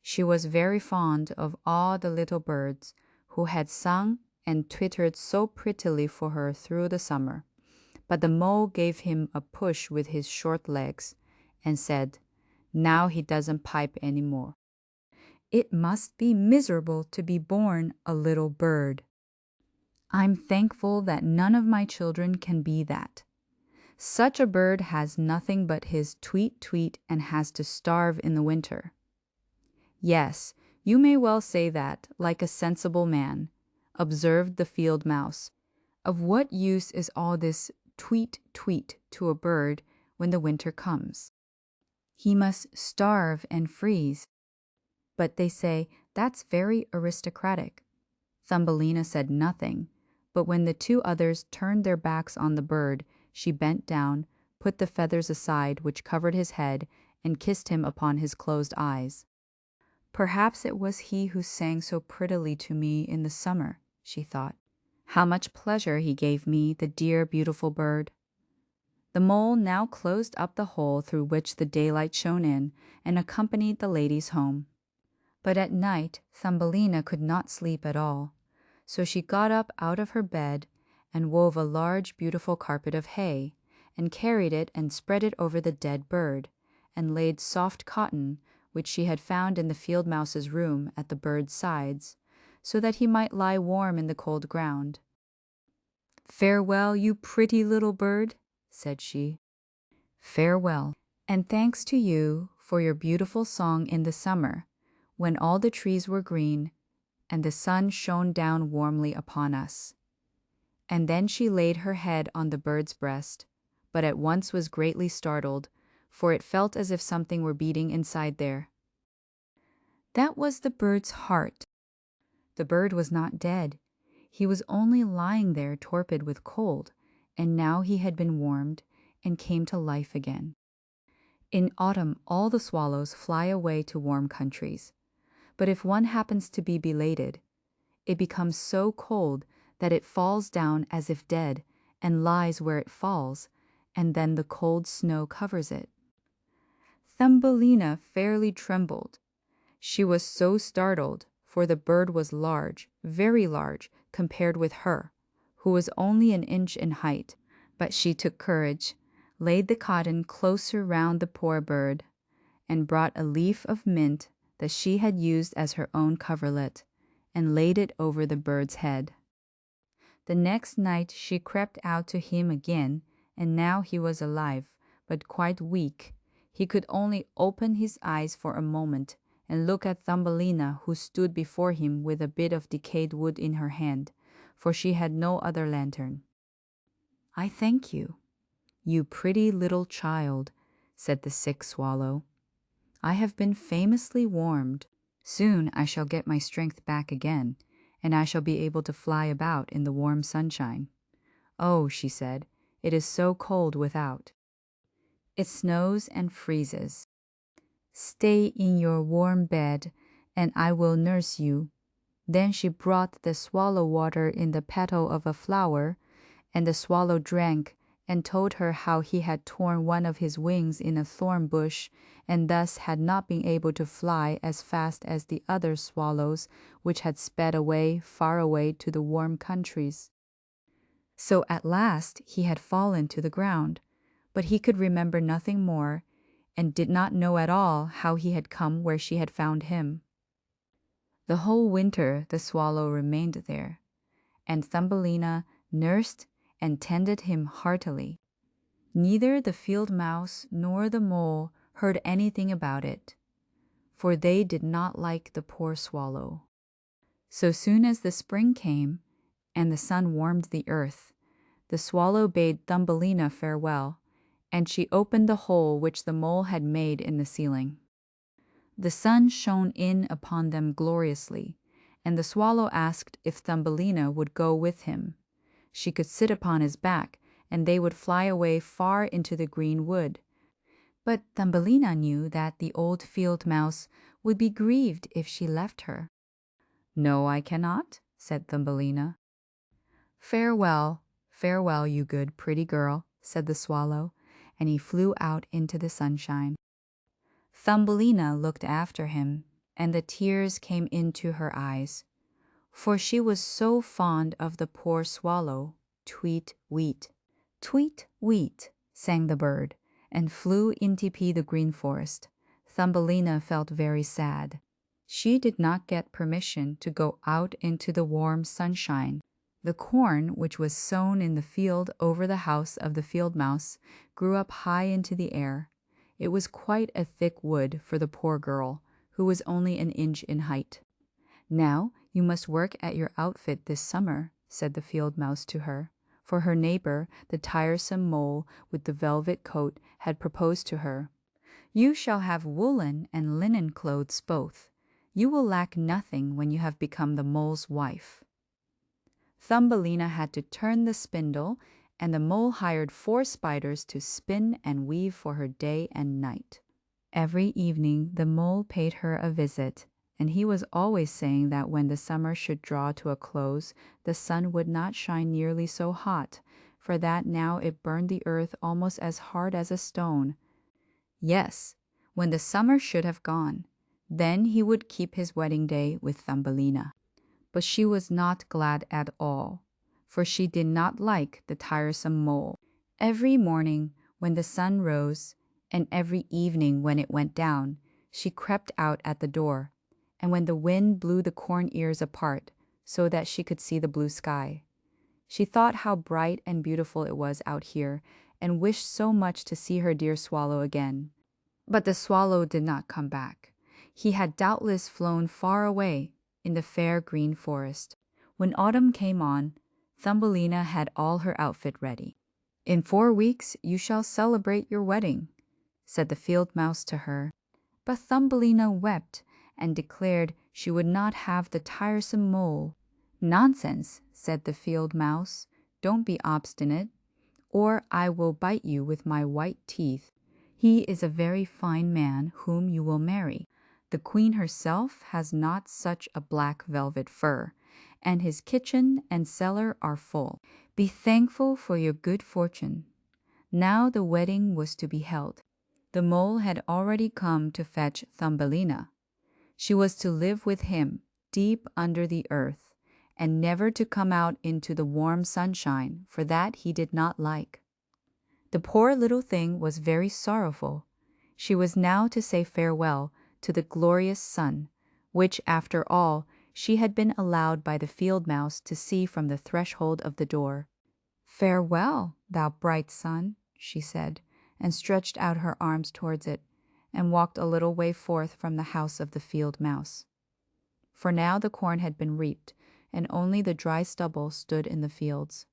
She was very fond of all the little birds who had sung and twittered so prettily for her through the summer. But the mole gave him a push with his short legs and said, "Now he doesn't pipe any more. It must be miserable to be born a little bird. I'm thankful that none of my children can be that. Such a bird has nothing but his tweet tweet and has to starve in the winter." "Yes, you may well say that, like a sensible man," observed the field mouse. "Of what use is all this tweet tweet to a bird when the winter comes? He must starve and freeze." But they say that's very aristocratic. Thumbelina said nothing, but when the two others turned their backs on the bird, she bent down, put the feathers aside which covered his head, and kissed him upon his closed eyes. "Perhaps it was he who sang so prettily to me in the summer," she thought. "How much pleasure he gave me, the dear, beautiful bird." The mole now closed up the hole through which the daylight shone in, and accompanied the ladies home. But at night Thumbelina could not sleep at all, so she got up out of her bed and wove a large beautiful carpet of hay, and carried it and spread it over the dead bird, and laid soft cotton, which she had found in the field mouse's room, at the bird's sides, so that he might lie warm in the cold ground. "Farewell, you pretty little bird," said she. "Farewell, and thanks to you for your beautiful song in the summer, when all the trees were green, and the sun shone down warmly upon us." And then she laid her head on the bird's breast, but at once was greatly startled, for it felt as if something were beating inside there. That was the bird's heart. The bird was not dead. He was only lying there torpid with cold, and now he had been warmed and came to life again. In autumn all the swallows fly away to warm countries. But if one happens to be belated, it becomes so cold that it falls down as if dead and lies where it falls, and then the cold snow covers it. Thumbelina fairly trembled. She was so startled, for the bird was large, very large, compared with her, who was only an inch in height. But she took courage, laid the cotton closer round the poor bird, and brought a leaf of mint that she had used as her own coverlet, and laid it over the bird's head. The next night she crept out to him again, and now he was alive, but quite weak. He could only open his eyes for a moment, and look at Thumbelina, who stood before him with a bit of decayed wood in her hand, for she had no other lantern. "I thank you, you pretty little child," said the sick swallow. "I have been famously warmed. Soon I shall get my strength back again, and I shall be able to fly about in the warm sunshine. Oh," she said, "it is so cold without. It snows and freezes. Stay in your warm bed, and I will nurse you." Then she brought the swallow water in the petal of a flower, and the swallow drank, and told her how he had torn one of his wings in a thorn bush, and thus had not been able to fly as fast as the other swallows, which had sped away, far away to the warm countries. So at last he had fallen to the ground, but he could remember nothing more, and did not know at all how he had come where she had found him. The whole winter the swallow remained there, and Thumbelina nursed and tended him heartily. Neither the field mouse nor the mole heard anything about it, for they did not like the poor swallow. So soon as the spring came, and the sun warmed the earth, the swallow bade Thumbelina farewell, and she opened the hole which the mole had made in the ceiling. The sun shone in upon them gloriously, and the swallow asked if Thumbelina would go with him. She could sit upon his back, and they would fly away far into the green wood. But Thumbelina knew that the old field mouse would be grieved if she left her. "No, I cannot," said Thumbelina. "Farewell, farewell, you good, pretty girl," said the swallow, and he flew out into the sunshine. Thumbelina looked after him, and the tears came into her eyes, for she was so fond of the poor swallow. Tweet, weet. Tweet, weet, sang the bird, and flew into the green forest. Thumbelina felt very sad. She did not get permission to go out into the warm sunshine. The corn, which was sown in the field over the house of the field mouse, grew up high into the air. It was quite a thick wood for the poor girl, who was only an inch in height. "Now you must work at your outfit this summer," said the field mouse to her, for her neighbor, the tiresome mole with the velvet coat, had proposed to her. "You shall have woolen and linen clothes both. You will lack nothing when you have become the mole's wife." Thumbelina had to turn the spindle, and the mole hired 4 spiders to spin and weave for her day and night. Every evening the mole paid her a visit, and he was always saying that when the summer should draw to a close, the sun would not shine nearly so hot, for that now it burned the earth almost as hard as a stone. Yes, when the summer should have gone, then he would keep his wedding day with Thumbelina. But she was not glad at all, for she did not like the tiresome mole. Every morning when the sun rose, and every evening when it went down, she crept out at the door, and when the wind blew the corn ears apart so that she could see the blue sky, she thought how bright and beautiful it was out here, and wished so much to see her dear swallow again. But the swallow did not come back. He had doubtless flown far away in the fair green forest. When autumn came on, Thumbelina had all her outfit ready. "In 4 weeks you shall celebrate your wedding," said the field mouse to her. But Thumbelina wept and declared she would not have the tiresome mole. "Nonsense," said the field mouse. "Don't be obstinate, or I will bite you with my white teeth. He is a very fine man whom you will marry. The queen herself has not such a black velvet fur, and his kitchen and cellar are full. Be thankful for your good fortune." Now the wedding was to be held. The mole had already come to fetch Thumbelina. She was to live with him deep under the earth, and never to come out into the warm sunshine, for that he did not like. The poor little thing was very sorrowful. She was now to say farewell to the glorious sun, which, after all, she had been allowed by the field mouse to see from the threshold of the door. "Farewell, thou bright sun," she said, and stretched out her arms towards it, and walked a little way forth from the house of the field mouse. For now the corn had been reaped, and only the dry stubble stood in the fields.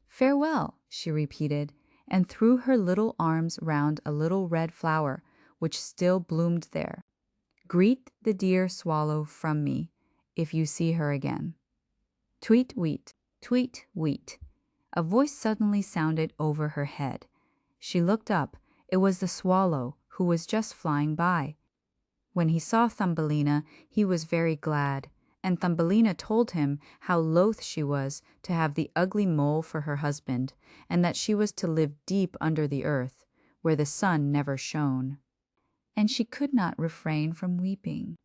"Farewell," she repeated, and threw her little arms round a little red flower which still bloomed there. "Greet the dear swallow from me, if you see her again." Tweet, weet, tweet, weet. A voice suddenly sounded over her head. She looked up. It was the swallow, who was just flying by. When he saw Thumbelina, he was very glad, and Thumbelina told him how loath she was to have the ugly mole for her husband, and that she was to live deep under the earth, where the sun never shone. And she could not refrain from weeping.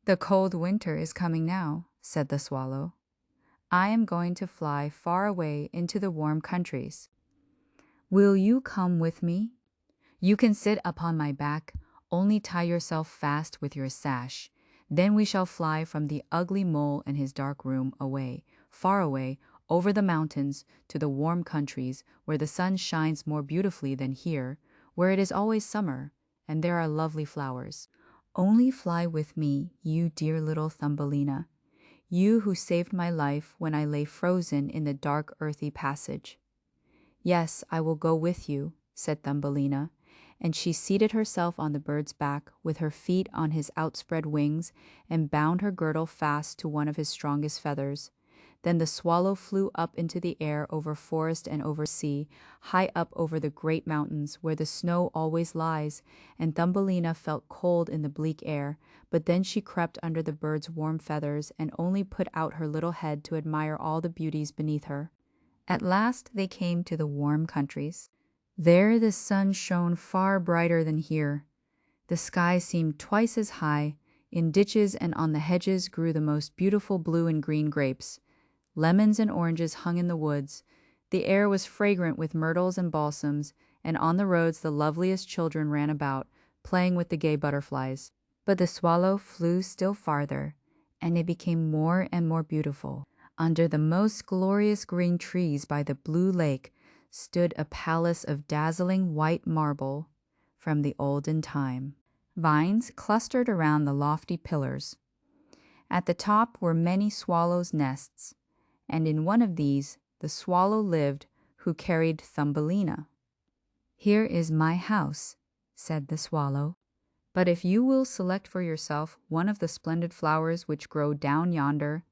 "The cold winter is coming now," said the swallow. "I am going to fly far away into the warm countries. Will you come with me? You can sit upon my back, only tie yourself fast with your sash. Then we shall fly from the ugly mole and his dark room away, far away, over the mountains to the warm countries where the sun shines more beautifully than here, where it is always summer, and there are lovely flowers. Only fly with me, you dear little Thumbelina, you who saved my life when I lay frozen in the dark earthy passage." "Yes, I will go with you," said Thumbelina, and she seated herself on the bird's back with her feet on his outspread wings and bound her girdle fast to one of his strongest feathers. Then the swallow flew up into the air over forest and over sea, high up over the great mountains where the snow always lies, and Thumbelina felt cold in the bleak air, but then she crept under the bird's warm feathers and only put out her little head to admire all the beauties beneath her. At last they came to the warm countries. There the sun shone far brighter than here. The sky seemed twice as high. In ditches and on the hedges grew the most beautiful blue and green grapes. Lemons and oranges hung in the woods. The air was fragrant with myrtles and balsams, and on the roads the loveliest children ran about, playing with the gay butterflies. But the swallow flew still farther, and it became more and more beautiful. Under the most glorious green trees by the blue lake stood a palace of dazzling white marble from the olden time. Vines clustered around the lofty pillars. At the top were many swallows' nests, and in one of these the swallow lived who carried Thumbelina. "Here is my house," said the swallow. "But if you will select for yourself one of the splendid flowers which grow down yonder,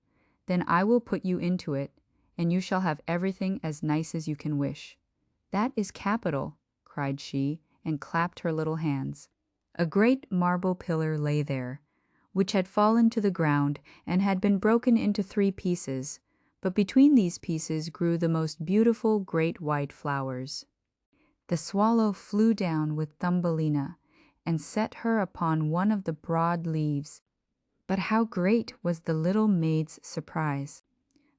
then I will put you into it, and you shall have everything as nice as you can wish." "That is capital," cried she, and clapped her little hands. A great marble pillar lay there, which had fallen to the ground and had been broken into 3 pieces, but between these pieces grew the most beautiful great white flowers. The swallow flew down with Thumbelina and set her upon one of the broad leaves. But how great was the little maid's surprise!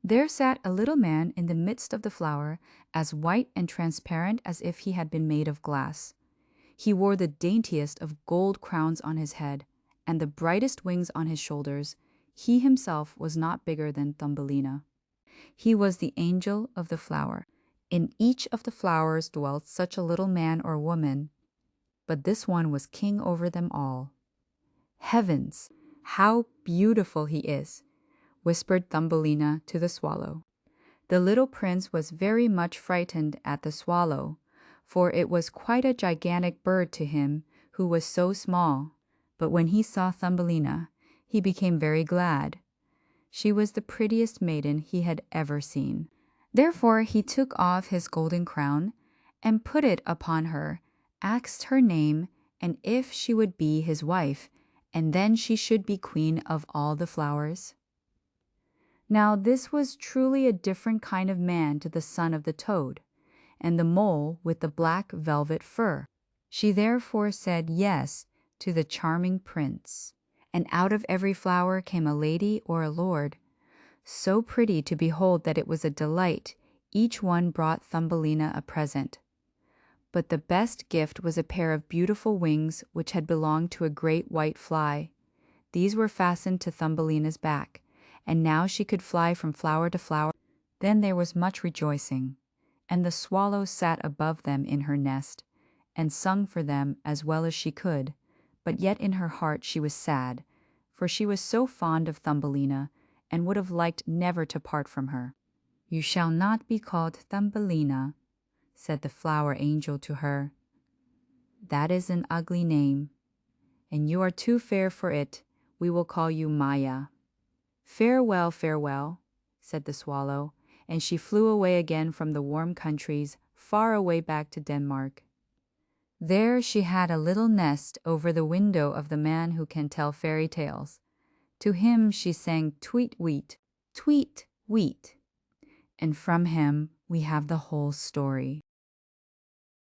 There sat a little man in the midst of the flower, as white and transparent as if he had been made of glass. He wore the daintiest of gold crowns on his head, and the brightest wings on his shoulders. He himself was not bigger than Thumbelina. He was the angel of the flower. In each of the flowers dwelt such a little man or woman, but this one was king over them all. "Heavens, how beautiful he is!" whispered Thumbelina to the swallow. The little prince was very much frightened at the swallow, for it was quite a gigantic bird to him who was so small. But when he saw Thumbelina, he became very glad. She was the prettiest maiden he had ever seen. Therefore he took off his golden crown and put it upon her, asked her name, and if she would be his wife, and then she should be queen of all the flowers. Now this was truly a different kind of man to the son of the toad, and the mole with the black velvet fur. She therefore said yes to the charming prince, and out of every flower came a lady or a lord, so pretty to behold that it was a delight. Each one brought Thumbelina a present. But the best gift was a pair of beautiful wings which had belonged to a great white fly. These were fastened to Thumbelina's back, and now she could fly from flower to flower. Then there was much rejoicing, and the swallow sat above them in her nest, and sung for them as well as she could, but yet in her heart she was sad, for she was so fond of Thumbelina, and would have liked never to part from her. "You shall not be called Thumbelina," said the flower angel to her. "That is an ugly name, and you are too fair for it. We will call you Maya." "Farewell, farewell," said the swallow, and she flew away again from the warm countries, far away back to Denmark. There she had a little nest over the window of the man who can tell fairy tales. To him she sang tweet, wheat, and from him we have the whole story.